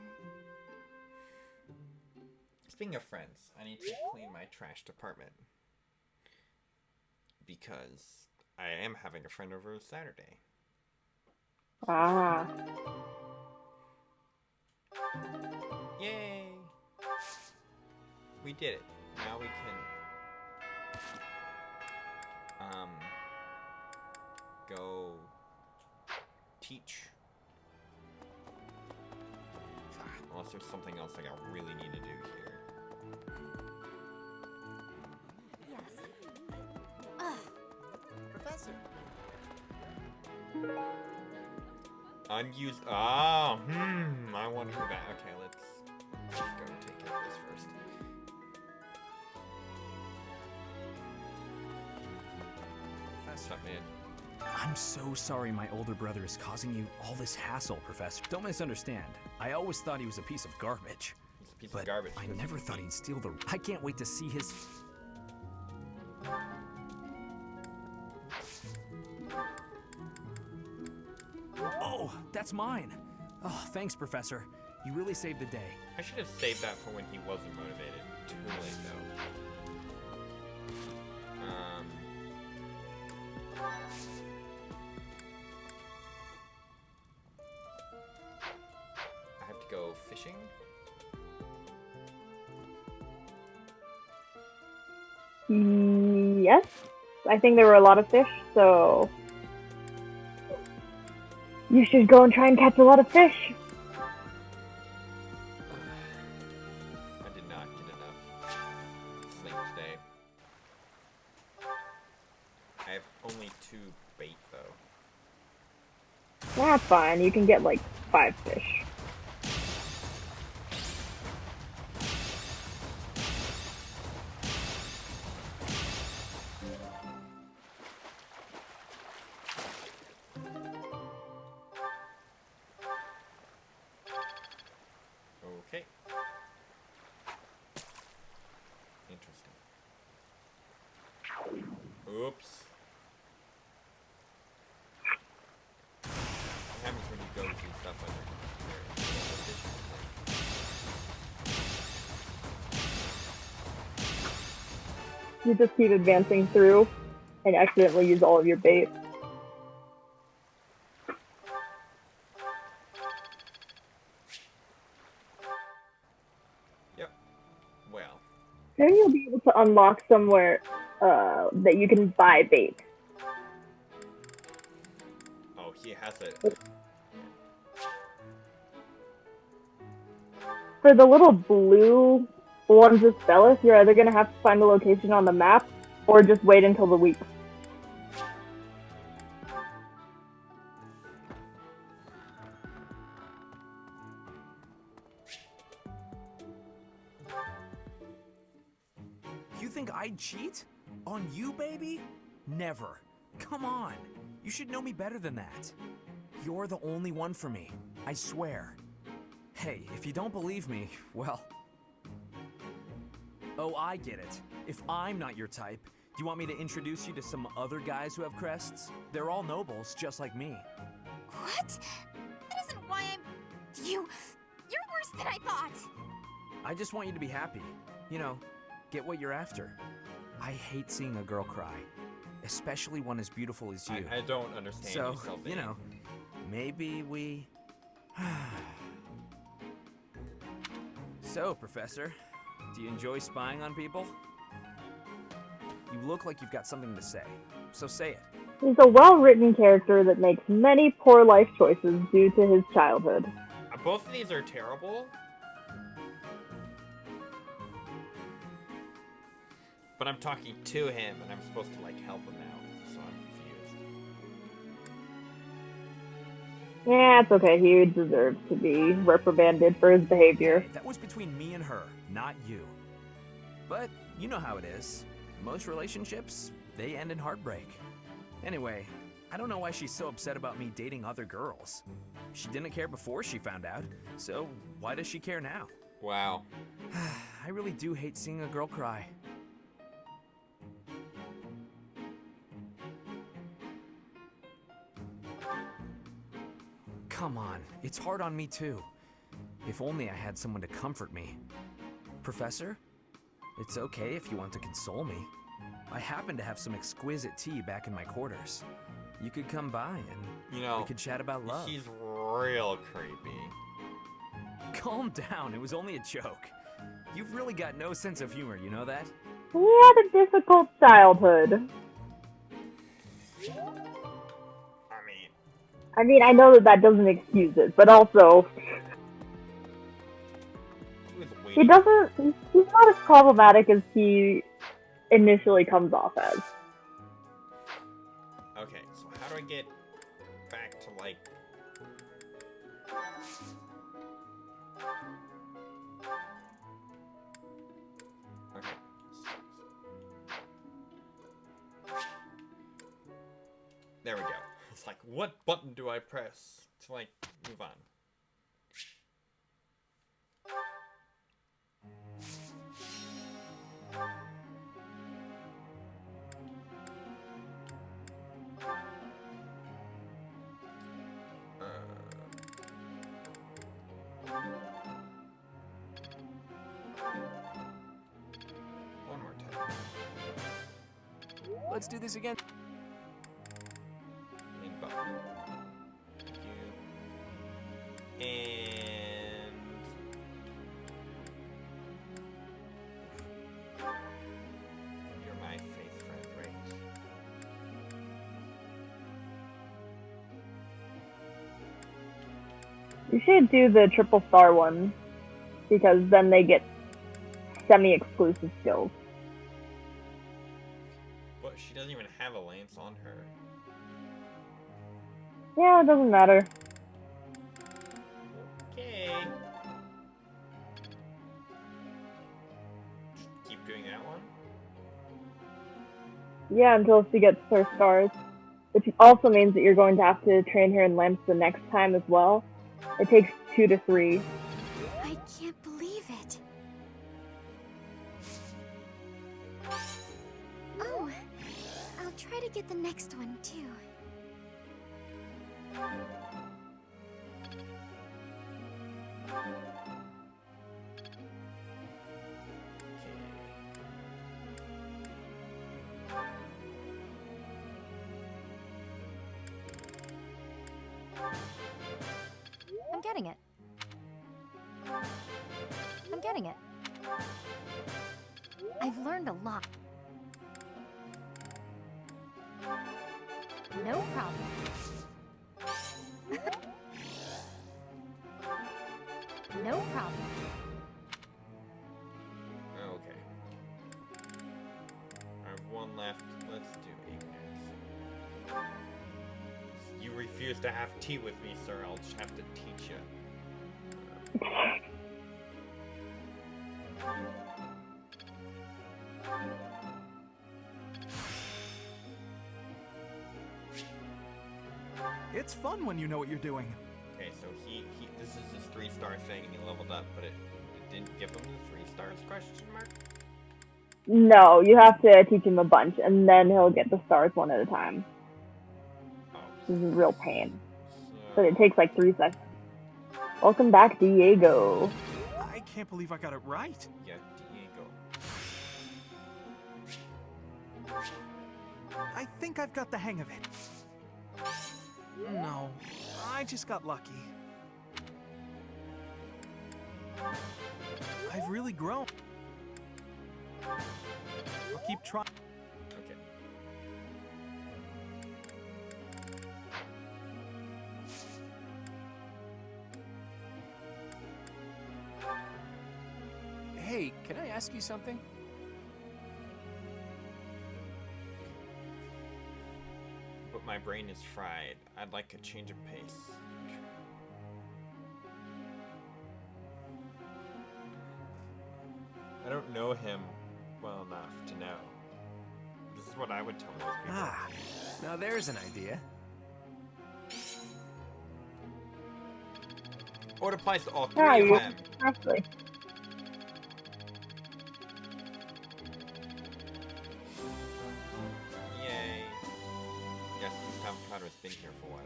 Speaking of friends, I need to clean my trash department. Because I am having a friend over Saturday. Ah. Yay! We did it. Now we can... go... teach. Unless there's something else like I really need to do here. Yes. Professor. Unused... Oh, I wonder who that... Okay, let's go take care of this first. Stuff in. I'm so sorry my older brother is causing you all this hassle, Professor. Don't misunderstand. I always thought he was a piece of garbage. He's a piece But of garbage. I never thought he'd steal the... I can't wait to see his... Oh, that's mine. Oh, thanks, Professor. You really saved the day. I should have saved that for when he wasn't motivated. Too late, though. I have to go fishing. Yes. I think there were a lot of fish, so... You should go and try and catch a lot of fish. I did not get enough sleep today. I have only 2 bait, though. That's fine. You can get like 5 fish. Okay. Interesting. Oops. What happens when you go to stuff like that? You just keep advancing through and accidentally use all of your bait. Yep. Well. Then you'll be able to unlock somewhere that you can buy bait. Oh, he has it. For the little blue ones with Spellus, you're either going to have to find a location on the map or just wait until the week. You think I'd cheat? On you, baby? Never. Come on. You should know me better than that. You're the only one for me. I swear. Hey, if you don't believe me, well... Oh, I get it. If I'm not your type, do you want me to introduce you to some other guys who have crests? They're all nobles, just like me. What? That isn't why I'm... You're worse than I thought. I just want you to be happy. You know, get what you're after. I hate seeing a girl cry, especially one as beautiful as you. I don't understand so, yourself. You know, maybe we... So, Professor, do you enjoy spying on people? You look like you've got something to say, so say it. He's a well-written character that makes many poor life choices due to his childhood. Both of these are terrible. But I'm talking to him, and I'm supposed to, like, help him out, so I'm confused. Yeah, it's okay. He deserves to be reprimanded for his behavior. That was between me and her, not you. But you know how it is. Most relationships, they end in heartbreak. Anyway, I don't know why she's so upset about me dating other girls. She didn't care before she found out, so why does she care now? Wow. I really do hate seeing a girl cry. Come on, it's hard on me too. If only I had someone to comfort me. Professor, it's okay if you want to console me. I happen to have some exquisite tea back in my quarters. You could come by and we could chat about love. He's real creepy. Calm down, it was only a joke. You've really got no sense of humor, you know that? He had a difficult childhood. I mean, I know that doesn't excuse it, but also... He's not as problematic as he initially comes off as. Okay, so how do I get back to, like... Okay. There we go. It's like, what button do I press to, like, move on? One more time. Let's do this again. And button. Thank you. And... You're my faith friend, right? You should do the triple star one, because then they get semi-exclusive skills. But she doesn't even have a lance on her. Yeah, it doesn't matter. Okay. Keep doing that one? Yeah, until she gets her stars. Which also means that you're going to have to train her in lamps the next time as well. It takes 2 to 3. I can't believe it. Oh, I'll try to get the next one too. I'm getting it. I'm getting it. I've learned a lot. No problem. No problem. Okay. I have one left. Let's do Ignis. You refuse to have tea with me, sir. I'll just have to teach you. It's fun when you know what you're doing. Okay, so this is his 3-star thing, and he leveled up, but it didn't give him the 3 stars, question mark? No, you have to teach him a bunch, and then he'll get the stars one at a time. This is a real pain. But it takes like 3 seconds. Welcome back, Diego. I can't believe I got it right. Yeah, Diego. I think I've got the hang of it. No, I just got lucky. I've really grown. I'll keep trying. Okay. Hey, can I ask you something? But my brain is fried. I'd like a change of pace. I don't know him well enough to know. This is what I would tell most people. Ah, now there's an idea. Or it applies to all Yeah, three of you them. actually. Yay. Yes, this avocado's been here for a while.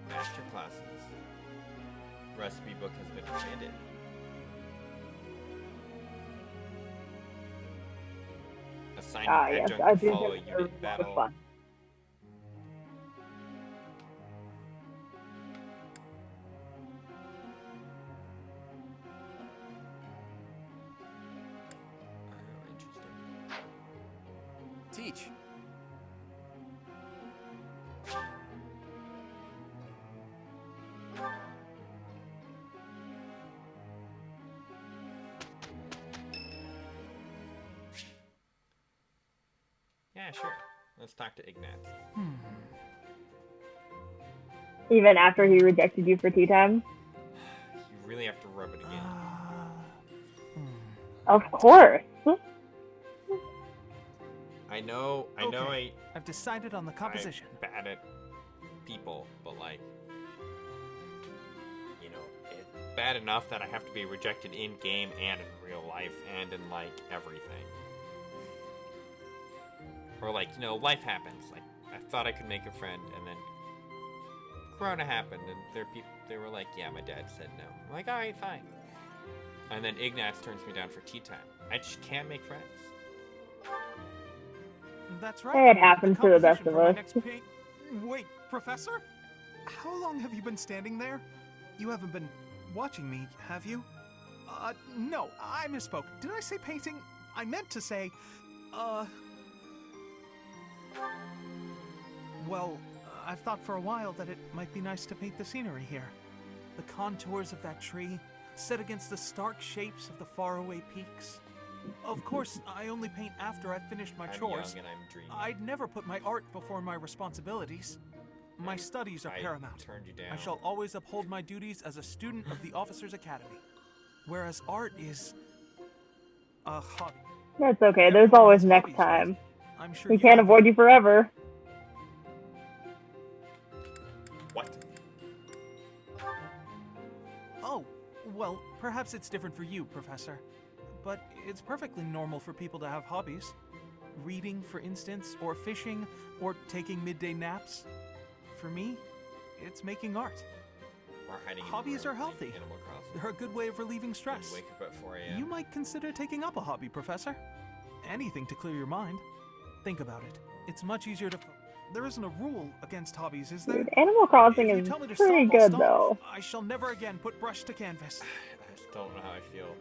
Master classes. Recipe book has been expanded. Assigned Yes, adjunct I to do follow think a they're a unit lot of battle. fun. Teach. Yeah, sure. Let's talk to Ignatz. Even after he rejected you for tea time? You really have to rub it again. Of course. I know I've decided on the composition. I'm bad at people, but like, you know, it's bad enough that I have to be rejected in game and in real life and in like everything. Or like, you know, life happens. Like, I thought I could make a friend, and then Corona happened, and they were like, yeah, my dad said no. I'm like, all right, fine. And then Ignatz turns me down for tea time. I just can't make friends. That's right. It happens to the best of us. Wait, Professor? How long have you been standing there? You haven't been watching me, have you? No, I misspoke. Did I say painting? I meant to say, well, I've thought for a while that it might be nice to paint the scenery here. The contours of that tree, set against the stark shapes of the faraway peaks. Of course, I only paint after I've finished my chores. Young and I'm dreaming. I'd never put my art before my responsibilities. My studies are paramount. Turned you down. I shall always uphold my duties as a student of the Officers' Academy. Whereas art is a hobby. That's okay. There's always next time. I'm sure We can't avoid you forever. What? Oh, well, perhaps it's different for you, Professor. But it's perfectly normal for people to have hobbies. Reading, for instance, or fishing, or taking midday naps. For me, it's making art. Or hiding in Hobbies the are room healthy. playing Animal Crossing. They're a good way of relieving stress. Wake up at 4 a.m. You might consider taking up a hobby, Professor. Anything to clear your mind. Think about it. It's much easier to... There isn't a rule against hobbies, is there? Dude, Animal Crossing If you is tell me to pretty stop, I'll good, stop. though. I shall never again put brush to canvas. I still don't know how I feel.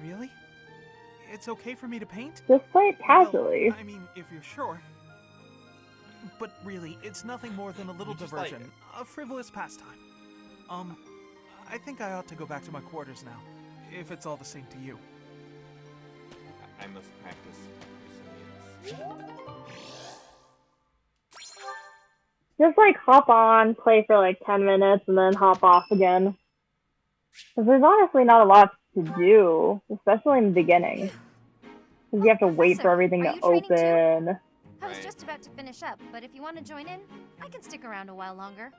Really? It's okay for me to paint? Just play it casually. Well, I mean, if you're sure. But really, it's nothing more than a little just like diversion. A frivolous pastime. I think I ought to go back to my quarters now. If it's all the same to you. I must practice resilience. Just like hop on, play for like 10 minutes, and then hop off again. Because there's honestly not a lot to do, especially in the beginning. Because you have to wait for everything to open. I was just about to finish up, but if you want to join in, I can stick around a while longer.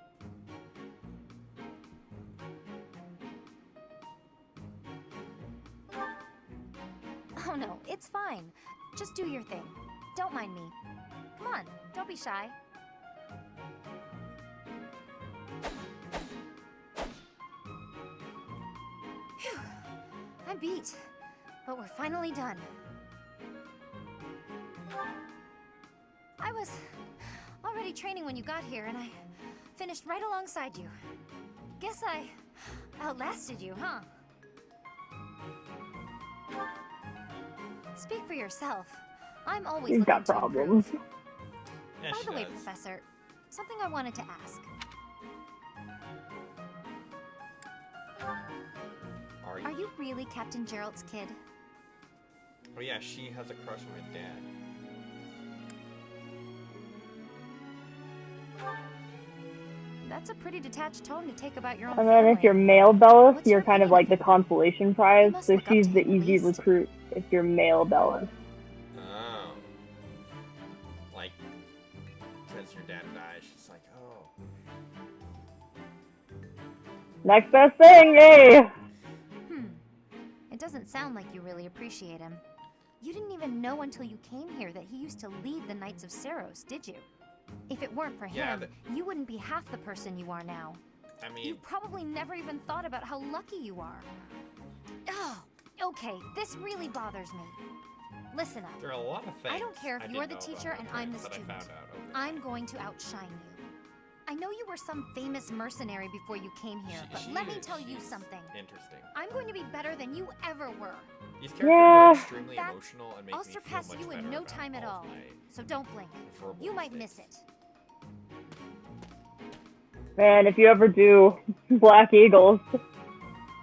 Oh no, it's fine. Just do your thing. Don't mind me. Come on, don't be shy. Phew. I'm beat, but we're finally done. I was already training when you got here, and I finished right alongside you. Guess I outlasted you, huh? Speak for yourself. I'm always He's looking got to problems. improve. By the way, Professor, something I wanted to ask. Are you really Captain Gerald's kid? Oh yeah, she has a crush on my dad. That's a pretty detached tone to take about your own And then family. if you're male Bellis, you're kind of like the consolation prize, so she's the easy recruit if you're male Bellis. Oh. Like, because your dad died, she's like, oh. Next best thing, yay! It doesn't sound like you really appreciate him. You didn't even know until you came here that he used to lead the Knights of Seros, did you? If it weren't for him, you wouldn't be half the person you are now. I mean... You probably never even thought about how lucky you are. Oh, okay, this really bothers me. Listen up. There are a lot of things I don't care if you're the teacher and I'm the student. I'm going to outshine you. I know you were some famous mercenary before you came here, but let me tell you something. Interesting. I'm going to be better than you ever were. These characters are extremely emotional and make I'll me feel surpass much you better in no about time at all all. of my So don't blink. preferable You might mistakes. miss it. Man, if you ever do Black Eagles,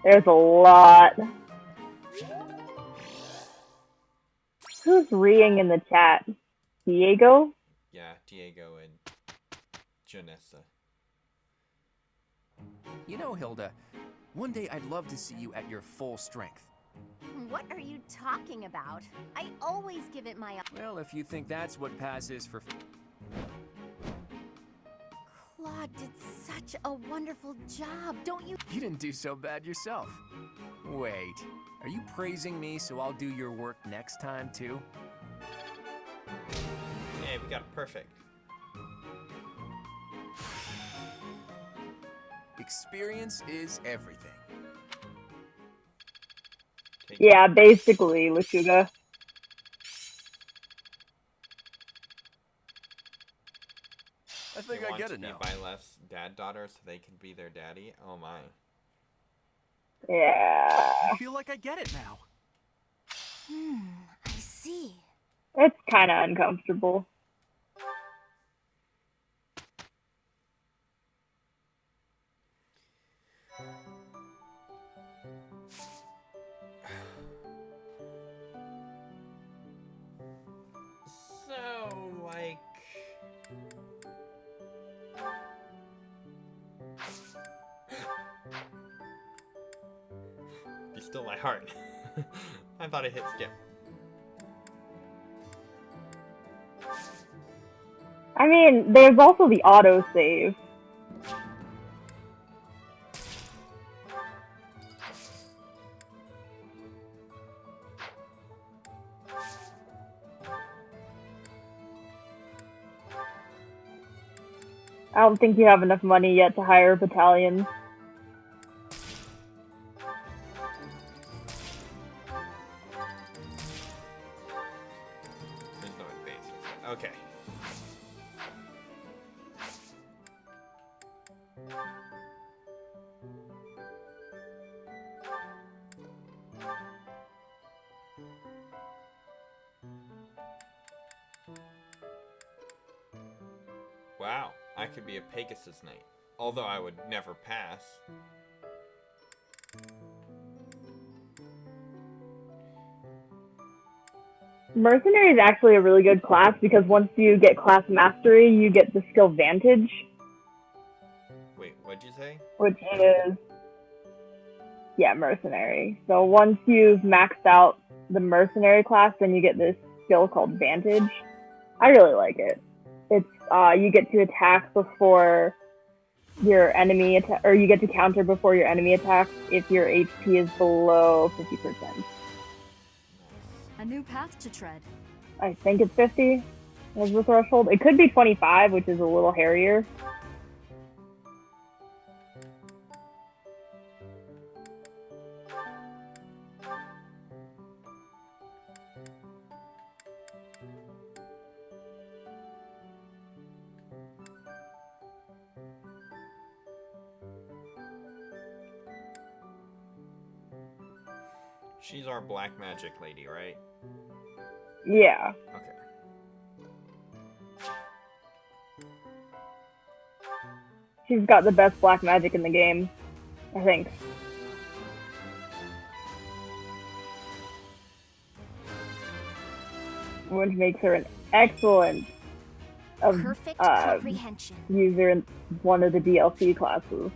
there's a lot. Who's reading in the chat? Diego? Yeah, Diego and Janessa. You know, Hilda, one day I'd love to see you at your full strength. What are you talking about? I always give it my... Well, if you think that's what passes for... Claude did such a wonderful job, don't you? You didn't do so bad yourself. Wait, are you praising me so I'll do your work next time, too? Hey, we got it perfect. Experience is everything. Yeah, basically, Luchuga. I think I get it now. By Left's dad daughter so they can be their daddy. Oh my. Yeah. I feel like I get it now. I see. It's kind of uncomfortable. So, like... Be still my heart. I thought I hit skip. I mean, there's also the autosave. I don't think you have enough money yet to hire a battalion. There's no advancement. Okay. Wow, I could be a Pegasus Knight. Although I would never pass. Mercenary is actually a really good class because once you get class mastery, you get the skill Vantage. Wait, what'd you say? Which is... yeah, Mercenary. So once you've maxed out the Mercenary class, then you get this skill called Vantage. I really like it. It's, you get to attack before your enemy or you get to counter before your enemy attacks if your HP is below 50%. A new path to tread. I think it's 50 as the threshold. It could be 25, which is a little hairier. She's our black magic lady, right? Yeah. Okay. She's got the best black magic in the game, I think. Which makes her an excellent Perfect comprehension. user in one of the DLC classes.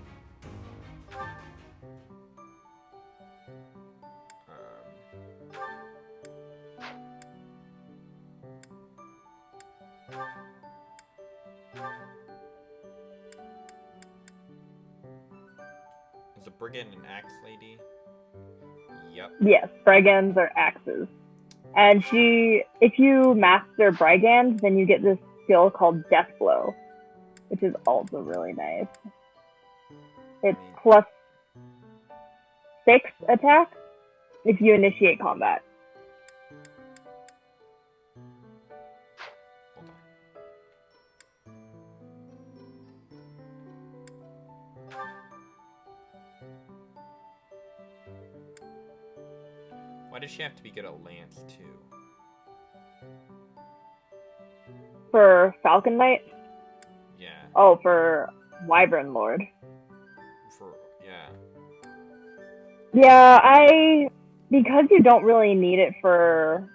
Is a brigand an axe lady? Yep. Yes, brigands are axes. And if you master brigands, then you get this skill called Death Blow, which is also really nice. It's plus 6 attack if you initiate combat. Why does she have to be good at lance too? For Falcon Knight? Yeah. Oh, for Wyvern Lord. Yeah. Yeah, because you don't really need it for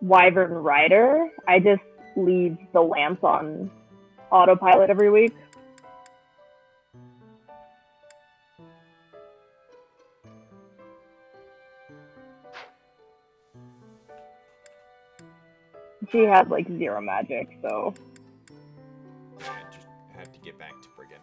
Wyvern Rider, I just leave the lance on autopilot every week. She had like 0 magic, so. Yeah, I just have to get back to brigand.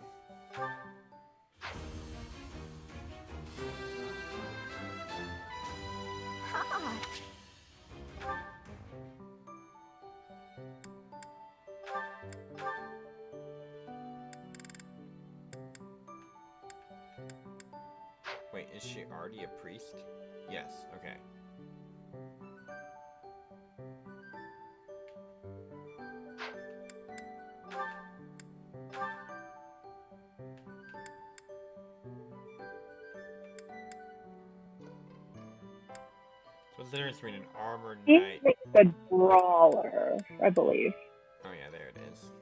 Wait, is she already a priest? Yes, okay. So what's the difference between an armored knight? She's a brawler, I believe. Oh yeah, there it is.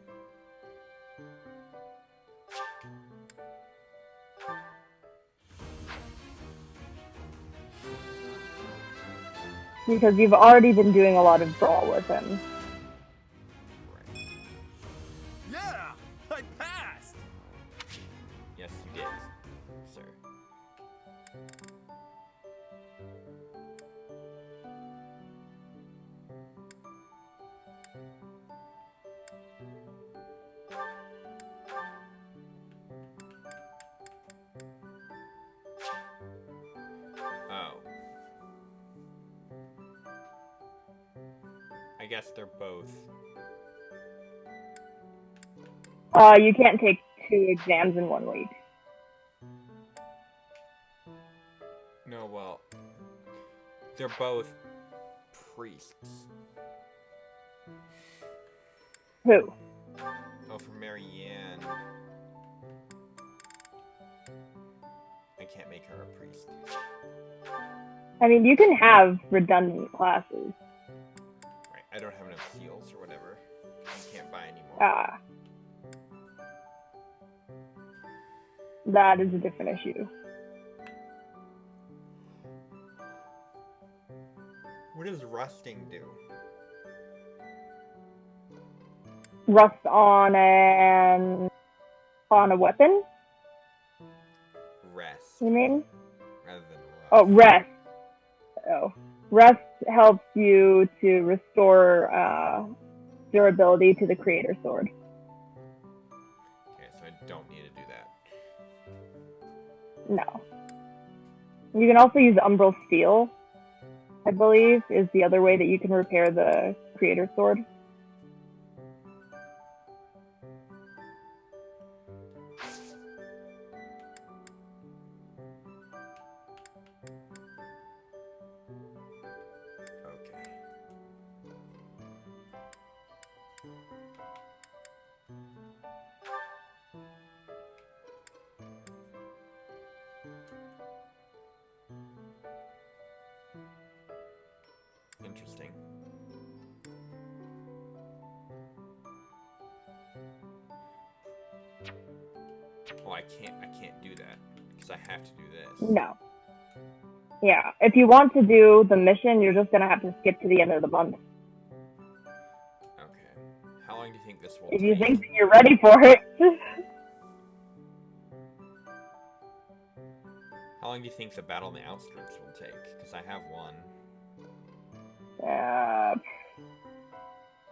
Because you've already been doing a lot of brawl with him. Yeah! I passed! Yes, you did, sir. Oh. I guess they're both. You can't take 2 exams in 1 week. No, well, they're both priests. Who? Oh, for Marianne. I can't make her a priest. I mean, you can have redundant classes. Right, I don't have enough seals or whatever. I can't buy any more. Ah. That is a different issue. What does rusting do? Rust on a weapon? Rest. You mean? Rather than rust. Oh, rest. Oh. Rest helps you to restore durability to the Creator Sword. Okay, so I don't need to do that. No. You can also use Umbral Steel, I believe, is the other way that you can repair the creator sword. Interesting. Oh, I can't do that because I have to do this. No. Yeah, if you want to do the mission, you're just gonna have to skip to the end of the month. Okay. How long do you think this will If take? you think that you're ready for it. How long do you think the battle in the outskirts will take? Because I have one.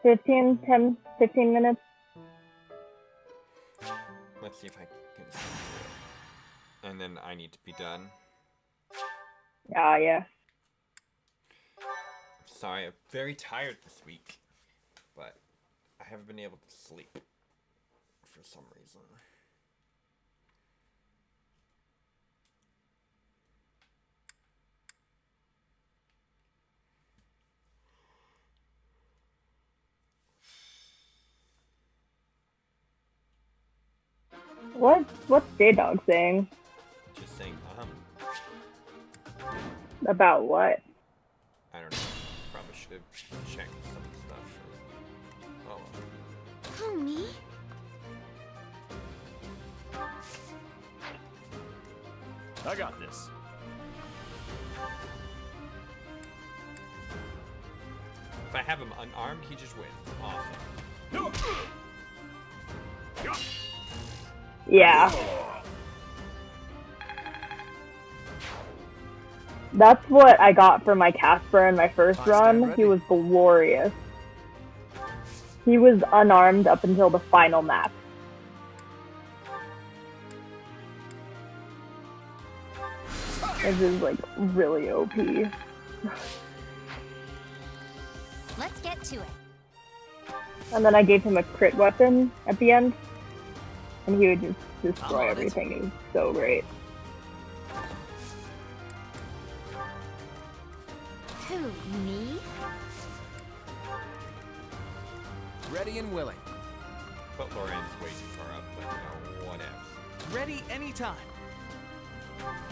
15 minutes. Let's see if I can see it. And then I need to be done. Yeah. I'm sorry, I'm very tired this week. But I haven't been able to sleep for some reason. What's J-Dog saying? Just saying, About what? I don't know. Probably should have checked some stuff first. Oh well. Who, me? I got this. If I have him unarmed, he just wins. Awesome. Yeah. That's what I got for my Casper in my first run. He was glorious. He was unarmed up until the final map. This is like really OP. Let's get to it. And then I gave him a crit weapon at the end. And he would just destroy everything. It was so great. Who, me? Ready and willing. But Loren's way too far up, but you know, whatever. Ready anytime.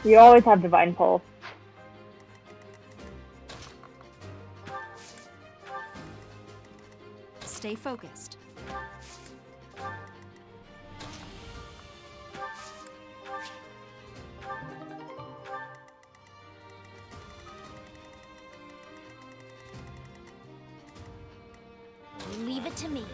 You always have Divine Pulse. Stay focused. Leave it to me.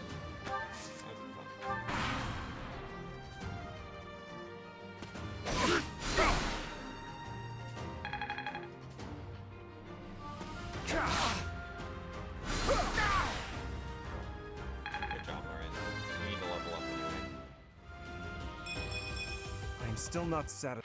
Good job, Loren. We need to level up anyway. I'm still not satisfied.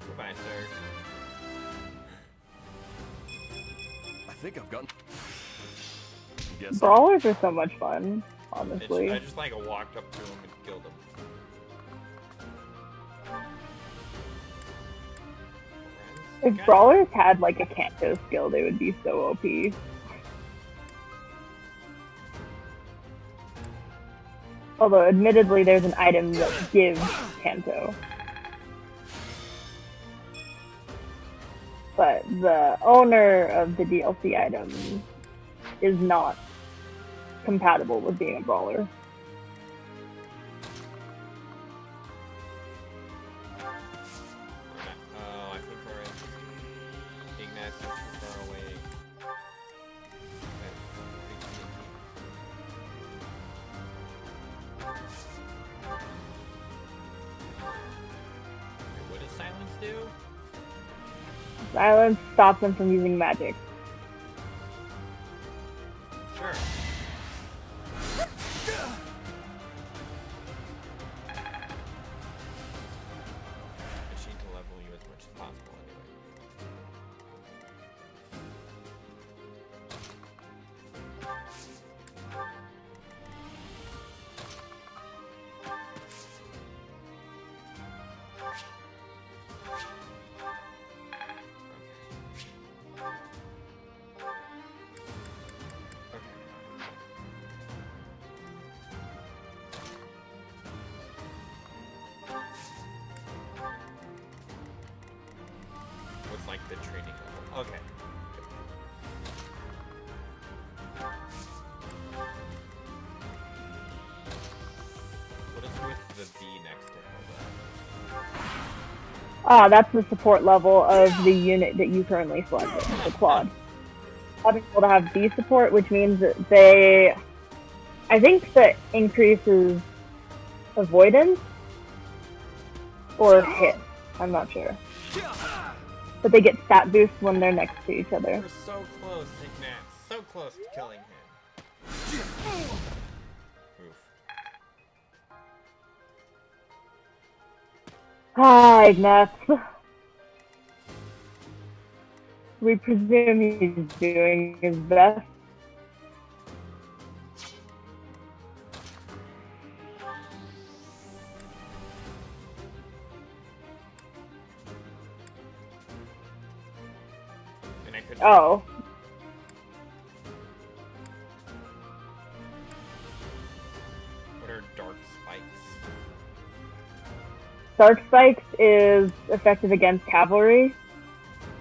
Goodbye, sir. I think I've gotten. Guess Brawlers are so much fun, honestly. I just like walked up to him and killed him. If Brawlers had like a Kanto skill, they would be so OP. Although, admittedly, there's an item that gives Kanto. But the owner of the DLC item is not compatible with being a brawler. Oh, I think we're in Ignat's too far away. What does silence do? Silence stops them from using magic. Sure. Machine to level you as much as possible anyway. What's like the training level? Okay. What is with the V next to Hilda? That's the support level of the unit that you currently selected, the Claude. Having able to have B support, which means that they, I think that increases avoidance or hit. I'm not sure. But they get stat boosts when they're next to each other. We're so close, Ignat. So close to killing him. Oof. Hi, Ignat. We presume he's doing his best. And I couldn't. Oh. What are dark spikes? Dark Spikes is effective against cavalry.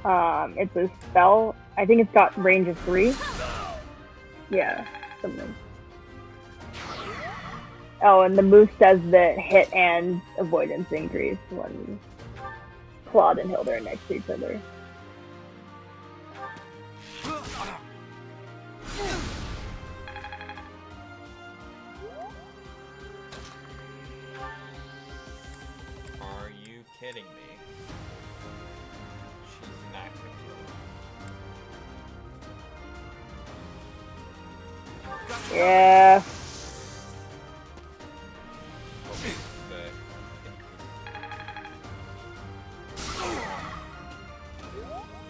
It's a spell. I think it's got range of 3. Yeah, something. Oh, and the moose says that hit and avoidance increase when Claude and Hilda are next to each other. Are you kidding me? She's not gonna kill him. Yeah.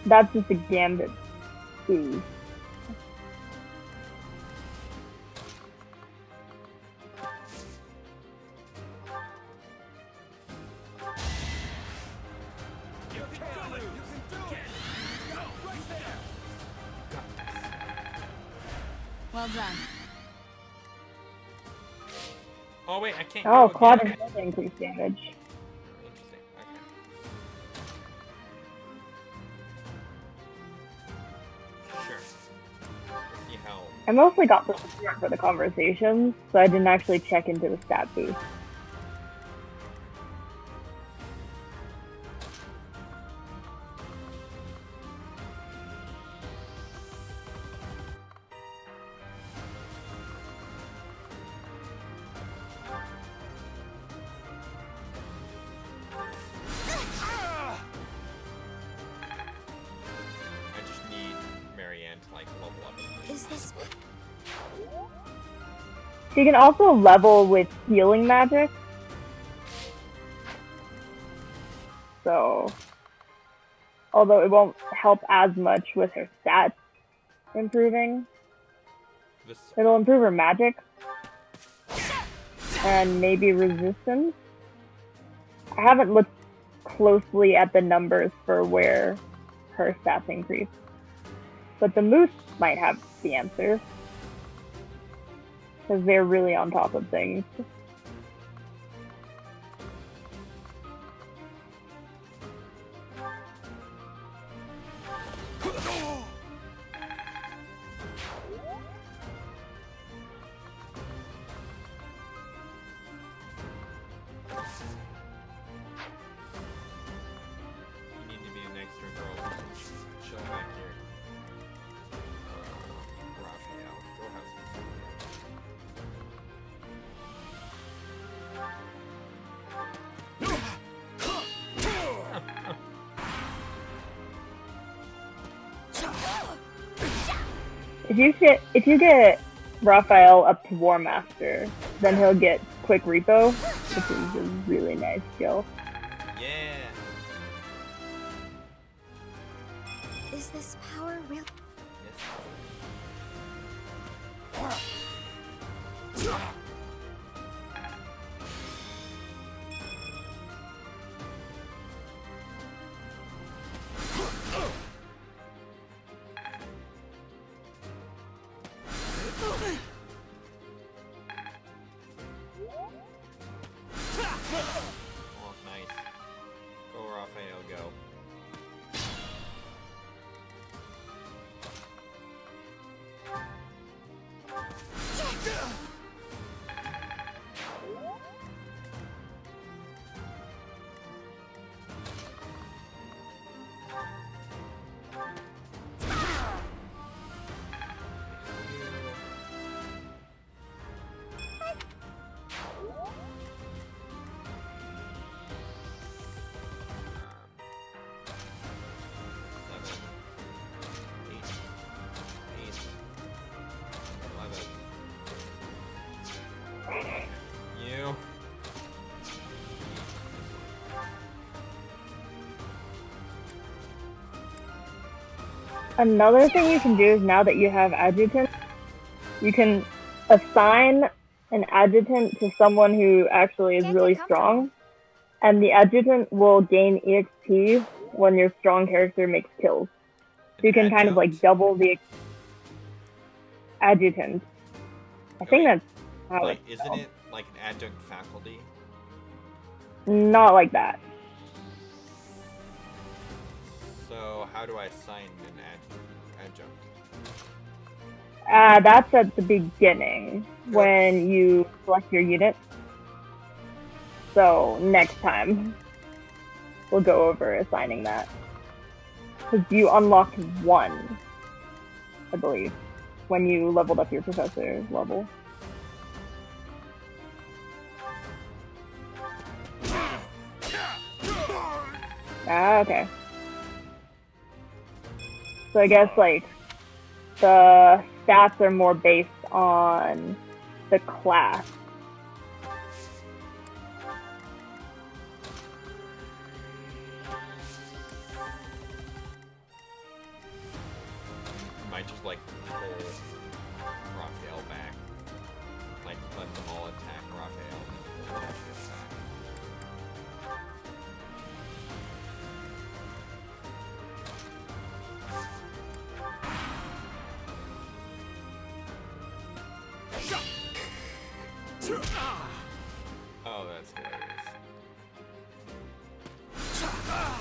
That's just a gambit. Ooh. Well done. Oh wait, I can't. Oh, go Claude again. and Hilda increase damage. Interesting. Okay. Sure. Let's see how. I mostly got the support for the conversations, so I didn't actually check into the stat boost. I just need Marianne to like level up. Is this? She can also level with healing magic. So, although it won't help as much with her stats improving, it'll improve her magic and maybe resistance. I haven't looked closely at the numbers for where her stats increase, but the moose might have the answer because they're really on top of things. if you get Raphael up to War Master, then he'll get Quick Repo, which is a really nice skill. Yeah. Is this power real? Oh, nice. Go, Raphael, go. You. Another thing you can do is now that you have adjutant, you can assign an adjutant to someone who actually is really strong, and the adjutant will gain EXP when your strong character makes kills. So you can kind of like double the adjutant. I think that's how Like, it's isn't spelled. it like an adjunct faculty? Not like that. So how do I assign an adjunct? That's at the beginning when you select your unit. So next time we'll go over assigning that. Because you unlocked one, I believe, when you leveled up your professor level. Okay. So I guess like the stats are more based on the class. Might just like pull Raphael back. Like let them all attack Raphael and pull Raphael back. Oh, that's hilarious. Wow.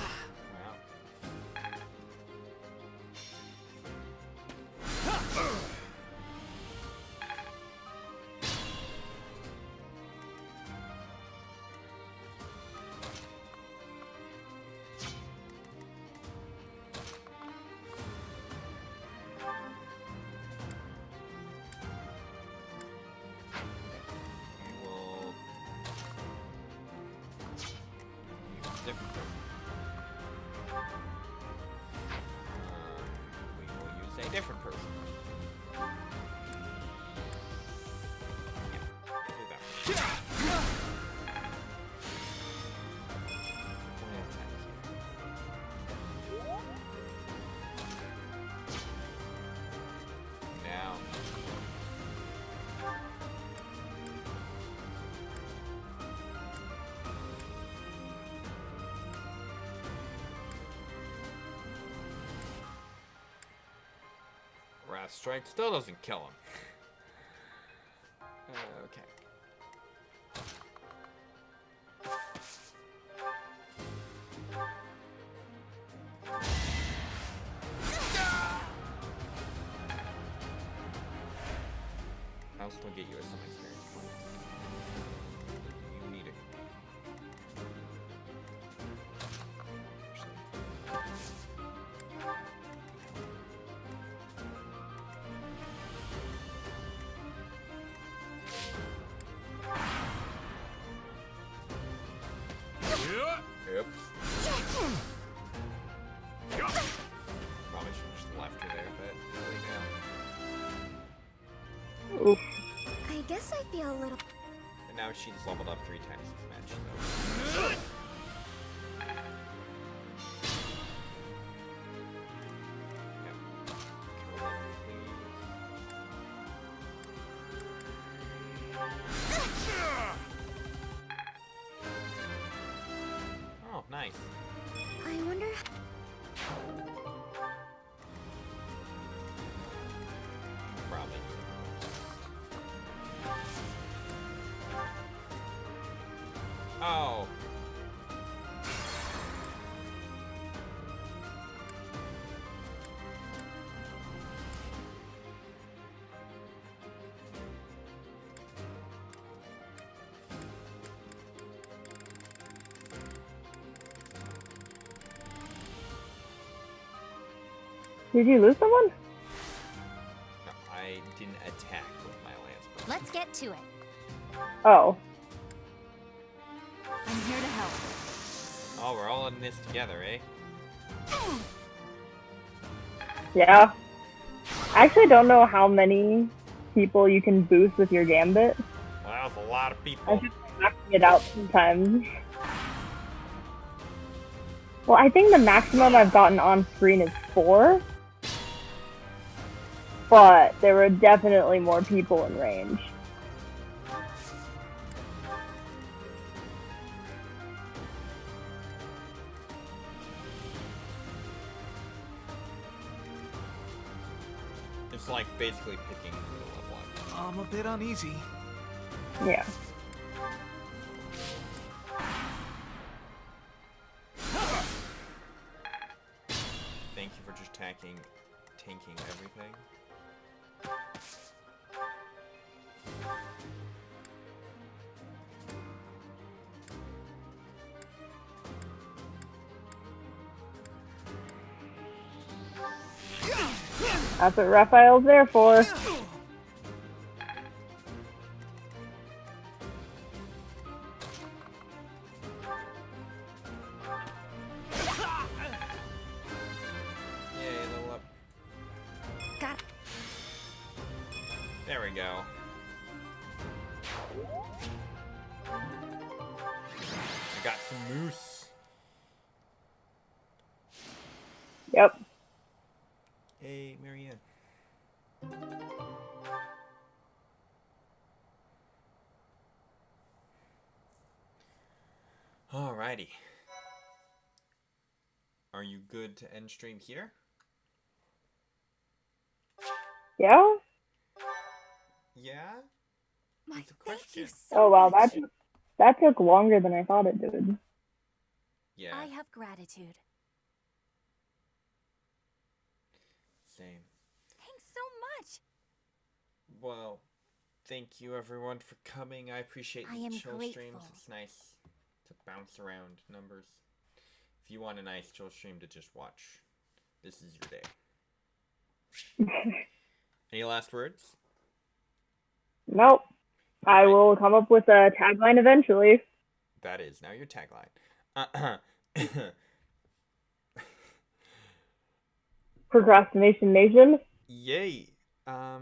Different person. We will use a different person. Yeah, do that. Now. Wrath Strike still doesn't kill him. Okay. I'll still get you some experience points. You need it. Oops. Probably should have just left her there, but there we go. guess I feel a little... And now she's leveled up 3 times this match, so... Oh, nice. I wonder... Probably. Oh. Did you lose someone? No, I didn't attack with my lance. Let's get to it. Oh. I'm here to help. Oh, we're all in this together, eh? Yeah. I actually don't know how many people you can boost with your gambit. Well, that was a lot of I people. should be maxing it out sometimes. Well, I think the maximum I've gotten on screen is 4. But there were definitely more people in range. It's like basically picking who to level up. I'm a bit uneasy. Yeah. Thank you for just tanking everything. That's what Raphael's there for. Yay, level up. Got it. There we go. I got some moose. Yep. Hey, Marianne. Alrighty. Are you good to end stream here? Yeah? Yeah? My, thank you so Oh wow, much. that took longer than I thought it did. Yeah. I have gratitude. Same. Thanks so much. Well, thank you everyone for coming. I appreciate I the am chill grateful. streams. It's nice to bounce around numbers. If you want a nice chill stream to just watch, this is your day. Any last words? Nope. I will come up with a tagline eventually. That is now your tagline. Procrastination Nation. Yay. I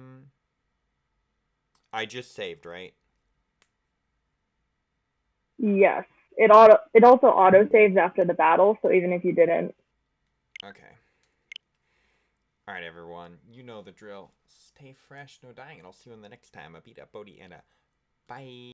just saved, right? Yes. It also auto saves after the battle, so even if you didn't. Okay. Alright, everyone. You know the drill. Stay fresh, no dying, and I'll see you in the next time. A beat up Bodhi and a bye.